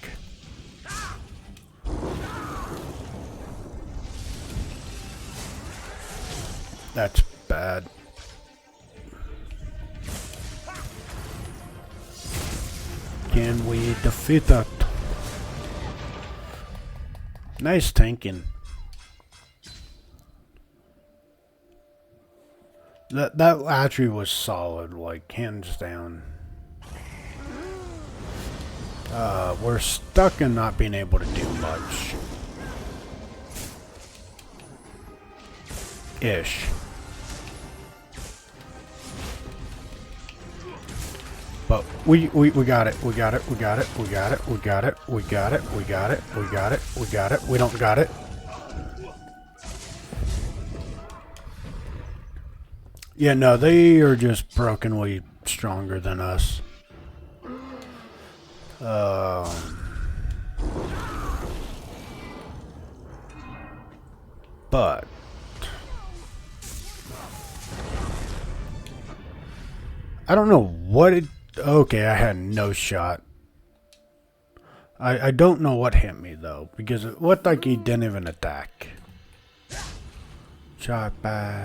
That's bad. Can we defeat that? Nice tanking. That actually was solid, like hands down. We're stuck in not being able to do much. Ish. But we got it, we got it, we got it, we got it, we got it, we got it, we got it, we got it, we got it, we don't got it. Yeah, no, they are just brokenly stronger than us. But I don't know what it... Okay, I had no shot. I don't know what hit me, though, because it looked like he didn't even attack. Shot by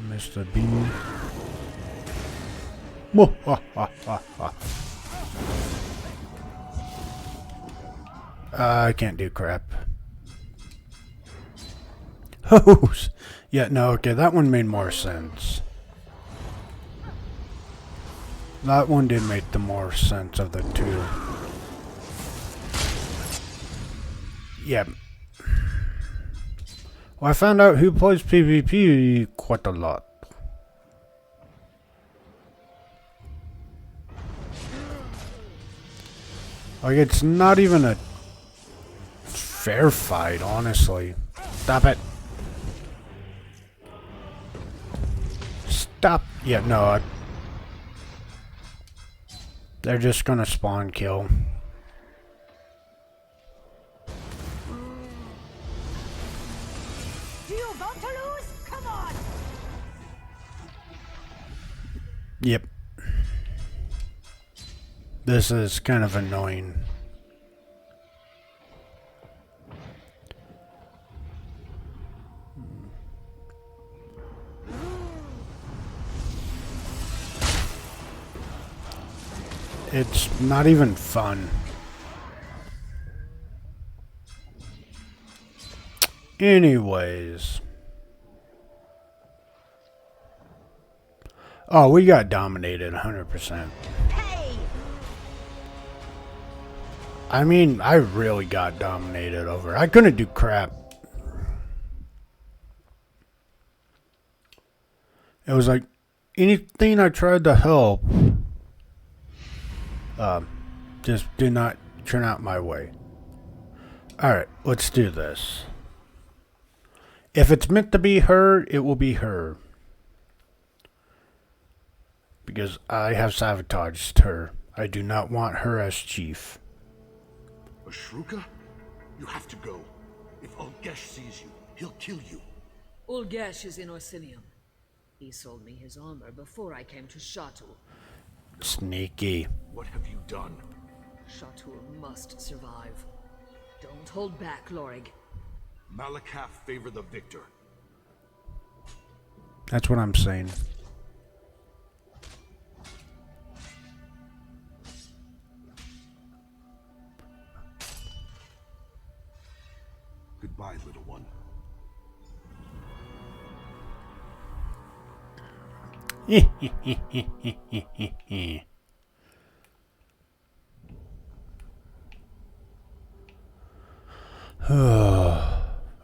Mr. B. I can't do crap. Oh, yeah, no, okay, that one made more sense. That one did make the more sense of the two. Yeah. Well, I found out who plays PvP quite a lot. Like, it's not even a fair fight, honestly. Stop it. Stop. Yeah, no, they're just gonna spawn kill. Do you want to lose? Come on! Yep. This is kind of annoying. It's not even fun. Anyways. Oh, we got dominated 100%. I mean, I really got dominated over. I couldn't do crap. It was like anything I tried to help just did not turn out my way. Alright, let's do this. If it's meant to be her, it will be her. Because I have sabotaged her. I do not want her as chief. Ashruka? You have to go. If Ulgesh sees you, he'll kill you. Ulgesh is in Orsinium. He sold me his armor before I came to Shatul. Sneaky. What have you done? Shatul must survive. Don't hold back, Lorig. Malakath favor the victor. That's what I'm saying. Goodbye, little one.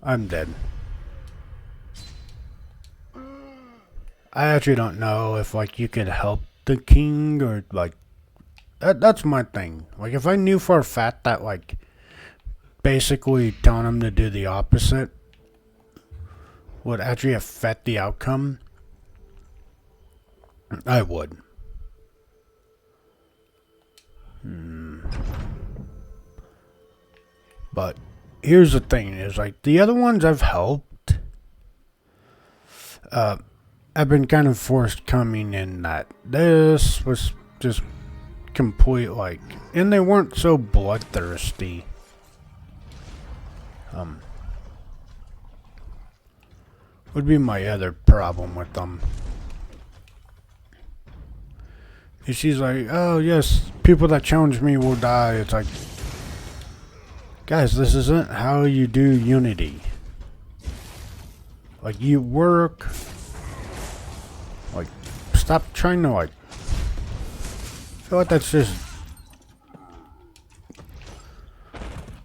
I'm dead. I actually don't know if like you could help the king or like that's my thing. Like if I knew for a fact that like basically telling him to do the opposite would actually affect the outcome, I would. But here's the thing is like the other ones I've helped I've been kind of forced coming in that this was just complete like and they weren't so bloodthirsty. Would be my other problem with them. And she's like, oh yes, people that challenge me will die. It's like, guys, this isn't how you do Unity. Like, you work. Like, stop trying to, like. I feel like that's just.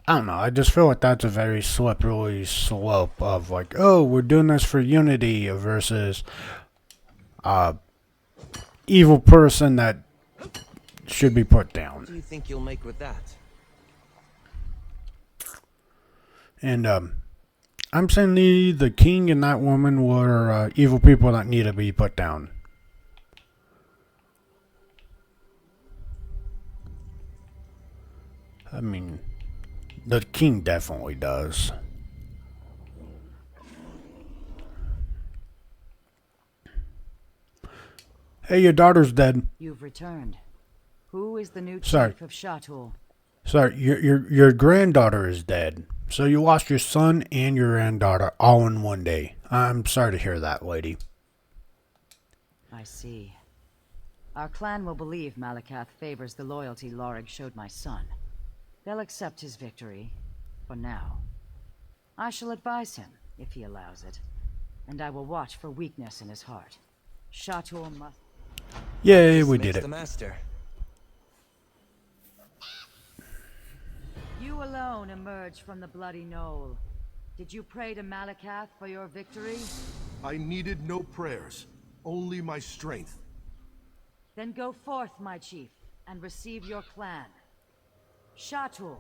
I don't know. I just feel like that's a very slippery slope of, like, oh, we're doing this for Unity versus. Evil person that should be put down. What do you think you'll make with that? And I'm saying the king and that woman were evil people that need to be put down. I mean, the king definitely does. Hey, your daughter's dead. You've returned. Who is the new Sorry. chief of Shatul? Sorry, your granddaughter is dead. So you lost your son and your granddaughter all in one day. I'm sorry to hear that, lady. I see. Our clan will believe Malakath favors the loyalty Lorig showed my son. They'll accept his victory, for now. I shall advise him, if he allows it, and I will watch for weakness in his heart. Shatul must... Yay, we did it. The master. You alone emerged from the bloody knoll. Did you pray to Malakath for your victory? I needed no prayers, only my strength. Then go forth, my chief, and receive your clan. Shatul,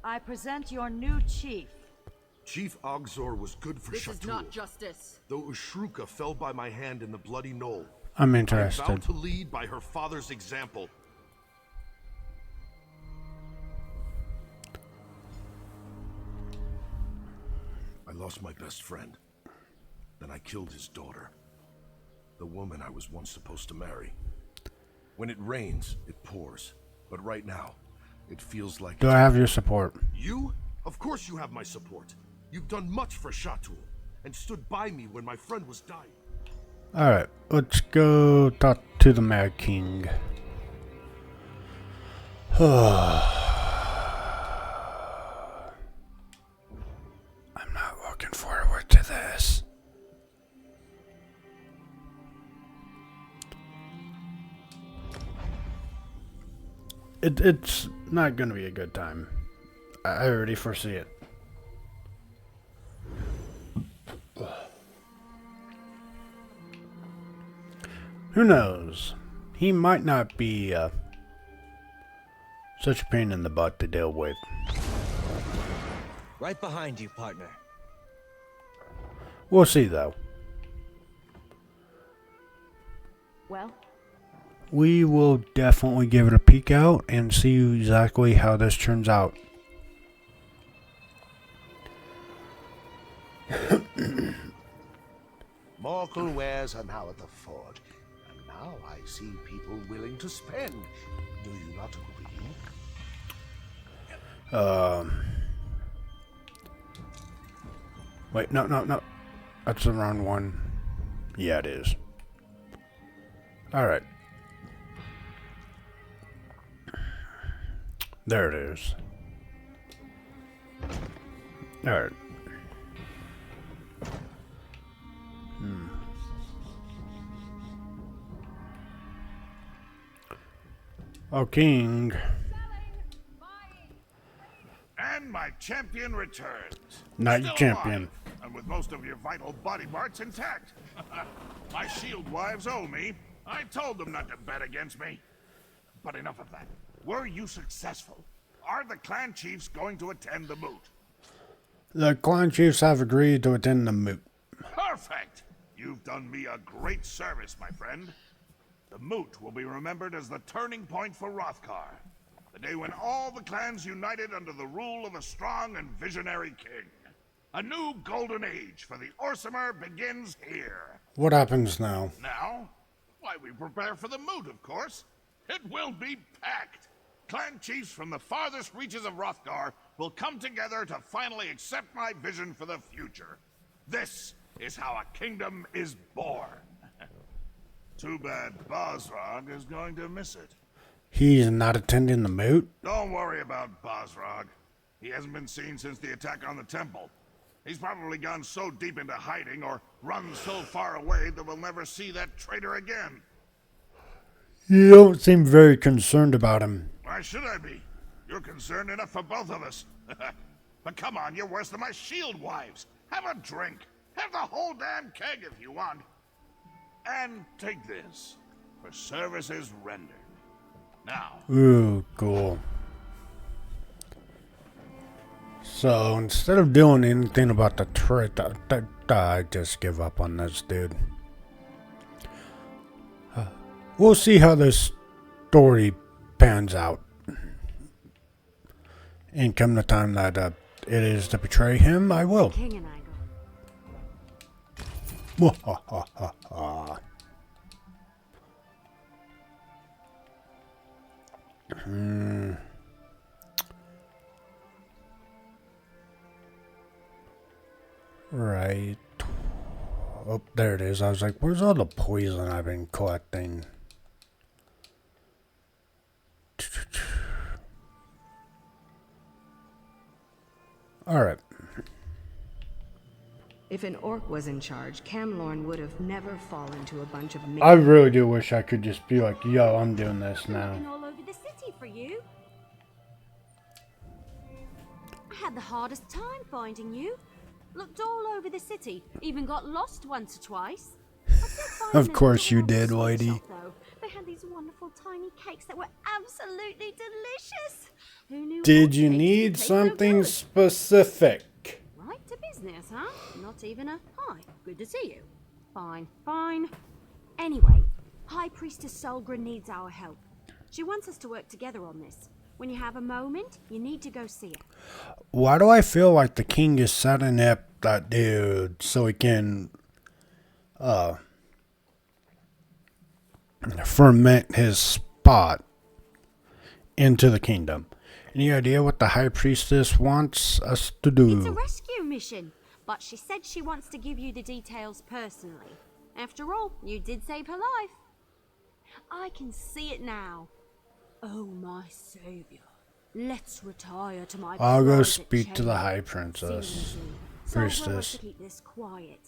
I present your new chief. Chief Ogzor was good for Shatul. This is not justice. Though Ashruka fell by my hand in the bloody knoll. I'm I interested. am bound to lead by her father's example. I lost my best friend. Then I killed his daughter. The woman I was once supposed to marry. When it rains, it pours. But right now, it feels like... Do I have your support? You? Of course you have my support. You've done much for Shatul, and stood by me when my friend was dying. Alright, let's go talk to the Mad King. I'm not looking forward to this. It's not going to be a good time. I already foresee it. Who knows? He might not be such a pain in the butt to deal with. Right behind you, partner. We'll see, though. Well? We will definitely give it a peek out and see exactly how this turns out. Mortal wares are now at the forge, and now I see people willing to spend. Do you not agree? Wait, no. That's the wrong one. Yeah, it is. Alright. There it is. Alright. Oh, King. And my champion returns. Not Still champion. alive, and with most of your vital body parts intact. My shield wives owe me. I told them not to bet against me. But enough of that. Were you successful? Are the clan chiefs going to attend the moot? The clan chiefs have agreed to attend the moot. Perfect! You've done me a great service, my friend. The moot will be remembered as the turning point for Hrothgar. The day when all the clans united under the rule of a strong and visionary king. A new golden age for the Orsimer begins here. What happens now? Now? Why, we prepare for the moot, of course. It will be packed. Clan chiefs from the farthest reaches of Hrothgar will come together to finally accept my vision for the future. This is how a kingdom is born. Too bad Bosrog is going to miss it. He's not attending the moot? Don't worry about Bosrog. He hasn't been seen since the attack on the temple. He's probably gone so deep into hiding or run so far away that we'll never see that traitor again. You don't seem very concerned about him. Why should I be? You're concerned enough for both of us. But come on, you're worse than my shield wives. Have a drink. Have the whole damn keg if you want. And take this for services rendered. Now. Ooh, cool. So instead of doing anything about the trick, I just give up on this dude. We'll see how this story pans out. And come the time that it is to betray him, I will. King and I Right. Oh, there it is. I was like, where's all the poison I've been collecting? Alright. If an orc was in charge, Camlorn would have never fallen to a bunch of I really do wish I could just be like, yo, I'm doing this now. Looking all over the city for you. I had the hardest time finding you. Looked all over the city, even got lost once or twice. Of course you did, lady. They had these wonderful tiny cakes that were absolutely delicious. Who knew? Did you need something specific? Right to business, huh? Not even a hi. Good to see you. Fine, fine. Anyway, High Priestess Solgren needs our help. She wants us to work together on this. When you have a moment, you need to go see her. Why do I feel like the king is setting up that dude so he can ferment his spot into the kingdom? Any idea what the high priestess wants us to do? It's a rescue mission, but she said she wants to give you the details personally. After all, you did save her life. I can see it now. Oh, my savior. Let's retire to my I'll go private speak to the chamber. high princess. Solgren wants Priestess. to keep this quiet.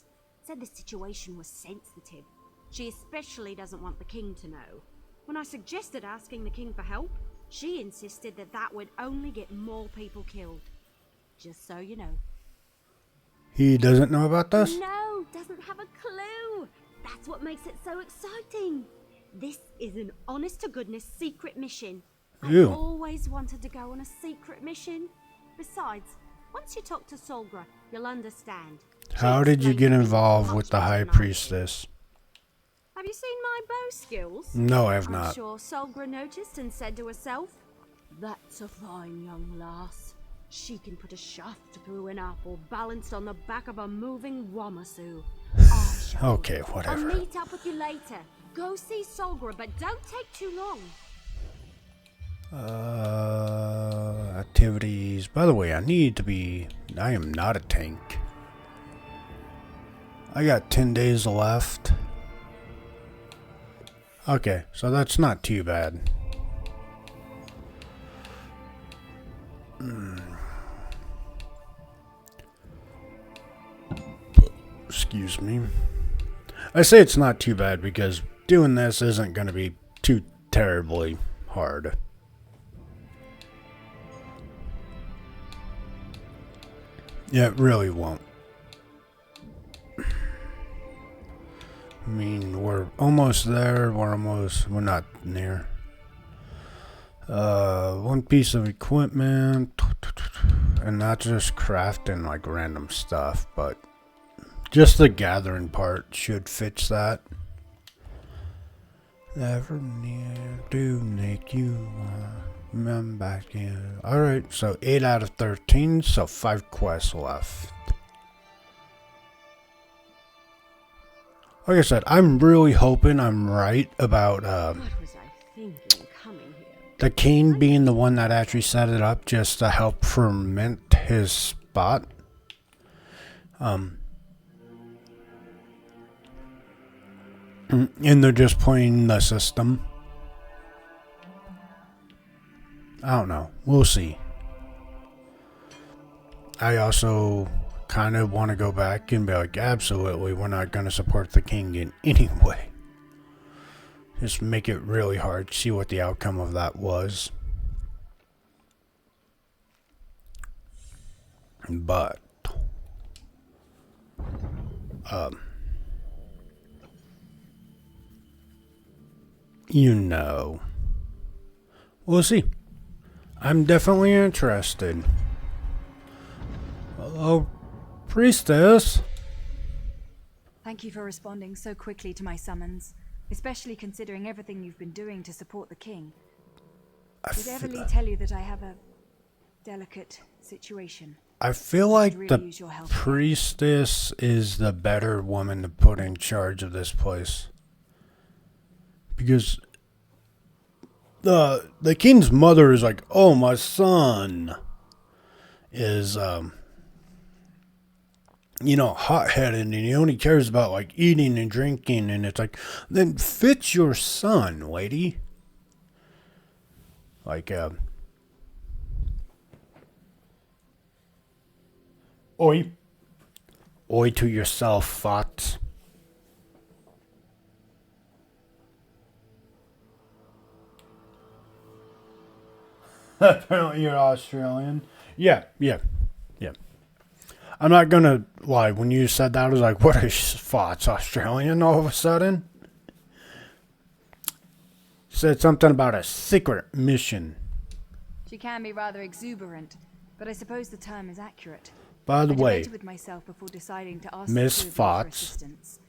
Said the situation was sensitive. She especially doesn't want the king to know. When I suggested asking the king for help, she insisted that that would only get more people killed. Just so you know. He doesn't know about this? No, doesn't have a clue. That's what makes it so exciting. This is an honest-to-goodness secret mission. Ew. I've always wanted to go on a secret mission. Besides, once you talk to Solgra, you'll understand. How did you get involved with the High Priestess? Have you seen my bow skills? No, I have I'm not. sure Solgra noticed and said to herself, "That's a fine young lass. She can put a shaft through an apple balanced on the back of a moving Wamasu." Okay, whatever. I'll meet up with you later. Go see Solgra, but don't take too long. Activities. By the way, I am not a tank. I got 10 days left. Okay, so that's not too bad. Excuse me. I say it's not too bad because doing this isn't going to be too terribly hard. Yeah, it really won't. I mean, we're almost there. We're not near. One piece of equipment, and not just crafting like random stuff, but just the gathering part should fix that. Never near to make you remember back in. Alright, so 8 out of 13, so 5 quests left. Like I said, I'm really hoping I'm right about What was I thinking coming here? the king being the one that actually set it up just to help ferment his spot. And they're just playing the system. I don't know. We'll see. I also kind of want to go back and be like, absolutely, we're not going to support the king in any way. Just make it really hard. See what the outcome of that was. But you know, we'll see. I'm definitely interested. Hello, priestess. Thank you for responding so quickly to my summons, especially considering everything you've been doing to support the king. Did Everly tell you that I have a delicate situation? I feel like really the use your help. priestess is the better woman to put in charge of this place. Because the king's mother is like, oh, my son is, you know, hot-headed and he only cares about, like, eating and drinking. And it's like, then fix your son, lady. Like, oi. Oi to yourself, fox. Apparently you're Australian. Yeah. I'm not gonna lie, when you said that, I was like, what is Fox, Australian all of a sudden? Said something about a secret mission. She can be rather exuberant, but I suppose the term is accurate. By the I way, debated with myself before deciding to ask Miss the two of you for Fox, assistance.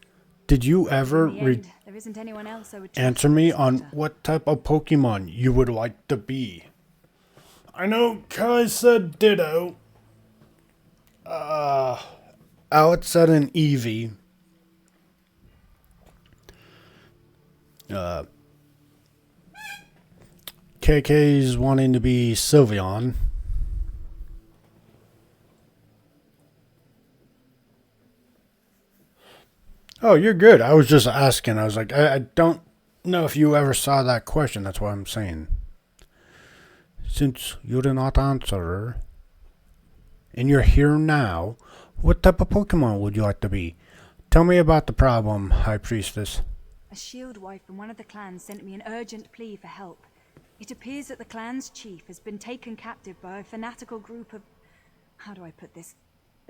did you ever In the end, there isn't anyone else I would trust answer in me this on matter. what type of Pokemon you would like to be? I know Kai said Ditto. Alex said an Eevee. KK's wanting to be Sylveon. Oh, you're good. I was just asking. I was like, I don't know if you ever saw that question. That's what I'm saying. Since you did not answer, and you're here now, what type of Pokemon would you like to be? Tell me about the problem, High Priestess. A shield wife from one of the clans sent me an urgent plea for help. It appears that the clan's chief has been taken captive by a fanatical group of... how do I put this?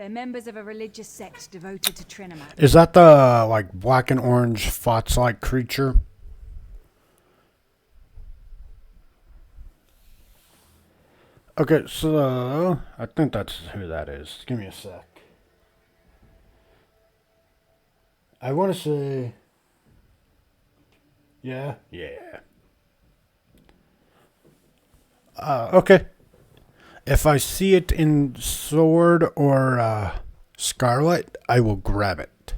They're members of a religious sect devoted to Trinimac. Is that the, like, black and orange fox-like creature? Okay, so I think that's who that is. Give me a sec. I want to say... Yeah? Yeah. Okay. If I see it in Sword or Scarlet, I will grab it.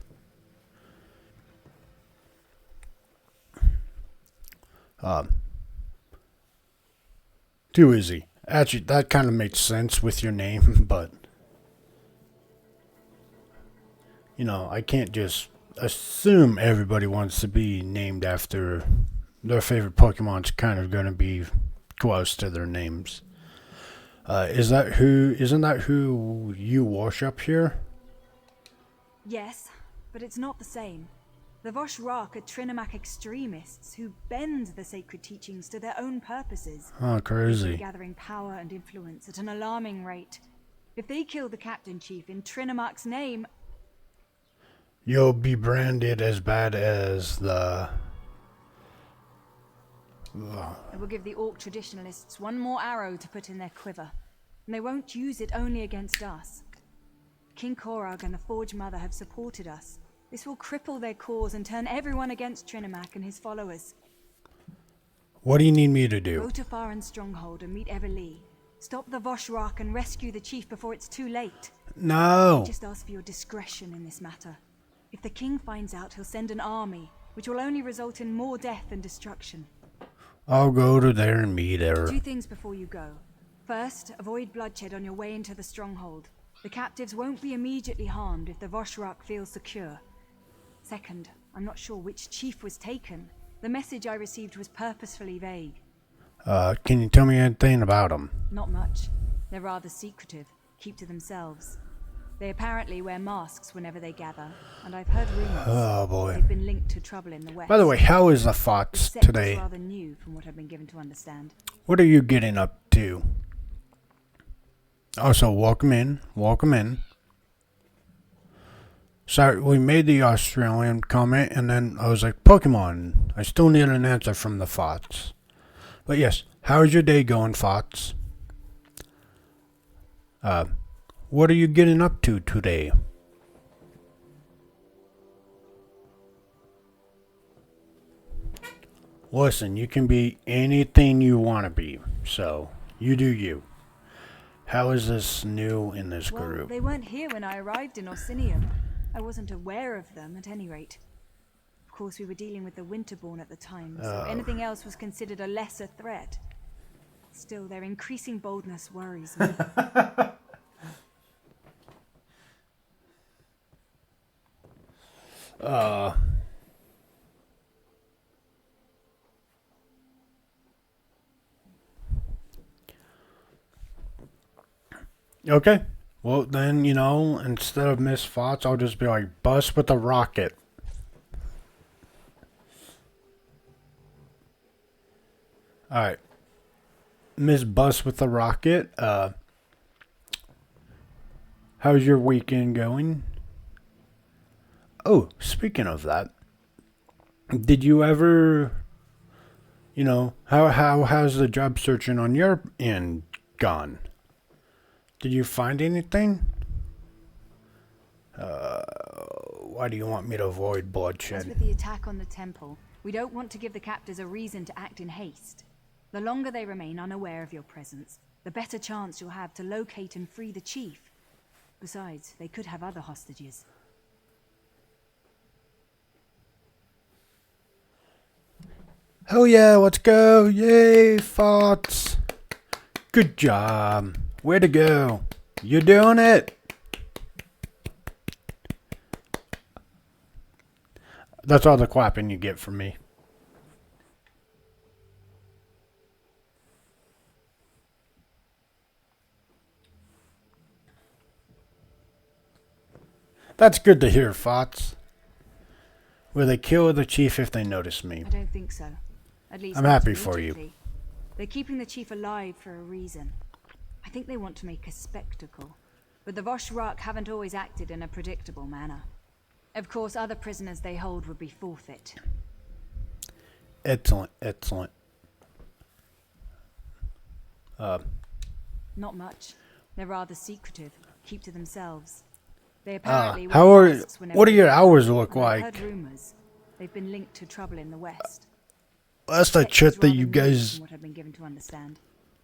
Too easy. Actually, that kind of makes sense with your name, but... You know, I can't just assume everybody wants to be named after their favorite Pokemon's kind of going to be close to their names. Isn't that who you worship here? Yes, but it's not the same. The Voshrak are Trinimac extremists who bend the sacred teachings to their own purposes. Oh, crazy. Gathering power and influence at an alarming rate. If they kill the Captain Chief in Trinimac's name... You'll be branded as bad as the... It will give the Orc traditionalists one more arrow to put in their quiver. And they won't use it only against us. King Korag and the Forge Mother have supported us. This will cripple their cause and turn everyone against Trinimac and his followers. What do you need me to do? Go to Farin's stronghold and meet Everlee. Stop the Voshrak and rescue the chief before it's too late. No. I just ask for your discretion in this matter. If the king finds out, he'll send an army, which will only result in more death and destruction. I'll go to there and meet her. 2 things before you go. First, avoid bloodshed on your way into the stronghold. The captives won't be immediately harmed if the Voshrak feels secure. Second, I'm not sure which chief was taken. The message I received was purposefully vague. Can you tell me anything about them? Not much. They're rather secretive, keep to themselves. They apparently wear masks whenever they gather, and I've heard rumors. Oh boy. They've been linked to trouble in the west. By the way, how is the fox This sect today? is rather new from what I've been given to understand. What are you getting up to? Also, welcome in. Welcome in. Sorry, we made the Australian comment, and then I was like, Pokemon. I still need an answer from the Fox. But yes, how's your day going, Fox? What are you getting up to today? Listen, you can be anything you want to be, so you do you. How is this new in this group? They weren't here when I arrived in Orsinium. I wasn't aware of them, at any rate. Of course, we were dealing with the Winterborn at the time, so anything else was considered a lesser threat. Still, their increasing boldness worries me. Okay. Well, then, you know, instead of Miss Fox, I'll just be like, bust with a rocket. Alright. Miss Bust with the Rocket, how's your weekend going? Oh, speaking of that, did you ever, you know, how has the job searching on your end gone? Did you find anything? Why do you want me to avoid bloodshed? As with the attack on the temple, we don't want to give the captors a reason to act in haste. The longer they remain unaware of your presence, the better chance you'll have to locate and free the chief. Besides, they could have other hostages. Hell yeah, let's go. Yay, Fox. Good job. Way to go. You're doing it. That's all the clapping you get from me. That's good to hear, Fox. Will they kill the chief if they notice me? I don't think so. At least I'm not happy for you. immediately. They're keeping the chief alive for a reason. I think they want to make a spectacle. but the Voshrak haven't always acted in a predictable manner. Of course, other prisoners they hold would be forfeit. Excellent, excellent. Not much. They're rather secretive, keep to themselves. They apparently what do your hours look I've like? heard rumors. They've been linked to trouble in the west. That's the shit that you guys... What I've been given to understand.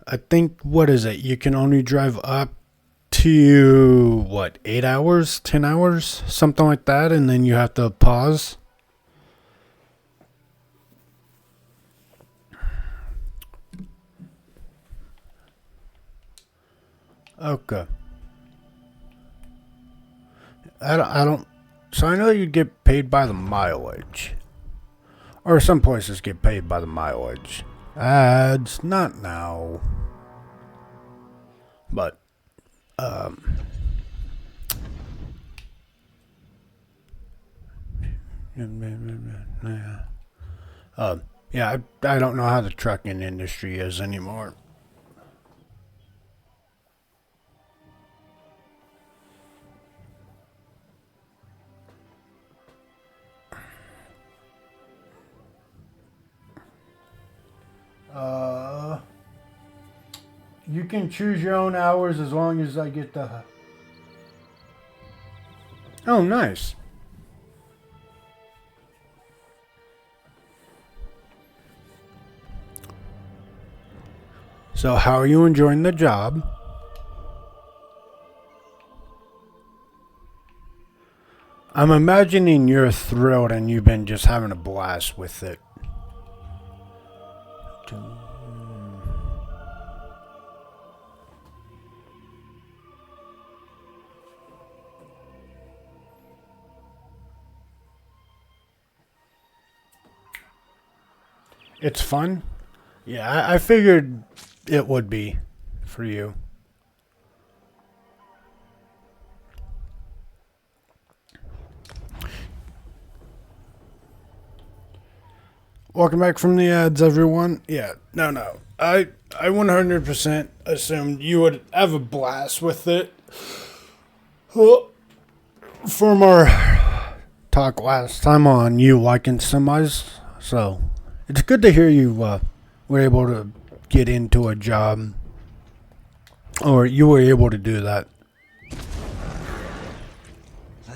I think, what is it? You can only drive up to, what, 8 hours? 10 hours? Something like that, and then you have to pause. Okay. I don't... So I know you get paid by the mileage. Or some places get paid by the mileage. Ads, not now. But, yeah, I don't know how the trucking industry is anymore. You can choose your own hours as long as I get the... Oh, nice. So how are you enjoying the job? I'm imagining you're thrilled and you've been just having a blast with it. It's fun? Yeah, I figured it would be for you. Welcome back from the ads, everyone. Yeah, no. I 100% assumed you would have a blast with it. From our talk last time on you liking semis, so it's good to hear you were able to get into a job, or you were able to do that.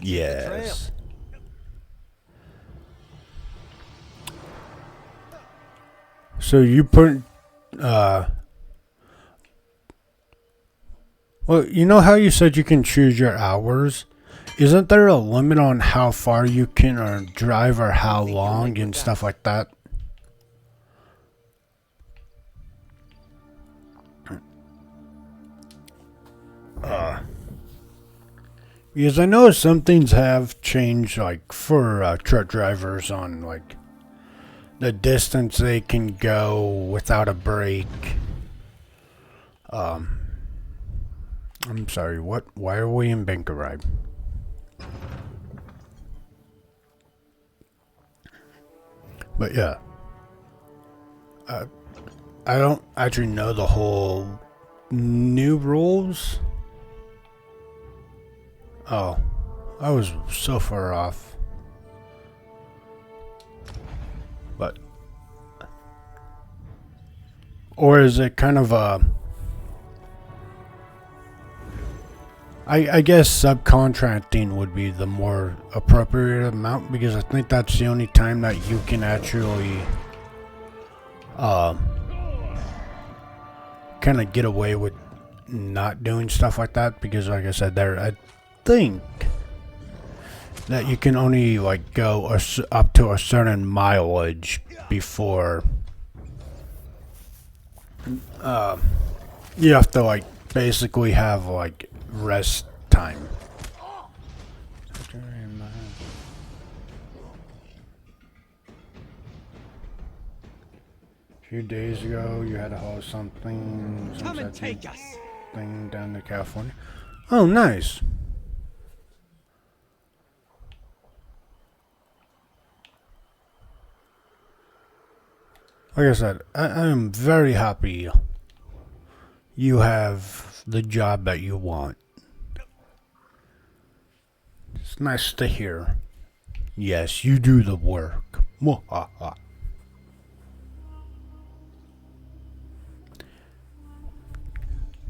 Yes. So you put, well, you know how you said you can choose your hours? Isn't there a limit on how far you can drive or how long and stuff like that? Because I know some things have changed, like for truck drivers on like the distance they can go without a break. I'm sorry, what? Why are we in bank ride? But yeah, I don't actually know the whole new rules. Oh, I was so far off. But, or is it kind of a, I guess subcontracting would be the more appropriate amount, because I think that's the only time that you can actually kind of get away with not doing stuff like that, because like I said, I think that you can only like go up to a certain mileage before you have to like basically have like rest time. A few days ago you had to haul something, Come and take us. Thing down to California. Oh, nice. Like I said, I am very happy you have the job that you want. It's nice to hear. Yes, you do the work. Mwahaha.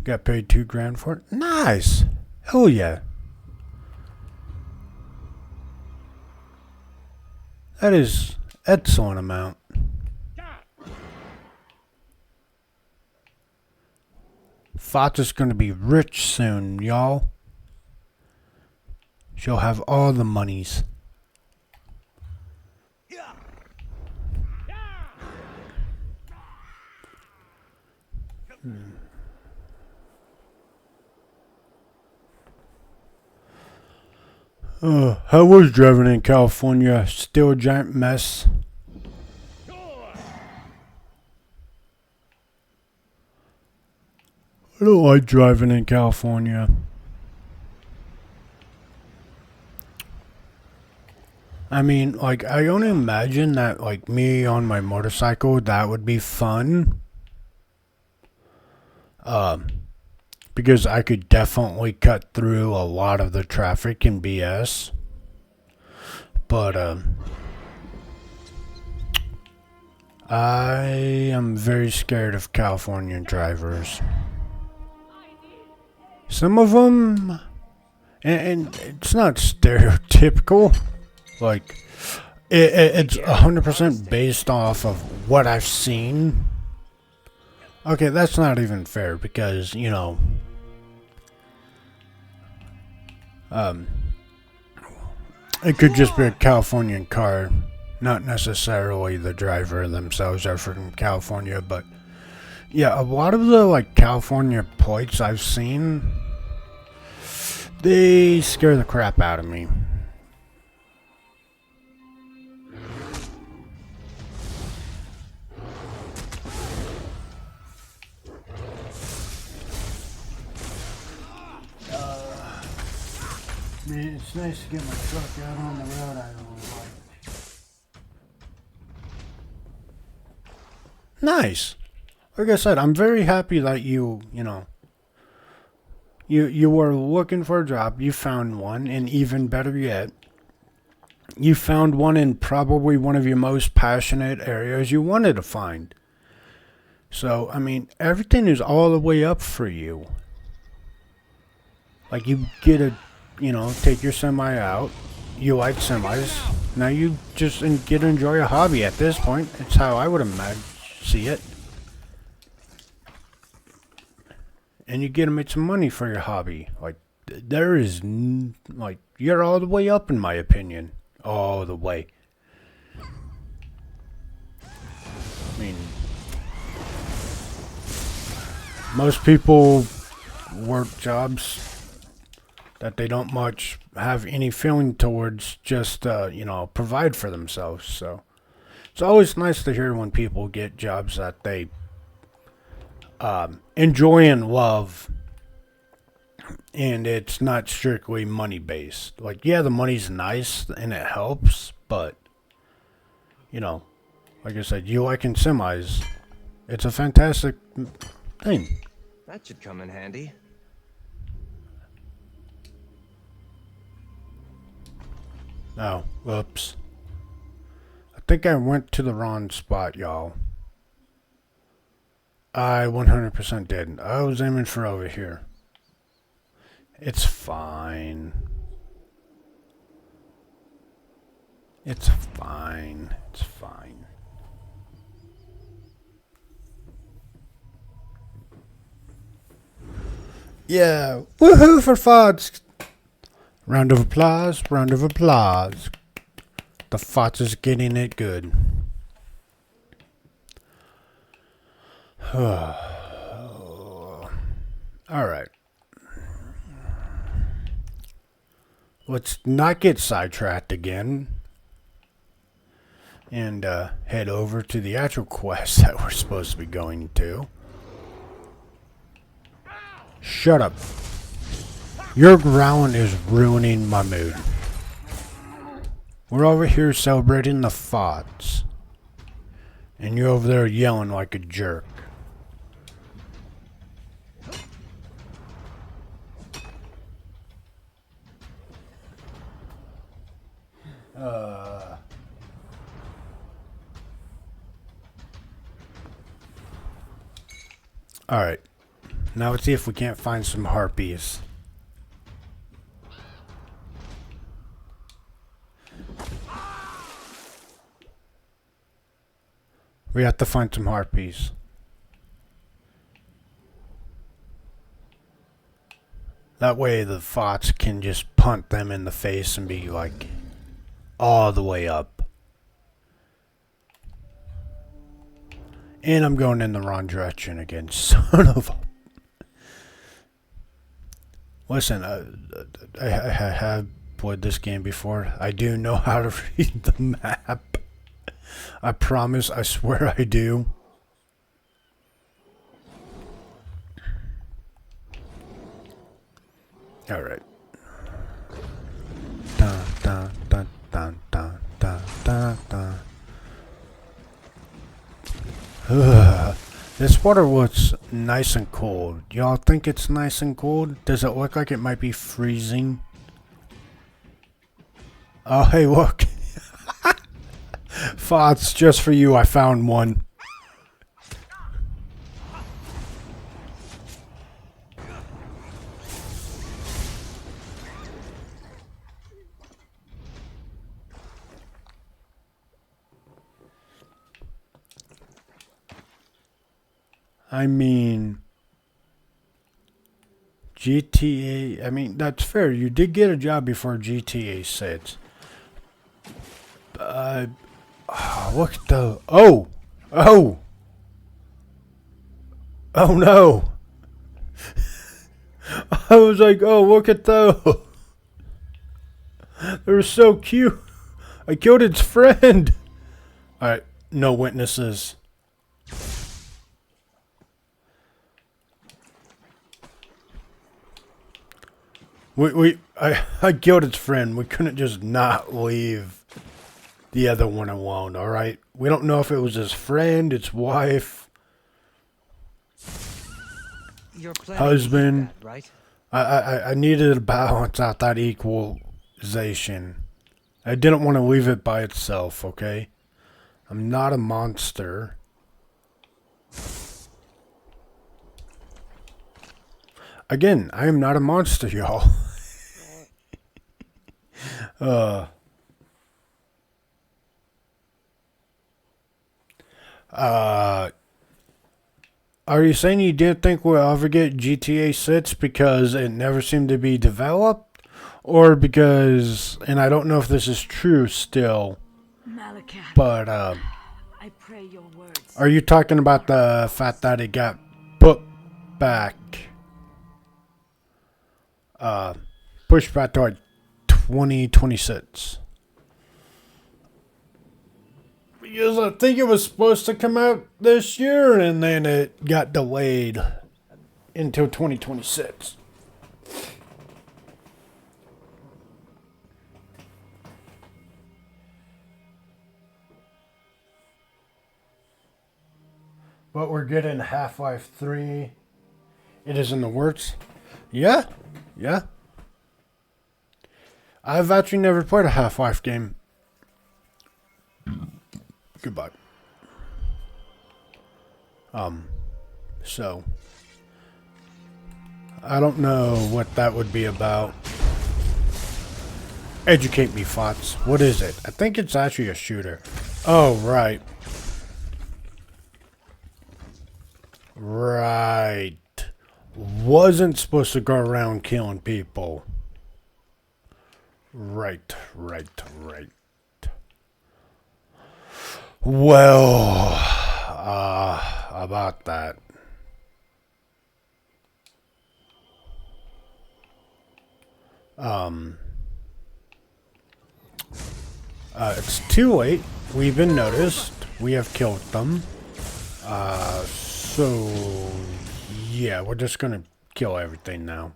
Got paid $2,000 for it. Nice. Hell yeah. That is excellent amount. Fox is going to be rich soon, y'all. She'll have all the monies. How was driving in California? Still a giant mess. I don't like driving in California. I mean, like, I only imagine that, like, me on my motorcycle, that would be fun. Because I could definitely cut through a lot of the traffic in BS. But, I am very scared of California drivers. Some of them, and it's not stereotypical, like, it's 100% based off of what I've seen. Okay, that's not even fair because, you know, it could just be a Californian car, not necessarily the driver themselves are from California, but yeah, a lot of the, like, California plates I've seen, they scare the crap out of me. Man, it's nice to get my truck out on the road. I don't like. Nice. Like I said, I'm very happy that you know, you were looking for a job, you found one, and even better yet, you found one in probably one of your most passionate areas you wanted to find. So, I mean, everything is all the way up for you. Like, you get a, you know, take your semi out, you like semis, now you just get to enjoy a hobby at this point. It's how I would imagine, see it. And you get to make some money for your hobby. Like, there is, like, you're all the way up in my opinion. All the way. I mean, most people work jobs that they don't much have any feeling towards, just, you know, provide for themselves. So, it's always nice to hear when people get jobs that they enjoy and love, and it's not strictly money based. Like, yeah, the money's nice and it helps, but, you know, like I said, you liking semis, it's a fantastic thing. That should come in handy. Oh, whoops. I think I went to the wrong spot, y'all. I 100% did. I was aiming for over here. It's fine. It's fine. It's fine. Yeah. Woohoo for Fods! Round of applause. Round of applause. The Fods is getting it good. Alright. Let's not get sidetracked again. And head over to the actual quest that we're supposed to be going to. Shut up. Your growling is ruining my mood. We're over here celebrating the Fods. And you're over there yelling like a jerk. Alright. Now let's see if we can't find some harpies. We have to find some harpies. That way the Fox can just punt them in the face and be like all the way up. And I'm going in the wrong direction again. Son of a... Listen, I have played this game before. I do know how to read the map. I promise, I swear I do. Alright. Dun, dun, dun, dun, dun, dun, dun, dun. This water looks nice and cold. Y'all think it's nice and cold? Does it look like it might be freezing? Oh, hey, look. Thoughts just for you. I found one. I mean, GTA, I mean, that's fair. You did get a job before GTA 6. Look at the, oh no. I was like, oh, look at those. They were so cute. I killed its friend. Alright, no witnesses. I killed its friend. We couldn't just not leave the other one alone, alright? We don't know if it was his friend, its wife, husband. That, right? I needed to balance out that equalization. I didn't want to leave it by itself, okay? I'm not a monster. Again, I am not a monster, y'all. Are you saying you didn't think we'll ever get GTA 6 because it never seemed to be developed? Or because, and I don't know if this is true still, but I pray your words. Are you talking about the fact that it got put back? Pushed back to like 2026. Because I think it was supposed to come out this year and then it got delayed until 2026. But we're getting Half-Life 3. It is in the works. Yeah. Yeah. I've actually never played a Half-Life game. Goodbye. So I don't know what that would be about. Educate me, Fox. What is it? I think it's actually a shooter. Oh, right. Right. Wasn't supposed to go around killing people. Right. Well, about that. It's too late. We've been noticed. We have killed them. So, yeah, we're just gonna kill everything now.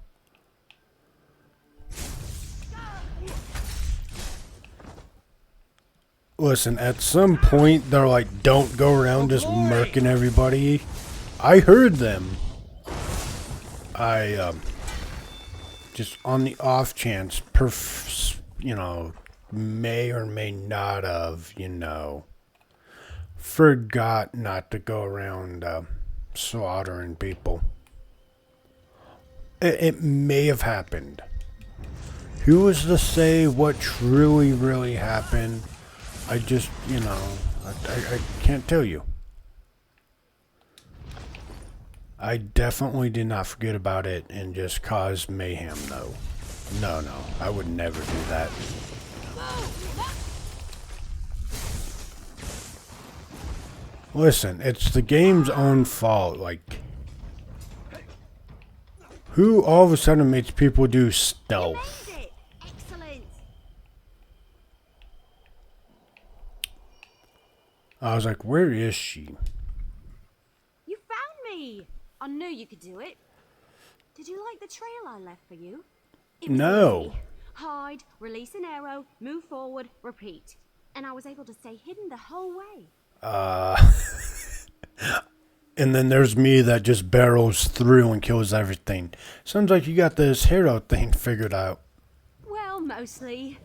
Listen, at some point, they're like, don't go around just murking everybody. I heard them. Just on the off chance, may or may not have, you know, forgot not to go around slaughtering people. It may have happened. Who was to say what truly, really happened? I just, you know, I can't tell you. I definitely did not forget about it and just cause mayhem, though. No, I would never do that. Listen, it's the game's own fault. Like, who all of a sudden makes people do stealth? Excellent. I was like, where is she? You found me. I knew you could do it. Did you like the trail I left for you? It was No. easy. Hide, release an arrow, move forward, repeat. And I was able to stay hidden the whole way. And then there's me that just barrels through and kills everything. Sounds like you got this hero thing figured out. Well, mostly.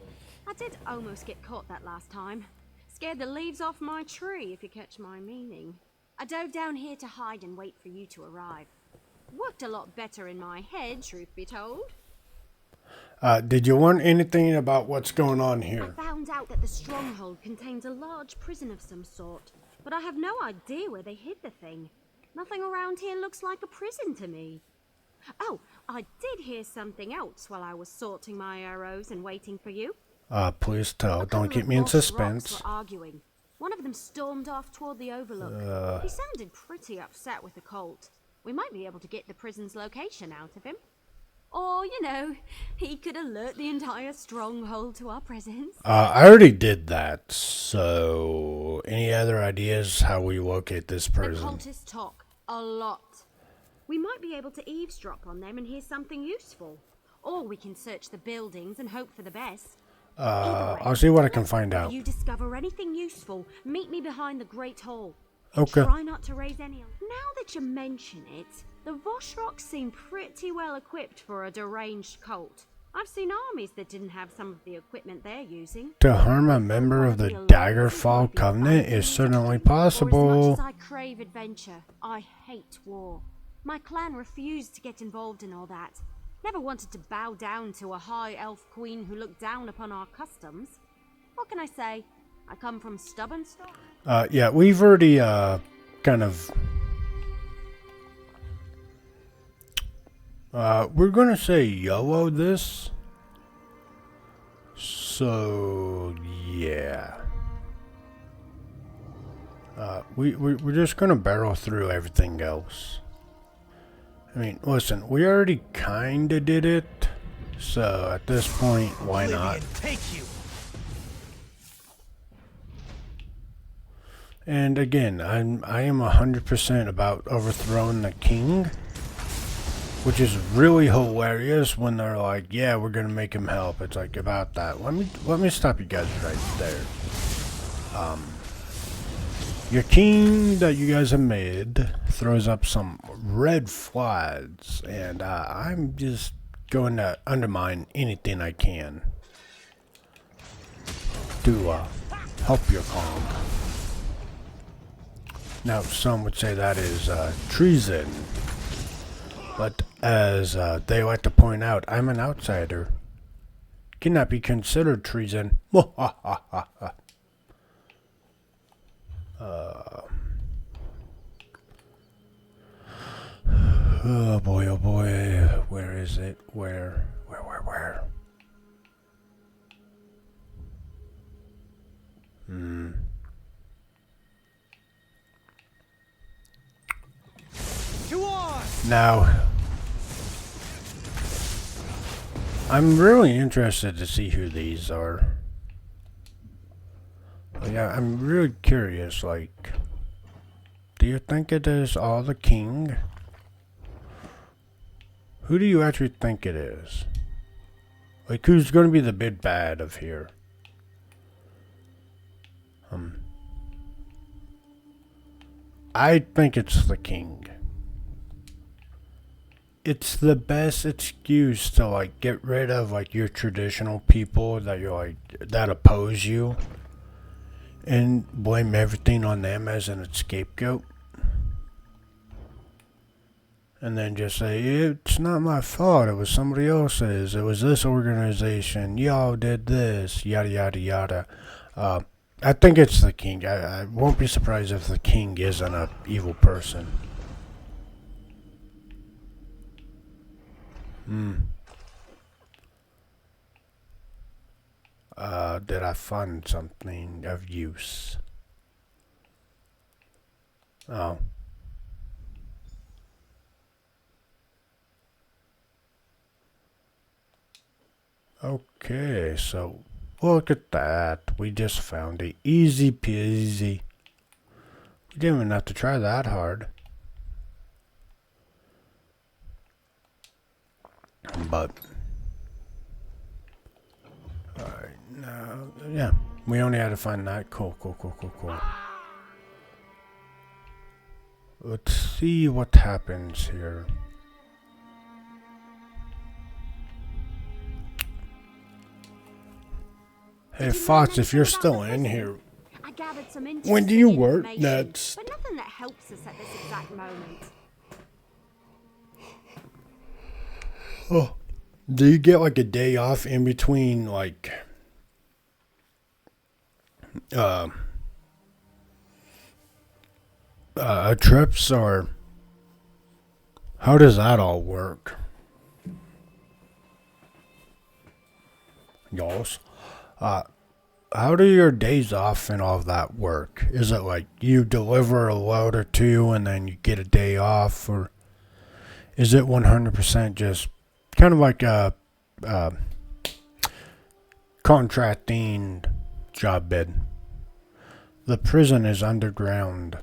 I did almost get caught that last time. Scared the leaves off my tree, if you catch my meaning. I dove down here to hide and wait for you to arrive. Worked a lot better in my head, truth be told. Did you learn anything about what's going on I here? found out that the stronghold contains a large prison of some sort, but I have no idea where they hid the thing. Nothing around here looks like a prison to me. Oh, I did hear something else while I was sorting my arrows and waiting for you. Please tell. Don't keep me in Boss suspense. rocks were arguing. One of them stormed off toward the overlook. He sounded pretty upset with the colt. We might be able to get the prison's location out of him. Or, you know, he could alert the entire stronghold to our presence. I already did that, so any other ideas how we locate this prison? The cultists talk a lot. We might be able to eavesdrop on them and hear something useful. Or we can search the buildings and hope for the best. I'll see what I can find out. If you discover anything useful, meet me behind the Great Hall. Okay. Try not to raise any. Now that you mention it, the Voshroks seem pretty well equipped for a deranged cult. I've seen armies that didn't have some of the equipment they're using. To harm a member of the Daggerfall Covenant is certainly possible. As much as I crave adventure, I hate war. My clan refused to get involved in all that. Never wanted to bow down to a high elf queen who looked down upon our customs. What can I say? I come from stubborn stock. Yeah, we've already kind of we're gonna say YOLO this. So yeah. We're just gonna barrel through everything else. I mean, listen, we already kinda did it, so at this point, why not? Take you. And again, I am 100% about overthrowing the king, which is really hilarious when they're like, "Yeah, we're gonna make him help." It's like about that. Let me stop you guys right there. Your king that you guys have made throws up some red flags, and I'm just going to undermine anything I can to help your cause. Now, some would say that is treason, but as they like to point out, I'm an outsider. Cannot be considered treason. Oh boy, where is it? Where? Now, I'm really interested to see who these are. Yeah, I'm really curious, like, do you think it is all the king? Who do you actually think it is? Like, who's going to be the big bad of here? I think it's the king. it's the best excuse to like get rid of like your traditional people that you're like that oppose you and blame everything on them as an scapegoat. And then just say, it's not my fault, it was somebody else's, it was this organization, y'all did this, yada yada yada. I think it's the king. I won't be surprised if the king isn't an evil person. Did I find something of use? Oh. Okay, so look at that. We just found it. Easy peasy. We didn't even have to try that hard. But alright, now yeah. We only had to find that. Cool. Let's see what happens here. Hey Fox, if you're still in here, I gathered some when do you interesting work information, next? But nothing that helps us at this exact moment. Oh, do you get like a day off in between like trips, or how does that all work? Y'alls, how do your days off and all of that work? Is it like you deliver a load or two and then you get a day off, or is it 100% just kind of like a contracting job bid? The prison is underground.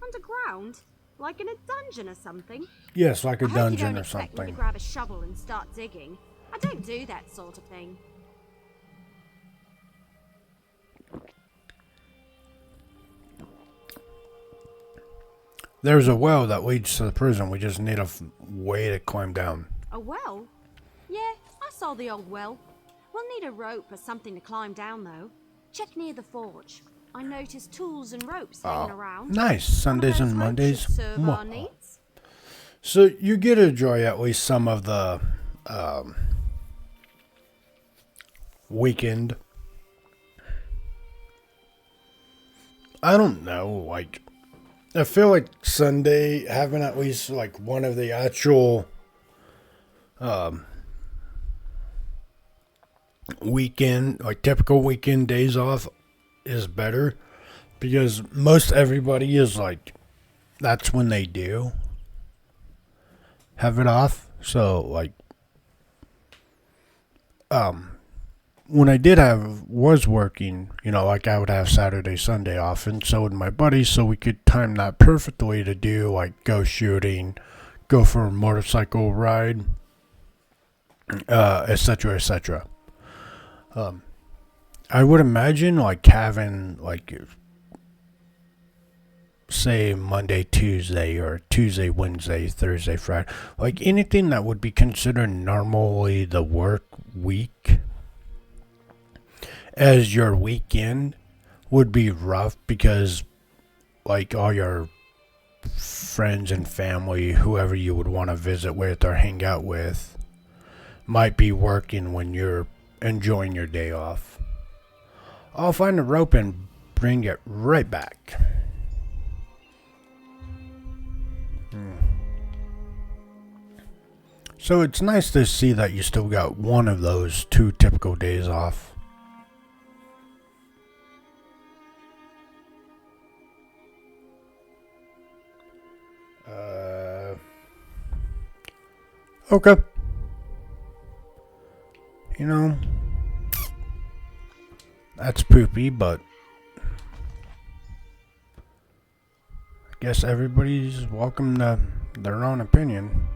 Underground? Like in a dungeon or something? Yes, like a I hope dungeon you don't or expect me something. to grab a shovel and start digging. I don't do that sort of thing. There's a well that leads to the prison. We just need a way to climb down. A well? Yeah, I saw the old well. We'll need a rope or something to climb down, though. Check near the forge. I noticed tools and ropes hanging around. Nice. Sundays and Mondays. Serve our needs. So you get to enjoy at least some of the weekend. I don't know, like I feel like Sunday having at least like one of the actual weekend, like typical weekend days off is better, because most everybody is like, that's when they do have it off. So like when I was working, you know, like I would have Saturday, Sunday off, and so would my buddies, so we could time that perfectly to do like go shooting, go for a motorcycle ride, etc., etc. I would imagine like having like say Monday, Tuesday, or Tuesday, Wednesday, Thursday, Friday, like anything that would be considered normally the work week as your weekend would be rough, because like all your friends and family, whoever you would want to visit with or hang out with, might be working when you're enjoying your day off. I'll find a rope and bring it right back. So it's nice to see that you still got one of those 2 typical days off. Okay. You know, that's poopy, but I guess everybody's welcome to their own opinion.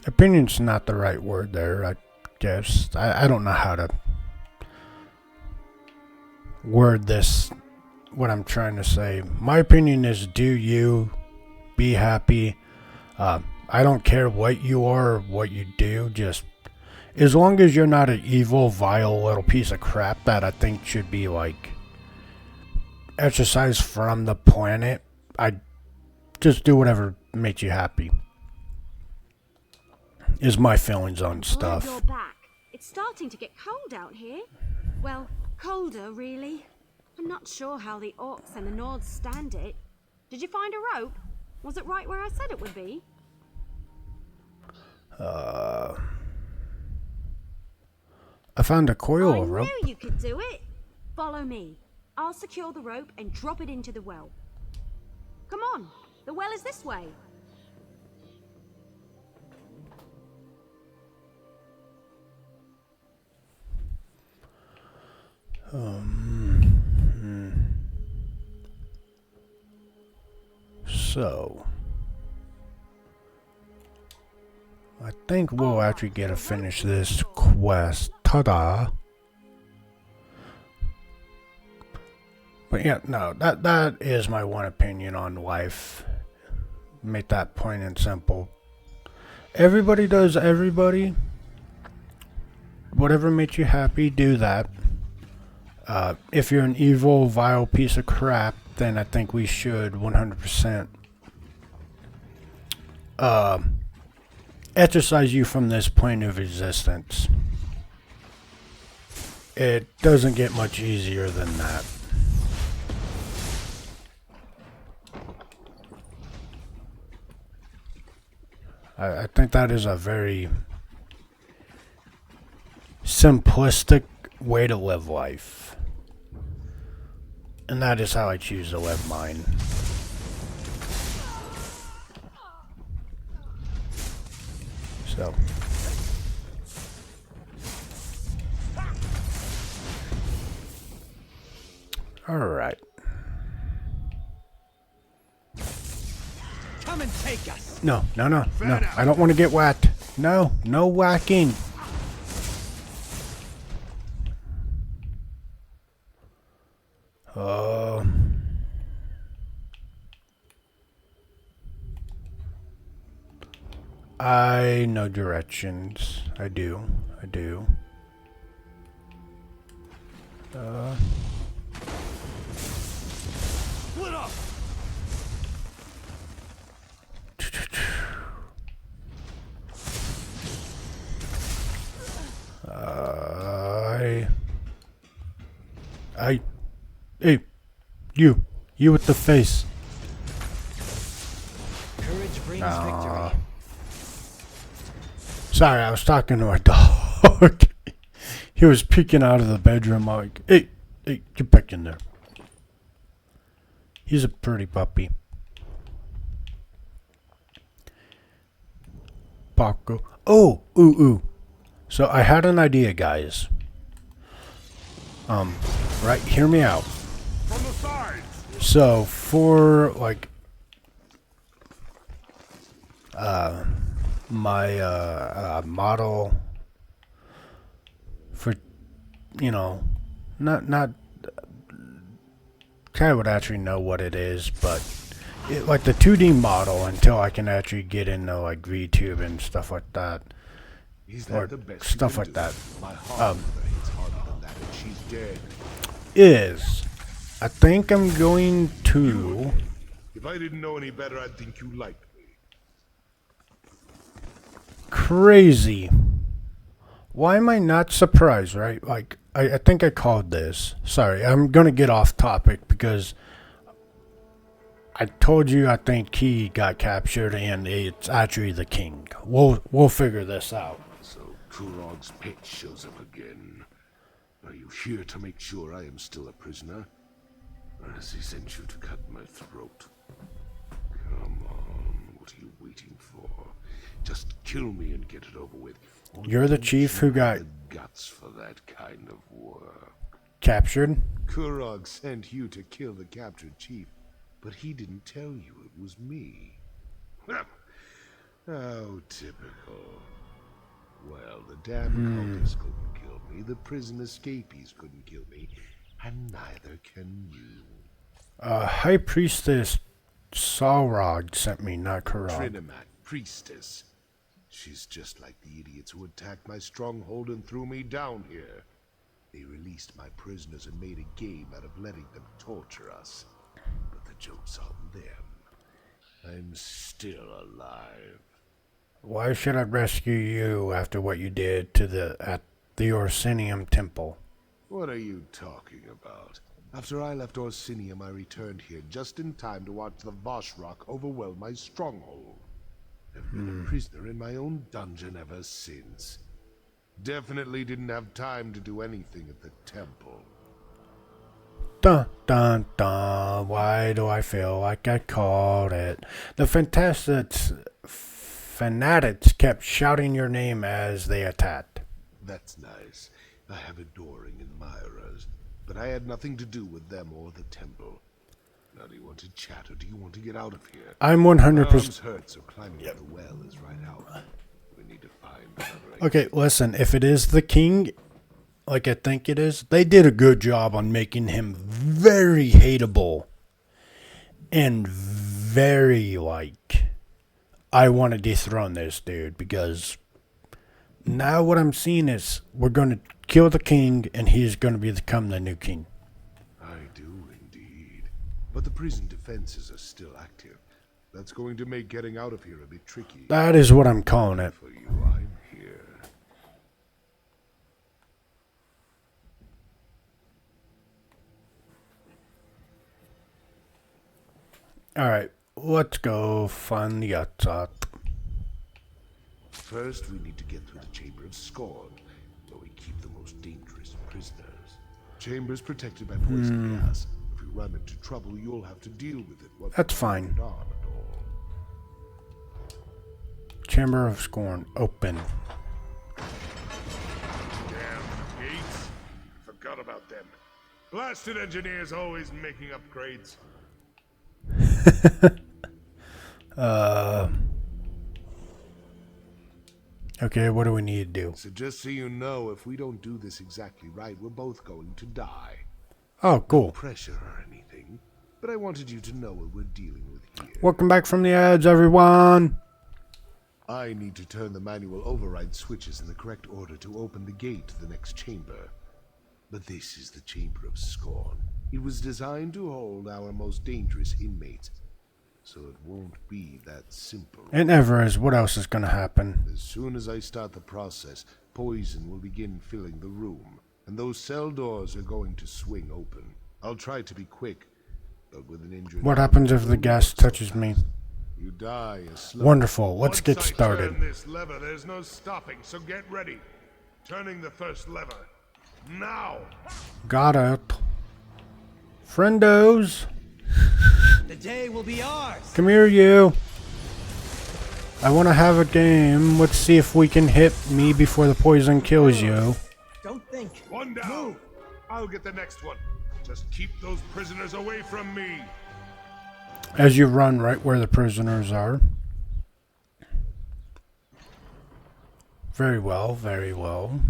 Opinion's not the right word there, I guess. I don't know how to word this, what I'm trying to say. My opinion is, do you, be happy. I don't care what you are or what you do, just as long as you're not an evil, vile little piece of crap that I think should be, like, exercised from the planet. I just do whatever makes you happy. Is my feelings on stuff. You're back. It's starting to get cold out here. Well, colder, really. I'm not sure how the orcs and the Nords stand it. Did you find a rope? Was it right where I said it would be? I found a coil of rope. I knew you could do it. Follow me. I'll secure the rope and drop it into the well. Come on. The well is this way. So, I think we'll actually get to finish this quest. Ta-da! But yeah, no, that is my one opinion on life. Make that plain and simple. Everybody does everybody. Whatever makes you happy, do that. If you're an evil, vile piece of crap, then I think we should 100% exercise you from this plane of existence. It doesn't get much easier than that. I think that is a very simplistic way to live life. And that is how I choose to live mine. So. Alright. Come and take us. No. I don't want to get whacked. No whacking. I know directions. I do. Split up. Hey, you with the face. Courage brings victory. Sorry, I was talking to my dog. He was peeking out of the bedroom like, hey, get back in there. He's a pretty puppy. Paco. Oh, ooh. So I had an idea, guys. Right, hear me out. From the sides. So for like my model for, you know, not I would actually know what it is, but like the 2D model until I can actually get into like VTube and stuff like that. Or stuff like that. Is I think I'm going to. If I didn't know any better, I'd think you liked me. Crazy. Why am I not surprised, right? Like, I think I called this. Sorry, I'm going to get off topic because I told you I think he got captured and it's actually the king. We'll figure this out. So Kurog's pet shows up again. Are you here to make sure I am still a prisoner? Or has he sent you to cut my throat? Come on, what are you waiting for? Just kill me and get it over with. You're the chief who got the guts for that kind of work. Captured? Kurog sent you to kill the captured chief, but he didn't tell you it was me. How typical. Well, the damn cultists couldn't kill me, the prison escapees couldn't kill me, and neither can you. High Priestess Salrog sent me, not Kurog. Trinimat, priestess. She's just like the idiots who attacked my stronghold and threw me down here. They released my prisoners and made a game out of letting them torture us. But the joke's on them. I'm still alive. Why should I rescue you after what you did to the Orsinium temple? What are you talking about? After I left Orsinium, I returned here just in time to watch the Voshrock overwhelm my stronghold. I've been a prisoner in my own dungeon ever since. Definitely didn't have time to do anything at the temple. Dun dun dun. Why do I feel like I called it? The fanatics kept shouting your name as they attacked. That's nice. I have adoring admirers, but I had nothing to do with them or the temple. Now, do you want to chat or do you want to get out of here? I'm 100%. Arms hurt, so climbing up the well is right out. We need to find another. Okay, listen. If it is the king, like I think it is, they did a good job on making him very hateable and very like, I want to dethrone this dude, because now what I'm seeing is we're going to kill the king and he's going to become the new king. I do indeed. But the prison defenses are still active. That's going to make getting out of here a bit tricky. That is what I'm calling it. For you, I'm here. Alright, let's go find the outside. First, we need to get through the Chamber of Scorn, where we keep the most dangerous prisoners. Chamber's protected by poison gas. If we run into trouble, you'll have to deal with it. That's fine. Chamber of Scorn, open. Damn gates. Forgot about them. Blasted engineers always making upgrades. Okay, what do we need to do? So just so you know, if we don't do this exactly right, we're both going to die. Oh, cool. No pressure or anything, but I wanted you to know what we're dealing with here. Welcome back from the ads, everyone. I need to turn the manual override switches in the correct order to open the gate to the next chamber. But this is the Chamber of Scorn. It was designed to hold our most dangerous inmates, so it won't be that simple. It never is. What else is going to happen? As soon as I start the process, poison will begin filling the room, and those cell doors are going to swing open. I'll try to be quick, but with an injured... What happens if the gas touches me? You die a slow. Wonderful. Let's get started. Once I turn this lever, there's no stopping, so get ready. Turning the first lever. Now! Got it. Friendos. The day will be ours. Come here, you. I want to have a game. Let's see if we can hit me before the poison kills you. Don't think. One down. Move. I'll get the next one. Just keep those prisoners away from me. As you run right where the prisoners are. Very well, very well.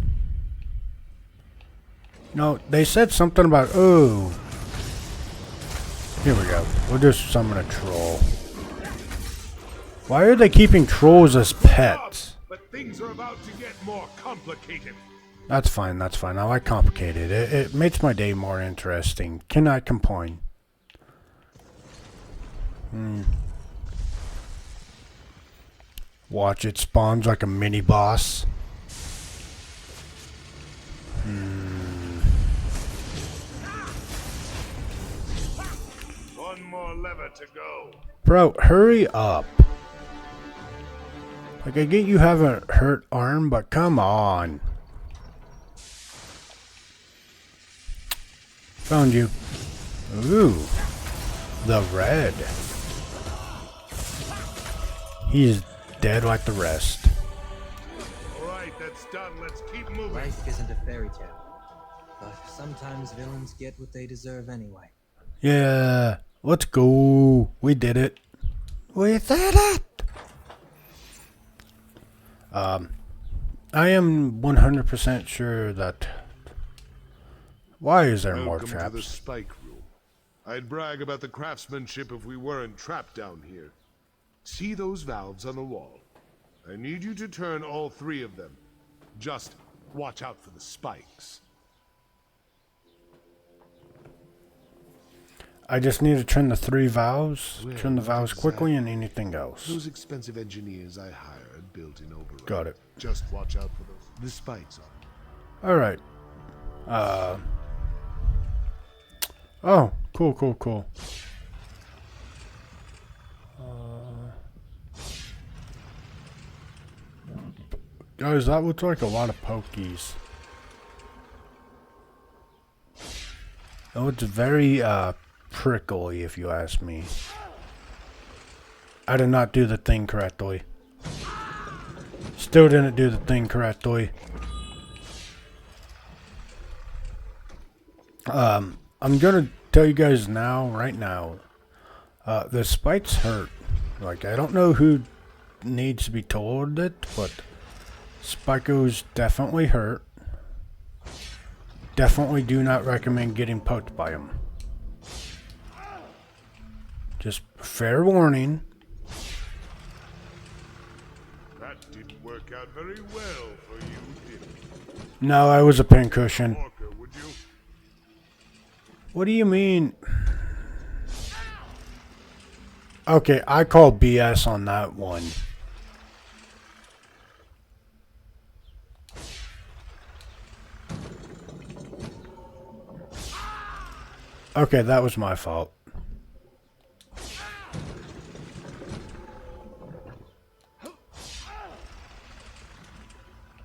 No, they said something about, oh. Here we go. We'll just summon a troll. Why are they keeping trolls as pets? But things are about to get more complicated. That's fine, that's fine. I like complicated. It makes my day more interesting. Cannot complain. Watch, it spawns like a mini boss. One more lever to go. Bro, hurry up. Like, I get you have a hurt arm, but come on. Found you. Ooh. The red. He's dead like the rest. Alright, that's done. Let's keep moving. Life isn't a fairy tale, but sometimes villains get what they deserve anyway. Yeah, let's go. We did it. We did it. I am 100% sure that... Why is there more Welcome to the traps? spike room. I'd brag about the craftsmanship if we weren't trapped down here. See those valves on the wall? I need you to turn all 3 of them. Just watch out for the spikes. I just need to turn the 3 valves, turn the valves quickly, and anything else. Those expensive engineers I hired built in Oberon. Got it. Just watch out for the spikes on. Alright. Oh, cool. Guys, that looks like a lot of pokies. Oh, it's very, prickly, if you ask me. I did not do the thing correctly. Still didn't do the thing correctly. I'm gonna tell you guys now, right now, the spikes hurt. Like, I don't know who needs to be told it, but spikos definitely hurt. Definitely do not recommend getting poked by them. Just fair warning. That didn't work out very well for you, did it? No, I was a pincushion. Walker, would you? What do you mean? Okay, I call BS on that one. Okay, that was my fault.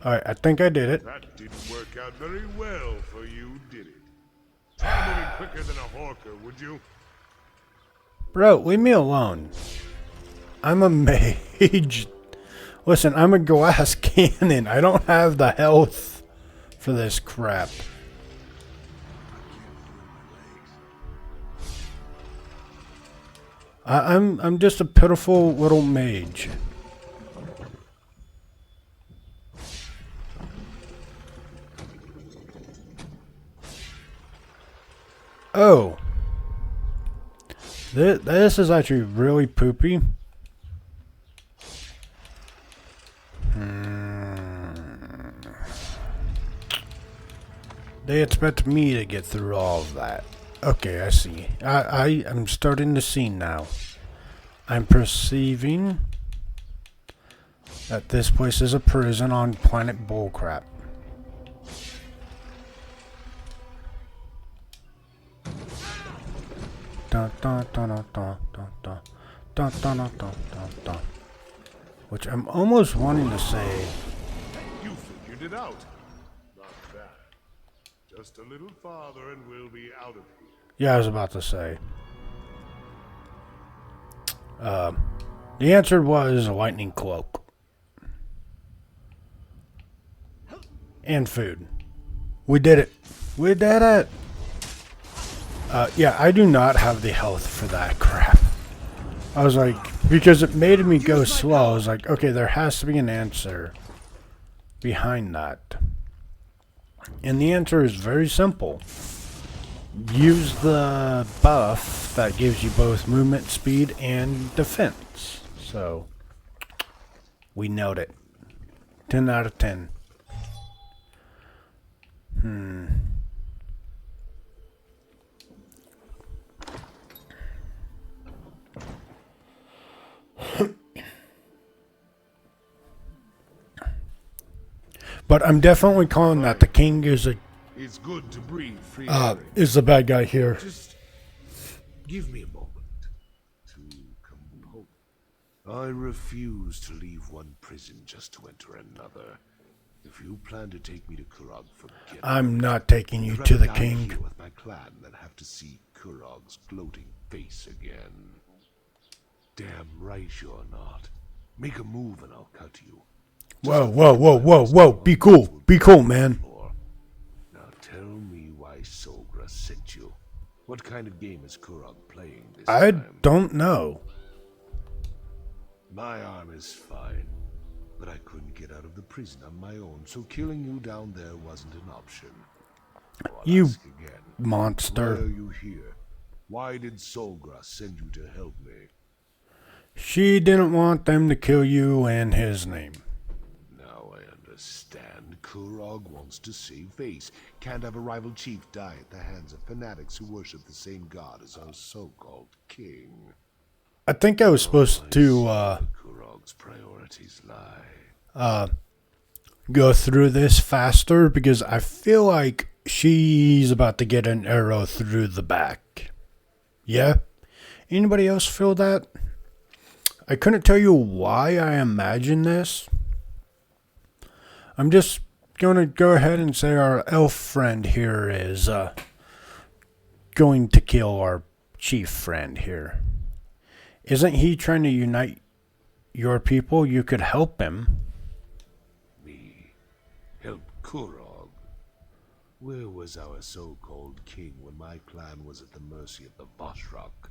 Alright, I think I did it. That didn't work out very well for you, did it? Try moving quicker than a hawker, would you? Bro, leave me alone. I'm a mage. Listen, I'm a glass cannon. I don't have the health for this crap. I'm just a pitiful little mage. Oh. This is actually really poopy. They expect me to get through all of that. Okay, I see. I'm starting to see now. I'm perceiving that this place is a prison on planet bullcrap. Dun, dun, dun, dun, dun, dun, dun, dun, dun, dun, dun, dun. Which I'm almost wanting to say. You figured it out. Not bad. Just a little farther and we'll be out of here. Yeah, I was about to say. The answer was a lightning cloak. And food. We did it. We did it. Yeah, I do not have the health for that crap. I was like, because it made me go slow, I was like, okay, there has to be an answer behind that. And the answer is very simple. Use the buff that gives you both movement speed and defense. So, we nailed it. 10 out of 10. But I'm definitely calling that the king is a It's good to breathe free. is the bad guy here. Just give me a moment to compose. I refuse to leave one prison just to enter another. If you plan to take me to Kurog, forget it. I'm not taking you to the king. Here with my clan than have to see Kurog's gloating face again. Damn right you're not. Make a move and I'll cut you. Whoa, whoa, whoa, whoa, whoa. Be cool. Be cool, man. Now tell me why Sogra sent you. What kind of game is Kurog playing this I time? don't know. My arm is fine, but I couldn't get out of the prison on my own, so killing you down there wasn't an option. So I'll You ask again. monster. Why are you here? Why did Solgra send you to help me? She didn't want them to kill you in his name. Now I understand. Kurog wants to save face. Can't have a rival chief die at the hands of fanatics who worship the same god as our so-called king. I think I was supposed to Kurog's priorities lie. Go through this faster because I feel like she's about to get an arrow through the back. Yeah? Anybody else feel that? I couldn't tell you why I imagine this. I'm just going to go ahead and say our elf friend here is going to kill our chief friend here. Isn't he trying to unite your people? You could help him. Me? Help Kurog? Where was our so-called king when my clan was at the mercy of the Boshrok?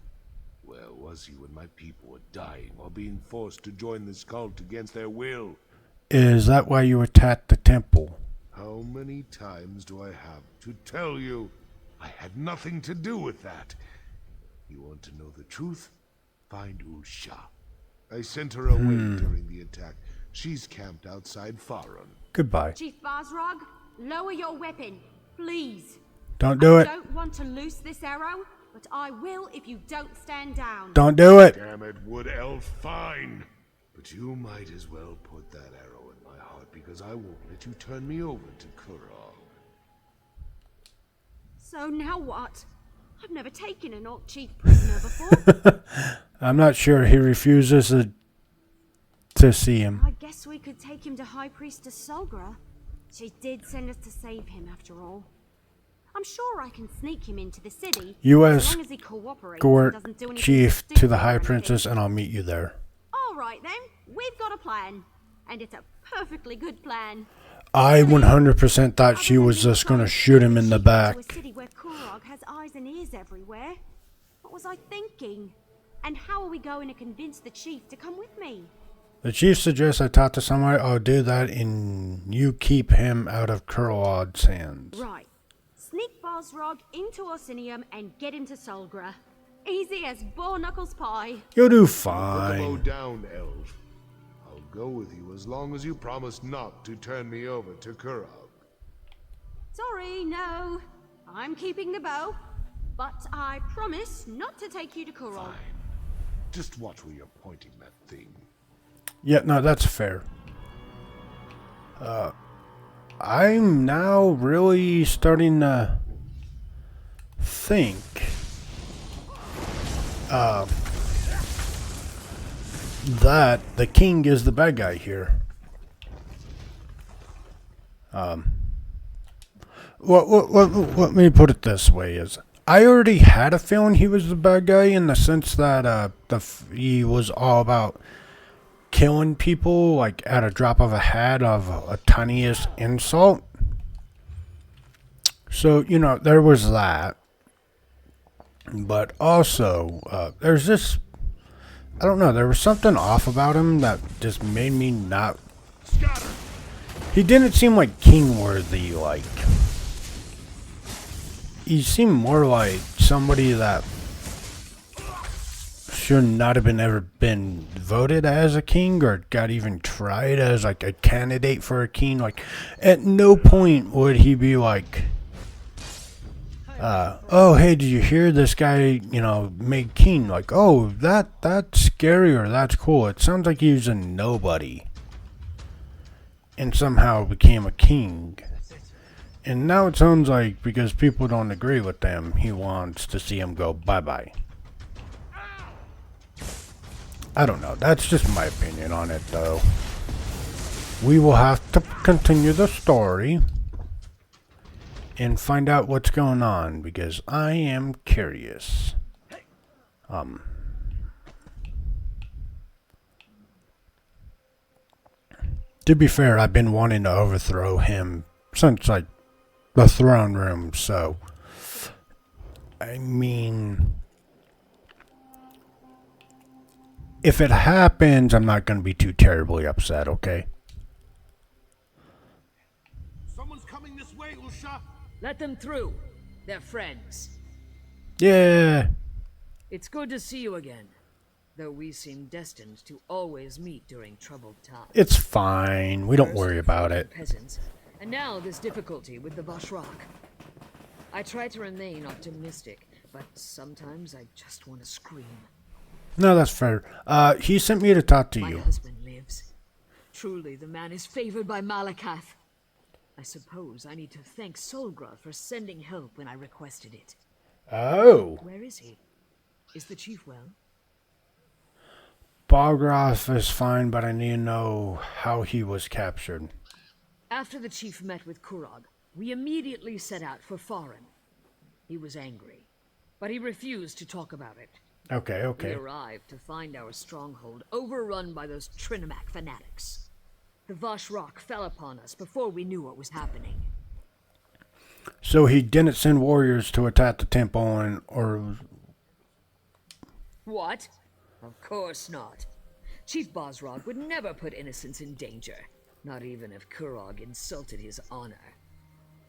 Where was he when my people were dying or being forced to join this cult against their will? Is that why you attacked the temple? How many times do I have to tell you? I had nothing to do with that. You want to know the truth? Find Usha. I sent her away during the attack. She's camped outside Farron. Goodbye. Chief Basrog, lower your weapon, please. Don't do it. I don't want to loose this arrow, but I will if you don't stand down. Don't do it. Damn it, Wood Elf, fine. But you might as well put that arrow in my heart because I won't let you turn me over to Kurog. So now what? I've never taken an Orc chief prisoner before. I'm not sure. He refuses to see him. I guess we could take him to High Priestess Solgra. She did send us to save him after all. I'm sure I can sneak him into the city U.S. as long as he cooperates Court and doesn't do anything Chief stupid to the or High anything. Princess, and I'll meet you there. All right then, we've got a plan, and it's a perfectly good plan. I 100% thought she was just going to shoot him in the back. To a city where Kurog has eyes and ears everywhere. What was I thinking? And how are we going to convince the chief to come with me? The chief suggests I talk to somebody. I'll do that, and you keep him out of Kurog's hands. Right. Sneak Basrog into Orsinium and get him to Solgra. Easy as knuckles pie. You'll do Put the fine. bow down, Elf. I'll go with you as long as you promise not to turn me over to Kurog. Sorry, no. I'm keeping the bow. But I promise not to take you to Kurog. Just watch where you're pointing that thing. Yeah, no, that's fair. I'm now really starting to think that the king is the bad guy here. Let me put it this way: is I already had a feeling he was the bad guy in the sense that he was all about killing people like at a drop of a hat of a tiniest insult. So, you know, there was that. But also, there's this, I don't know, there was something off about him that just made me not, he didn't seem like king-worthy, like, he seemed more like somebody that should not have ever been voted as a king or got even tried as like a candidate for a king. Like, at no point would he be like, oh, hey, did you hear this guy, you know, made king? Like, oh, that's scary or that's cool. It sounds like he was a nobody and somehow became a king. And now it sounds like because people don't agree with them, he wants to see him go bye-bye. I don't know. That's just my opinion on it, though. We will have to continue the story and find out what's going on, because I am curious. To be fair, I've been wanting to overthrow him since, like, the throne room, so... I mean... if it happens, I'm not going to be too terribly upset, okay? Someone's coming this way, Usha. Let them through. They're friends. Yeah. It's good to see you again, though we seem destined to always meet during troubled times. It's fine. We don't First, worry about it. Peasants, and now this difficulty with the Vashrak. I try to remain optimistic, but sometimes I just want to scream. No, that's fair. He sent me to talk to My you. husband lives. Truly, the man is favored by Malakath. I suppose I need to thank Solgra for sending help when I requested it. Oh. Where is he? Is the chief well? Balgroth is fine, but I need to know how he was captured. After the chief met with Kurog, we immediately set out for Farin. He was angry, but he refused to talk about it. Okay, okay. We arrived to find our stronghold overrun by those Trinimac fanatics. The Vashrak fell upon us before we knew what was happening. So he didn't send warriors to attack the temple or... What? Of course not. Chief Bosrog would never put innocents in danger, not even if Kurog insulted his honor.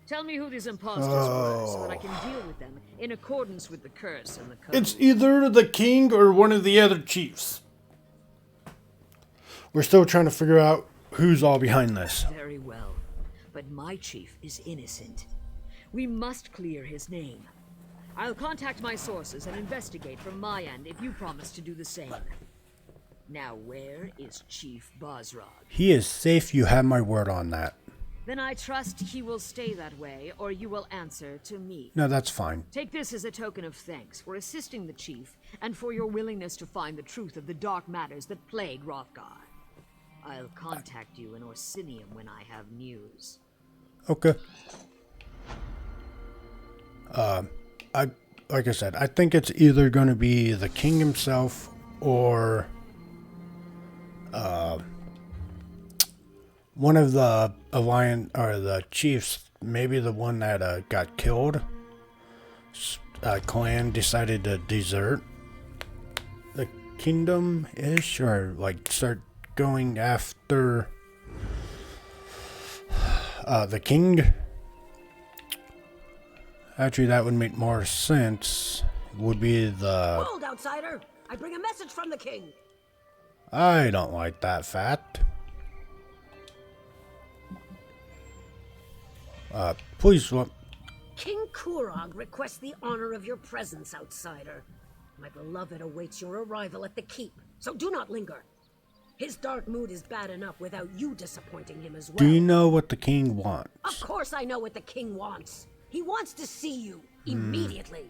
Tell me who these imposters were, so that I can deal with them in accordance with the curse and the code. It's either the king or one of the other chiefs. We're still trying to figure out who's all behind this. Very well, but my chief is innocent. We must clear his name. I'll contact my sources and investigate from my end if you promise to do the same. Now where is Chief Bosrog? He is safe, you have my word on that. Then I trust he will stay that way, or you will answer to me. No, that's fine. Take this as a token of thanks for assisting the chief, and for your willingness to find the truth of the dark matters that plague Hrothgar. I'll contact you in Orsinium when I have news. Okay. Like I said, I think it's either going to be the king himself or one of the alliance or the chiefs, maybe the one that got killed. Clan decided to desert the kingdom-ish, or like start going after the king. Actually, that would make more sense. Would be the... Hold, outsider! I bring a message from the king! I don't like that fact. Please, what? King Kurog requests the honor of your presence, outsider. My beloved awaits your arrival at the keep, so do not linger. His dark mood is bad enough without you disappointing him as well. Do you know what the king wants? Of course I know what the king wants. He wants to see you immediately.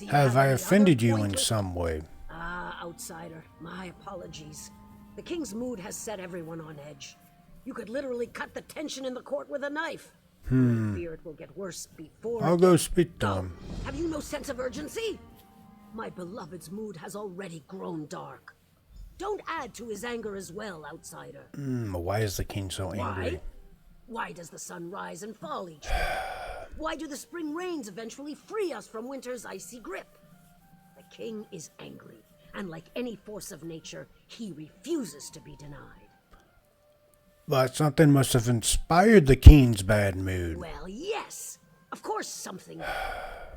Have I offended you in some way? Ah, outsider, my apologies. The king's mood has set everyone on edge. You could literally cut the tension in the court with a knife. I fear it will get worse before... I'll go speak to him. Have you no sense of urgency? My beloved's mood has already grown dark. Don't add to his anger as well, outsider. Why is the king so angry? Why does the sun rise and fall each day? Why do the spring rains eventually free us from winter's icy grip? The king is angry, and like any force of nature, he refuses to be denied. But something must have inspired the king's bad mood. Well, yes. Of course something did.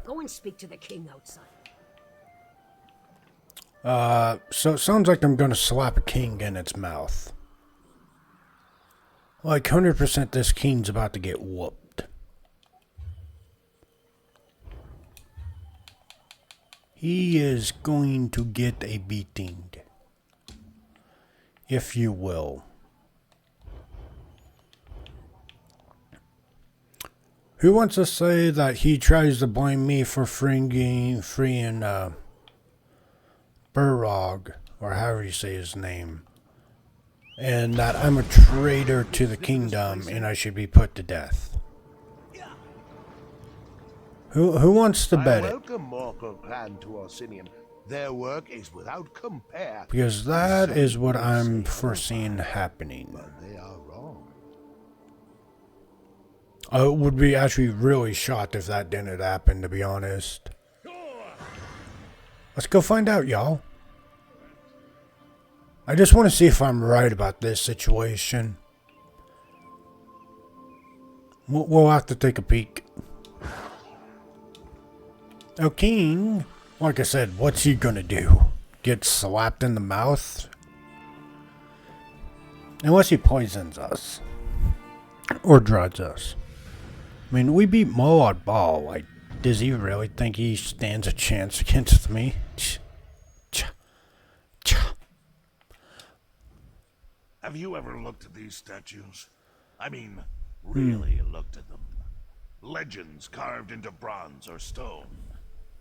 Go and speak to the king outside. So it sounds like I'm gonna slap a king in its mouth. Like 100% this king's about to get whooped. He is going to get a beating. If you will. Who wants to say that he tries to blame me for freeing Burrog, or however you say his name, and that I'm a traitor to the kingdom and I should be put to death? Who wants to bet it? Welcome Morkel Clan to Orsinium. Their work is without compare. Because that is what I'm foreseeing happening. But they are wrong. I would be actually really shocked if that didn't happen, to be honest. Let's go find out, y'all. I just want to see if I'm right about this situation. We'll have to take a peek. Oh, king, Like I said, what's he gonna do? Get slapped in the mouth? Unless he poisons us. Or drugs us. I mean, we beat Moad Ball. Like, does he really think he stands a chance against me? Have you ever looked at these statues? I mean, really looked at them. Legends carved into bronze or stone.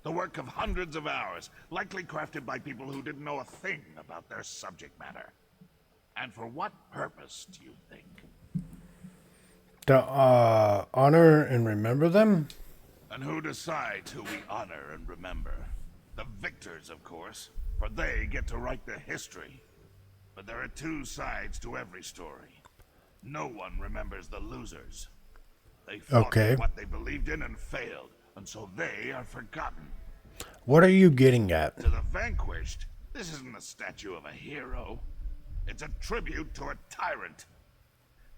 The work of hundreds of hours, likely crafted by people who didn't know a thing about their subject matter. And for what purpose, do you think? To honor and remember them? And who decides who we honor and remember? The victors, of course, for they get to write the history. But there are two sides to every story. No one remembers the losers. They fought for what they believed in and failed, and so they are forgotten. What are you getting at? To the vanquished, this isn't a statue of a hero. It's a tribute to a tyrant.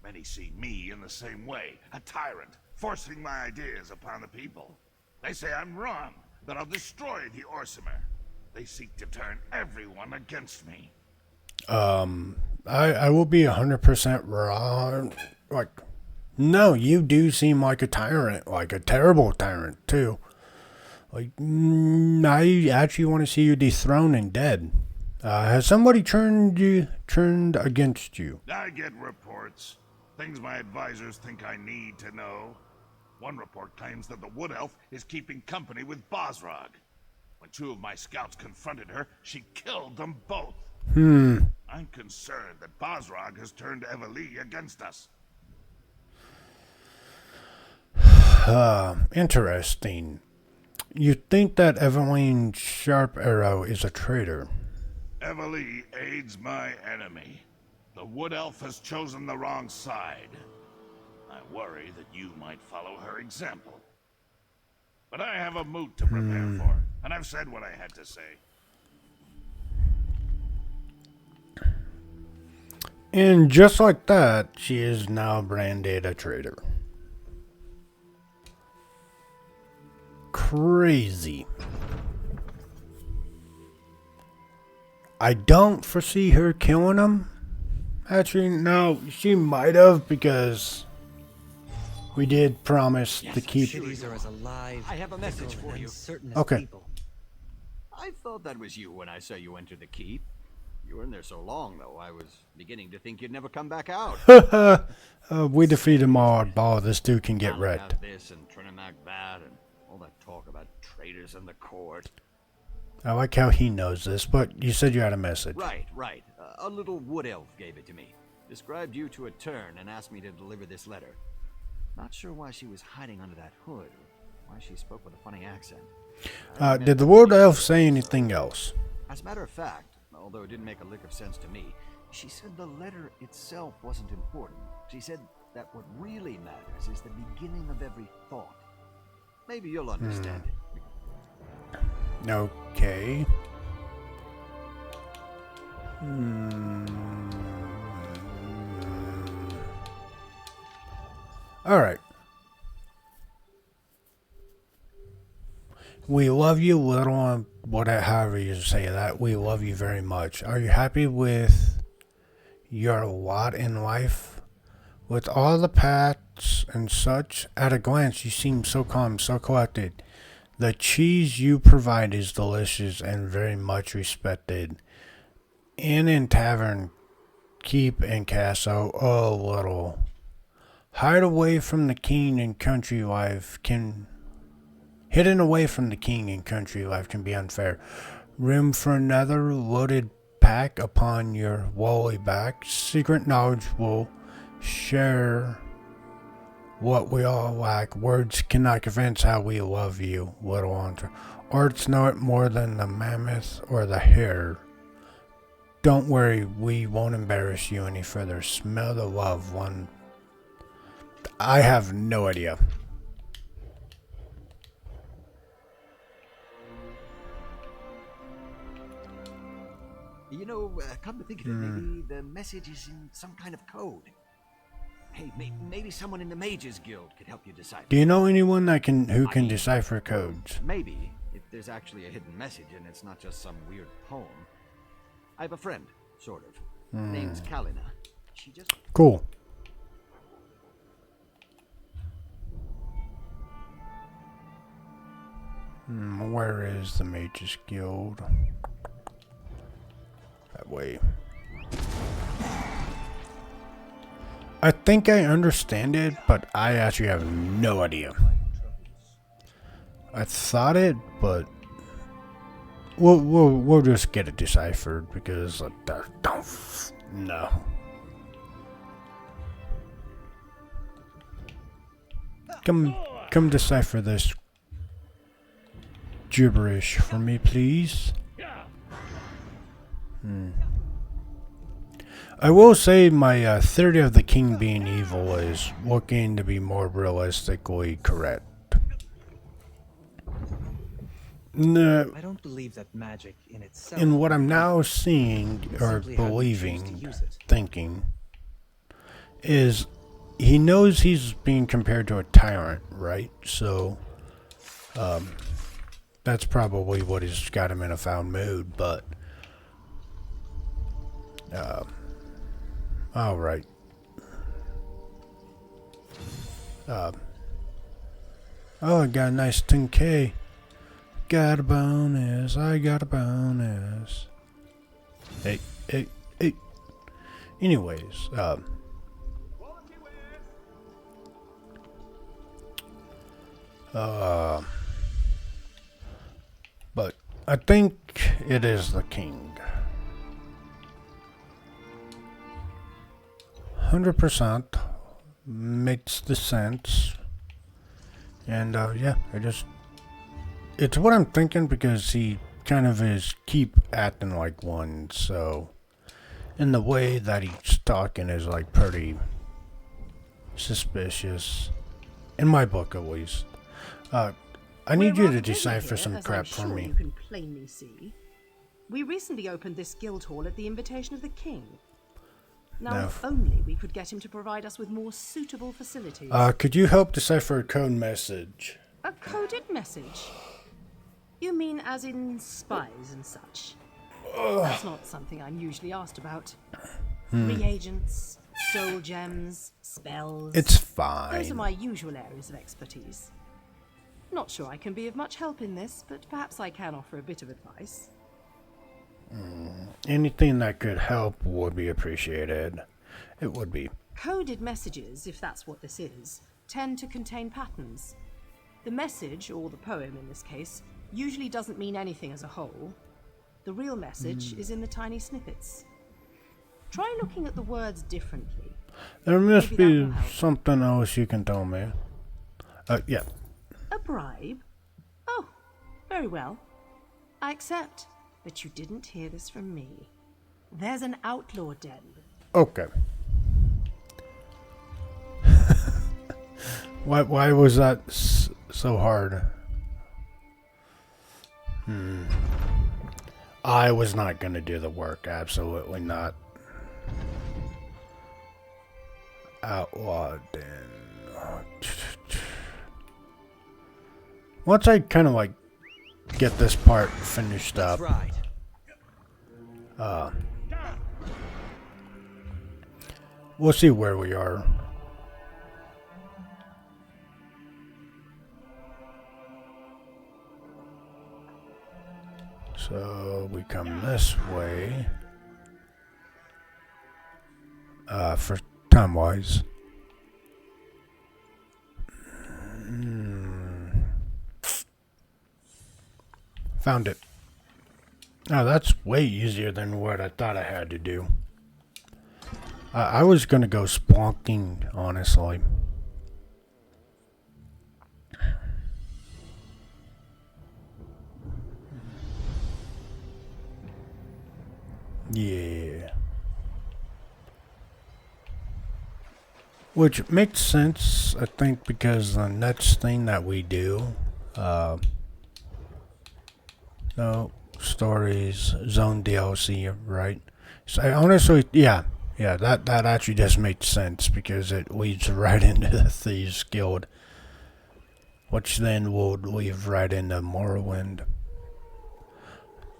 Many see me in the same way, a tyrant, forcing my ideas upon the people. They say I'm wrong, that I'll destroy the Orsimer. They seek to turn everyone against me. I will be 100% wrong. Like, no, you do seem like a tyrant, like a terrible tyrant, too. Like, I actually want to see you dethroned and dead. Has somebody turned against you? I get reports. Things my advisors think I need to know. One report claims that the Wood Elf is keeping company with Bosrog. When two of my scouts confronted her, she killed them both. I'm concerned that Bosrog has turned Evely against us. Interesting. You think that Evelyn Sharp Arrow is a traitor? Evely aids my enemy. The Wood Elf has chosen the wrong side. I worry that you might follow her example. But I have a moot to prepare for, and I've said what I had to say. And just like that, she is now branded a traitor. Crazy. I don't foresee her killing him. Actually, no, she might have, because we did promise to keep. Cities are as alive. I have a message for you. Okay. People. I thought that was you when I saw you enter the keep. You were in there so long, though, I was beginning to think you'd never come back out. We defeated Moad Ball. This dude can get wrecked. This and Trinimac that and all that talk about traitors in the court. I like how he knows this, but you said you had a message. Right. A little wood elf gave it to me. Described you to a turn and asked me to deliver this letter. Not sure why she was hiding under that hood, or why she spoke with a funny accent. Did the wood elf say anything else? As a matter of fact, although it didn't make a lick of sense to me, she said the letter itself wasn't important. She said that what really matters is the beginning of every thought. Maybe you'll understand it. Okay. Alright. We love you, little, however you say that. We love you very much. Are you happy with your lot in life? With all the paths and such, at a glance you seem so calm, so collected. The cheese you provide is delicious and very much respected. Inn and tavern, keep and castle, oh little. Hide away from the king and country life can... Hidden away from the king and country life can be unfair. Room for another loaded pack upon your woolly back. Secret knowledge will share what we all lack. Words cannot convince how we love you, little hunter. Arts know it more than the mammoth or the hare. Don't worry, we won't embarrass you any further. Smell the love, one. I have no idea. You know, come to think of it, maybe the message is in some kind of code. Hey, maybe someone in the Mages Guild could help you decipher. Do you know anyone that who can decipher codes? Maybe if there's actually a hidden message and it's not just some weird poem. I have a friend, sort of. Her name's Kalina. She just... Cool. Where is the Mage's Guild? That way. I think I understand it, but I actually have no idea. I thought it, but we'll just get it deciphered because no. Come decipher this gibberish for me, please. I will say my theory of the king being evil is looking to be more realistically correct. No, I don't believe that magic in itself. And what I'm now seeing or believing, thinking, is he knows he's being compared to a tyrant, right? So, that's probably what has got him in a foul mood, but, alright. Oh, I got a nice 10K. Got a bonus, I got a bonus. Hey. Anyways, but I think it is the king. 100% makes the sense. And yeah, it's what I'm thinking because he kind of is keep acting like one, so in the way that he's talking is like pretty suspicious, in my book at least. I need you to decipher some crap for me. You can plainly see. We recently opened this guild hall at the invitation of the king. Now, if only we could get him to provide us with more suitable facilities. Could you help decipher a code message? A coded message? You mean as in spies and such? That's not something I'm usually asked about. Reagents, soul gems, spells. It's fine. Those are my usual areas of expertise. Not sure I can be of much help in this, but perhaps I can offer a bit of advice. Anything that could help would be appreciated. It would be. Coded messages, if that's what this is, tend to contain patterns. The message, or the poem in this case, usually doesn't mean anything as a whole. The real message is in the tiny snippets. Try looking at the words differently. There must be something else you can tell me. Yeah. A bribe? Oh, very well. I accept, but you didn't hear this from me. There's an outlaw den. Okay. Why was that so hard? I was not gonna do the work. Absolutely not. Outlaw den. Once I kind of like get this part finished up. We'll see where we are. So we come this way. For time-wise. Found it. Oh, that's way easier than what I thought I had to do. I was gonna go splunking, honestly. Yeah. Which makes sense, I think, because the next thing that we do, no, stories, zone DLC, right? So I honestly, yeah, that actually just makes sense because it leads right into the Thieves Guild, which then will lead right into Morrowind.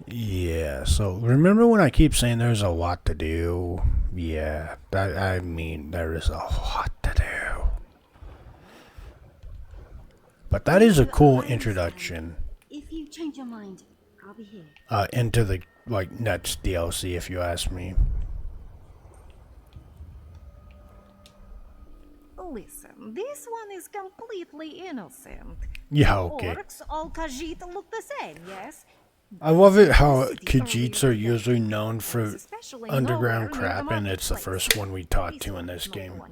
Yeah, so remember when I keep saying there's a lot to do? Yeah, I mean there is a lot to do. But that is a cool introduction. If you change your mind, I'll be here. Into the next DLC, if you ask me. Listen, this one is completely innocent. Yeah, okay. Orcs, all Khajiit look the same, yes? I love it how Khajiits are usually known for underground crap, and it's the first one we talked to in this game.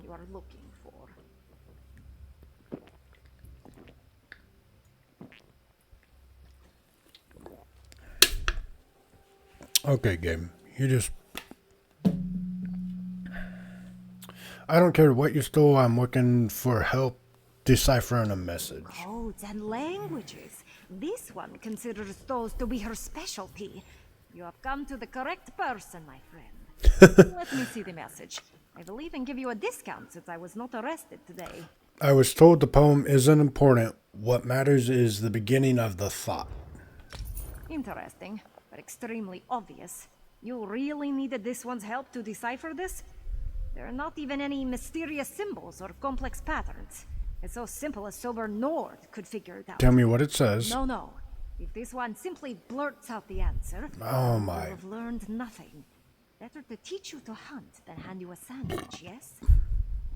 Okay, game. You just... I don't care what you stole, I'm looking for help deciphering a message. Codes and languages. This one considers those to be her specialty. You have come to the correct person, my friend. Let me see the message. I will even give you a discount since I was not arrested today. I was told the poem isn't important. What matters is the beginning of the thought. Interesting, but extremely obvious. You really needed this one's help to decipher this? There are not even any mysterious symbols or complex patterns. It's so simple a sober Nord could figure it out. Tell me what it says. No. If this one simply blurts out the answer, oh my. You have learned nothing. Better to teach you to hunt than hand you a sandwich, yes?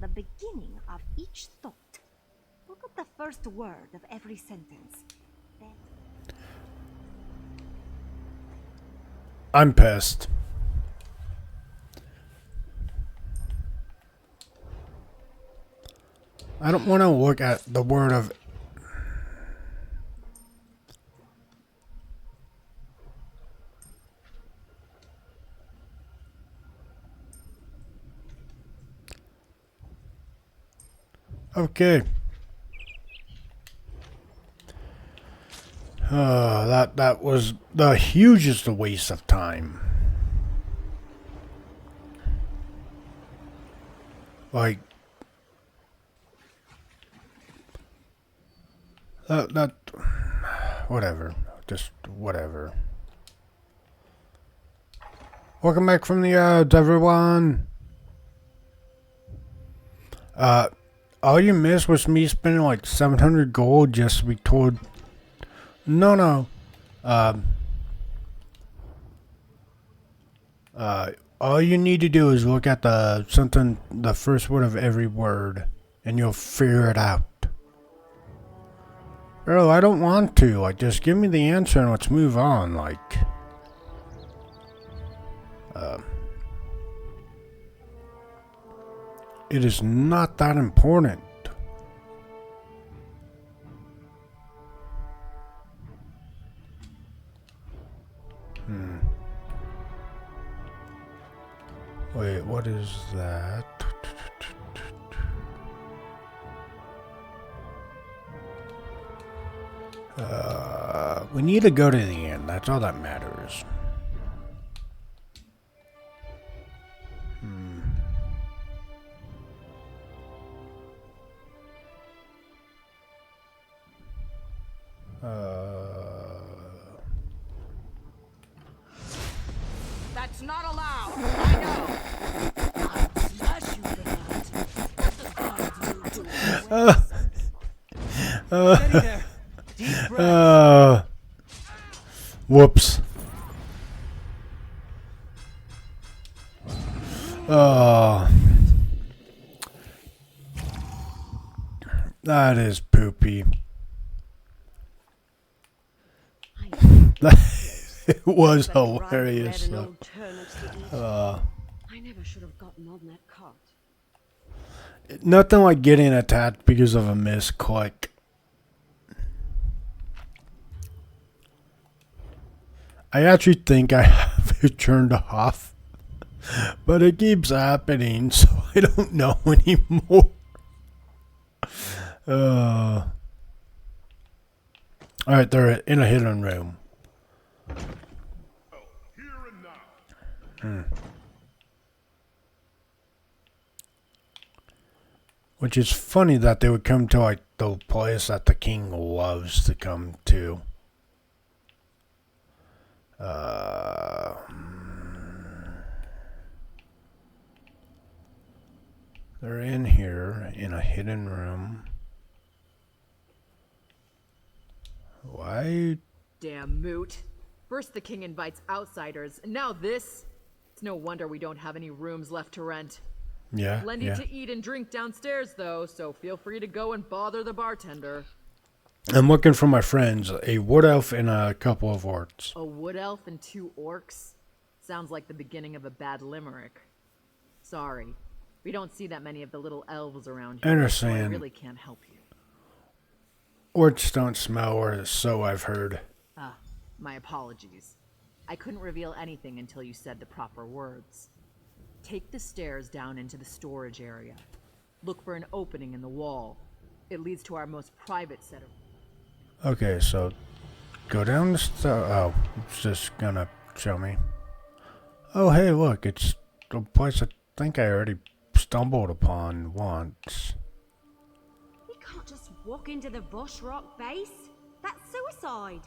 The beginning of each thought. Look at the first word of every sentence. Then... I'm pissed. I don't want to look at the word of... Okay. That was the hugest waste of time. Like... whatever. Just whatever. Welcome back from the odds, everyone. All you missed was me spending like 700 gold just to be told. No. All you need to do is look at the first word of every word, and you'll figure it out. Bro, I don't want to. Like, just give me the answer and let's move on. Like, it is not that important. Wait, what is that? We need to go to the end. That's all that matters. That's not allowed. I know. I'll smash you for that. Steady there. Deep breath. Whoops. That is poopy. It was hilarious. I never should have gotten on that cart. Nothing like getting attacked because of a misclick. I actually think I have it turned off, but it keeps happening, so I don't know anymore. Alright, they're in a hidden room. Which is funny that they would come to like the place that the king loves to come to. They're in here in a hidden room. Why? Damn moot. First the king invites outsiders, and now this? It's no wonder we don't have any rooms left to rent. Yeah, Plenty yeah. to eat and drink downstairs, though, so feel free to go and bother the bartender. I'm looking for my friends, a wood elf and a couple of orcs. A wood elf and 2 orcs? Sounds like the beginning of a bad limerick. Sorry. We don't see that many of the little elves around here. Understand. So I really can't help you. Orcs don't smell, or so I've heard. Ah, my apologies. I couldn't reveal anything until you said the proper words. Take the stairs down into the storage area. Look for an opening in the wall. It leads to our most private set of... Okay, so go down the oh, it's just gonna show me. Oh, hey, look, it's a place I think I already stumbled upon once. We can't just walk into the Voshrock base. That's suicide.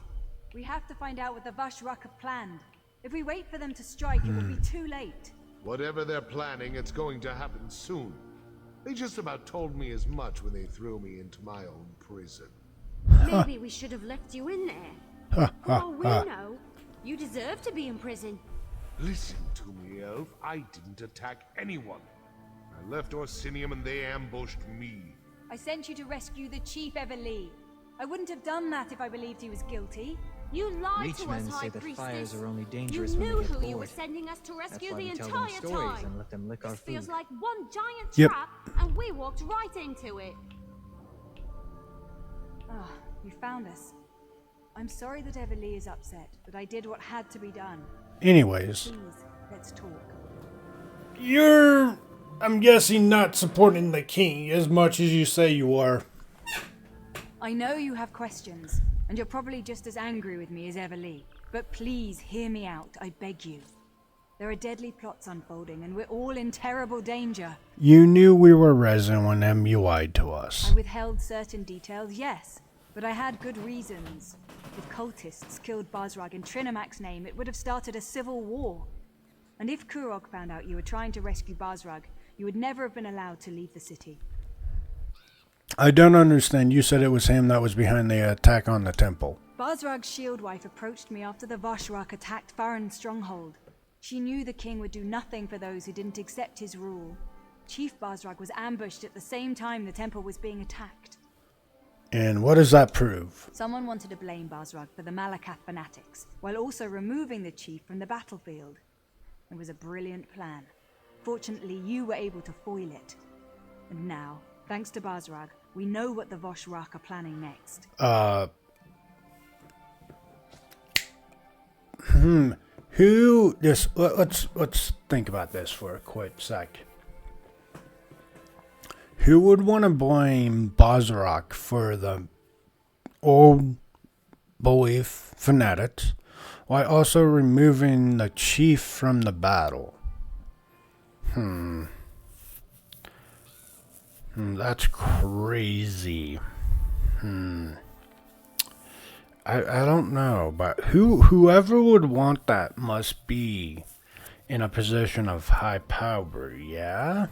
We have to find out what the Voshrock have planned. If we wait for them to strike, it will be too late. Whatever they're planning, it's going to happen soon. They just about told me as much when they threw me into my own prison. Maybe we should have left you in there. For all we know, you deserve to be in prison. Listen to me, Elf. I didn't attack anyone. I left Orsinium and they ambushed me. I sent you to rescue the Chief Everlee. I wouldn't have done that if I believed he was guilty. You lied to us, Leechmen High say that Priestess. fires are only You dangerous when knew they get who bored. you were sending us to rescue That's why the we tell them entire stories time. and let them lick our This food. feels like one giant Yep. trap, and we walked right into it. Ah, you found us. I'm sorry that Everlee is upset, but I did what had to be done. Anyways. Please, let's talk. You're, I'm guessing, not supporting the king as much as you say you are. I know you have questions, and you're probably just as angry with me as Everlee. But please hear me out, I beg you. There are deadly plots unfolding, and we're all in terrible danger. You knew we were resin when you lied to us. I withheld certain details, yes, but I had good reasons. If cultists killed Basrag in Trinimak's name, it would have started a civil war. And if Kurog found out you were trying to rescue Basrag, you would never have been allowed to leave the city. I don't understand. You said it was him that was behind the attack on the temple. Basrag's shield wife approached me after the Voshrak attacked Farron's stronghold. She knew the king would do nothing for those who didn't accept his rule. Chief Basrag was ambushed at the same time the temple was being attacked. And what does that prove? Someone wanted to blame Basrag for the Malakath fanatics, while also removing the chief from the battlefield. It was a brilliant plan. Fortunately, you were able to foil it. And now, thanks to Basrag, we know what the Voshrak are planning next. Who? Just let's think about this for a quick sec. Who would want to blame Basrag for the old belief fanatics, while also removing the chief from the battle? That's crazy. I don't know, but whoever would want that must be in a position of high power, yeah?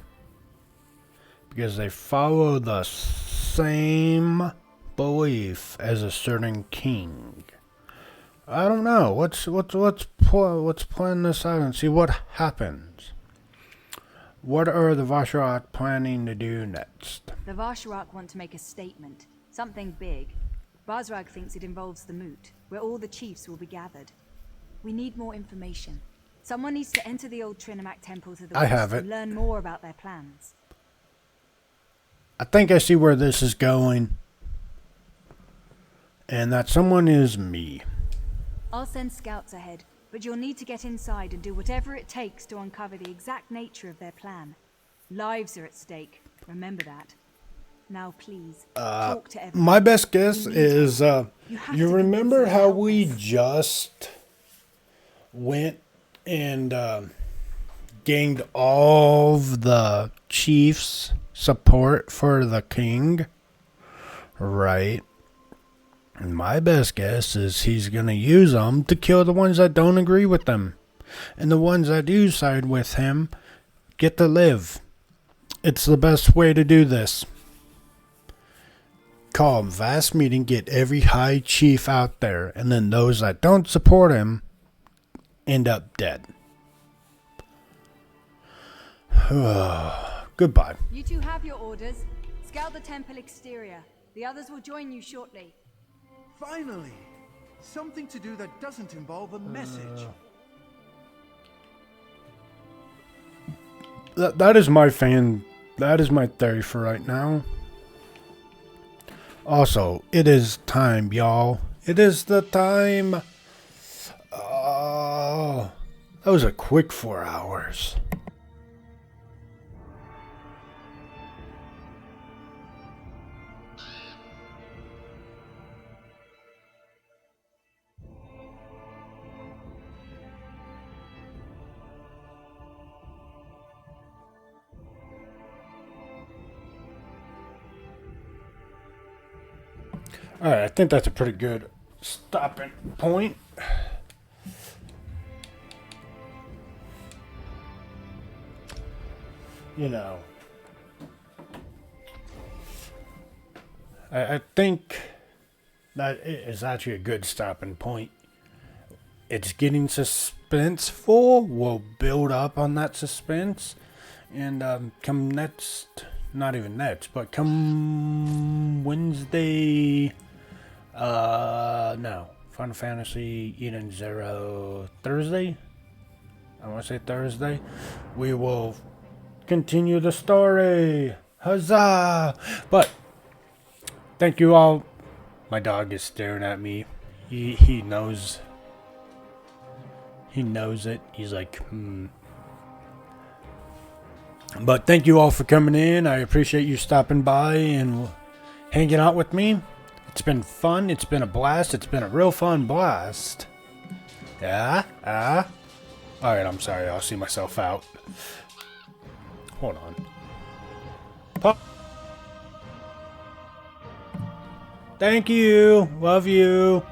Because they follow the same belief as a certain king. I don't know. Let's plan this out and see what happens. What are the Voshrak planning to do next? The Voshrak want to make a statement, something big. Basrag thinks it involves the moot, where all the chiefs will be gathered. We need more information. Someone needs to enter the old Trinimak temple to the I west have it. and learn more about their plans. I think I see where this is going. And that someone is me. I'll send scouts ahead, but you'll need to get inside and do whatever it takes to uncover the exact nature of their plan. Lives are at stake, remember that. Now please, talk to everyone. My best guess is, you remember how we just went and gained all of the chiefs' support for the king? Right. And my best guess is he's going to use them to kill the ones that don't agree with him. And the ones that do side with him get to live. It's the best way to do this. Call a vast meeting, get every high chief out there, and then those that don't support him end up dead. Goodbye. You two have your orders. Scout the temple exterior. The others will join you shortly. Finally! Something to do that doesn't involve a message. That is my theory for right now. Also, it is time, y'all. It is the time. Oh, that was a quick 4 hours. Alright, I think that's a pretty good stopping point. You know, I think that is actually a good stopping point. It's getting suspenseful. We'll build up on that suspense. And come next, not even next, but come Wednesday... no. Final Fantasy Eden Zero Thursday? I want to say Thursday. We will continue the story. Huzzah! But, thank you all. My dog is staring at me. He knows. He knows it. He's like, But thank you all for coming in. I appreciate you stopping by and hanging out with me. It's been fun. It's been a blast. It's been a real fun blast. Yeah? Alright, I'm sorry. I'll see myself out. Hold on. Pop. Thank you. Love you.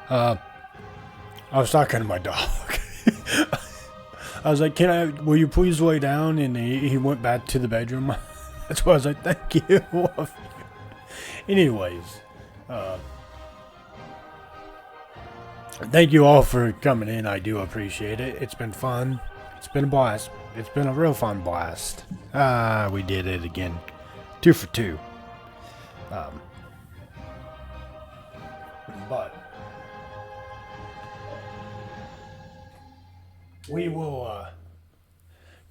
I was talking to my dog. I was like, will you please lay down? And he went back to the bedroom. That's why I was like, thank you. Love you. Anyways, thank you all for coming in. I do appreciate it. It's been fun. It's been a blast. It's been a real fun blast. We did it again. 2 for 2. But we will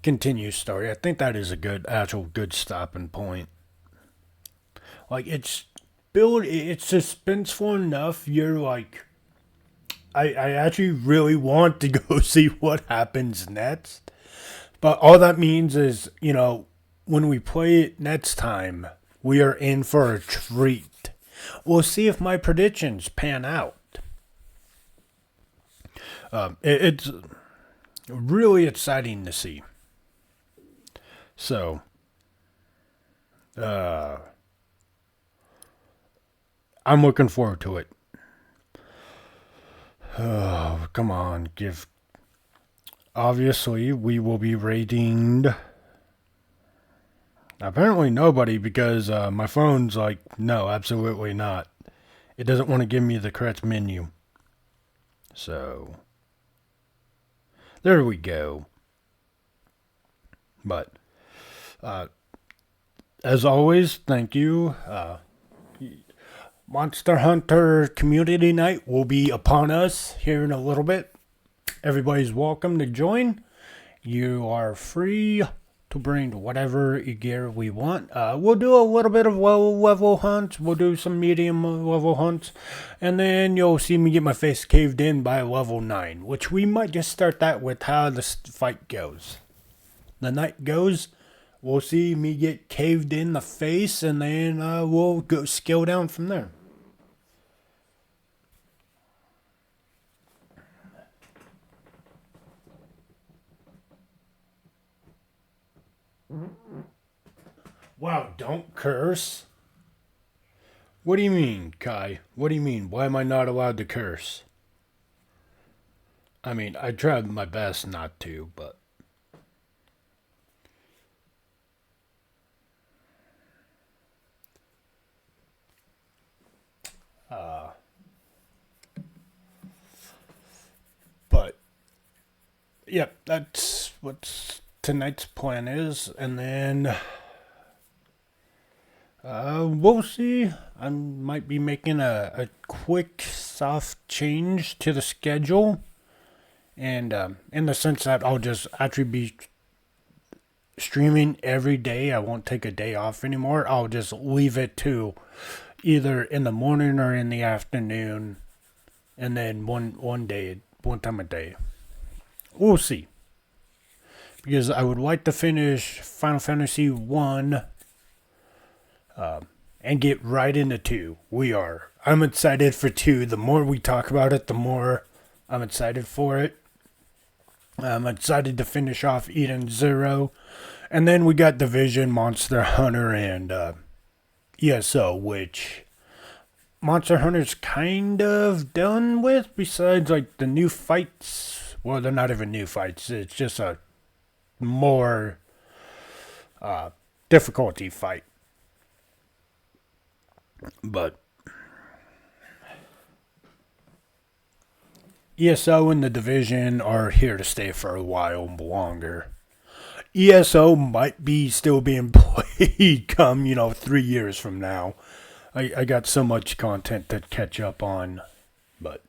continue story. I think that is a good stopping point. Like, it's suspenseful enough. You're like, I actually really want to go see what happens next. But all that means is, you know, when we play it next time, we are in for a treat. We'll see if my predictions pan out. It's really exciting to see. So, I'm looking forward to it. Oh, come on, obviously, we will be rating... Apparently nobody, because my phone's like, no, absolutely not. It doesn't want to give me the correct menu. So, there we go. But, as always, thank you. Monster Hunter Community Night will be upon us here in a little bit. Everybody's welcome to join. You are free to bring whatever gear we want. We'll do a little bit of low level hunts. We'll do some medium level hunts. And then you'll see me get my face caved in by level 9. Which we might just start that with how the fight goes. The night goes, we'll see me get caved in the face. And then we'll go scale down from there. Wow, don't curse. What do you mean, Kai? What do you mean? Why am I not allowed to curse? I mean, I tried my best not to, but... But, yep, that's what tonight's plan is, and then... we'll see. I might be making a quick, soft change to the schedule. And in the sense that I'll just actually be streaming every day. I won't take a day off anymore. I'll just leave it to either in the morning or in the afternoon. And then one time a day. We'll see. Because I would like to finish Final Fantasy 1 and get right into 2. I'm excited for 2. The more we talk about it, the more I'm excited for it. I'm excited to finish off Eden 0. And then we got Division, Monster Hunter, and ESO, which Monster Hunter's kind of done with, besides like the new fights. Well, they're not even new fights. It's just a more difficulty fight. But ESO and the Division are here to stay for a while longer. ESO might be still being played come, 3 years from now. I got so much content to catch up on, but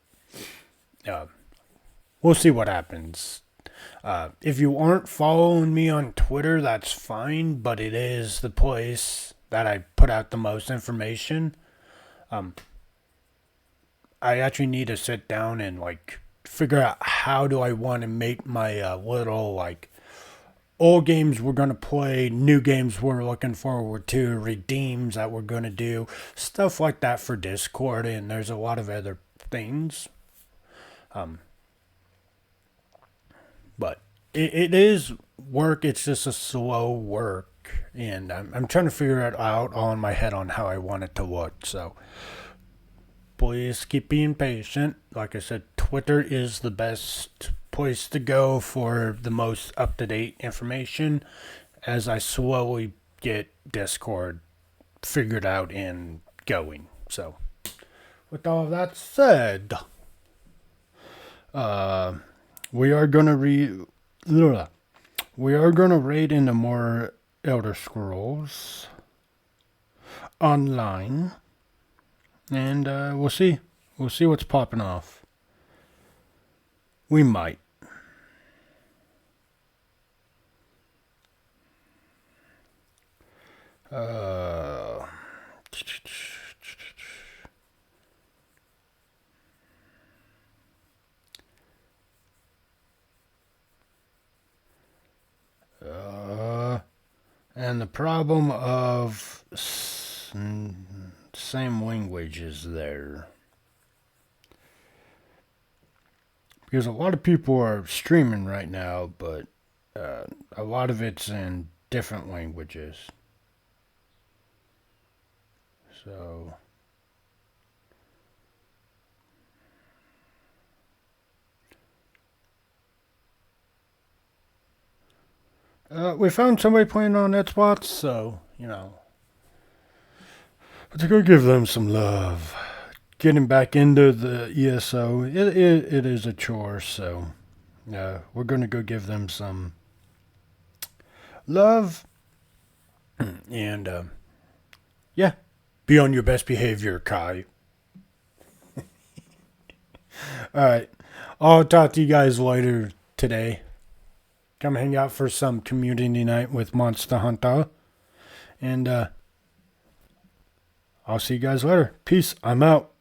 we'll see what happens. If you aren't following me on Twitter, that's fine, but it is the place that I put out the most information. I actually need to sit down and figure out how do I want to make my little old games we're going to play, new games we're looking forward to, redeems that we're going to do, stuff like that for Discord, and there's a lot of other things. But it is work, it's just a slow work, and I'm trying to figure it out all in my head on how I want it to look, so please keep being patient. Like I said, Twitter is the best place to go for the most up-to-date information as I slowly get Discord figured out and going. So, with all of that said, we are gonna raid into more Elder Scrolls Online, and we'll see what's popping off. We might. And the problem of same language is there. Because a lot of people are streaming right now, but a lot of it's in different languages. So... we found somebody playing on Xbox, so, let's go give them some love. Getting back into the ESO, it is a chore, so we're going to go give them some love. And, yeah, be on your best behavior, Kai. Alright, I'll talk to you guys later today. Come hang out for some community night with Monster Hunter. And I'll see you guys later. Peace. I'm out.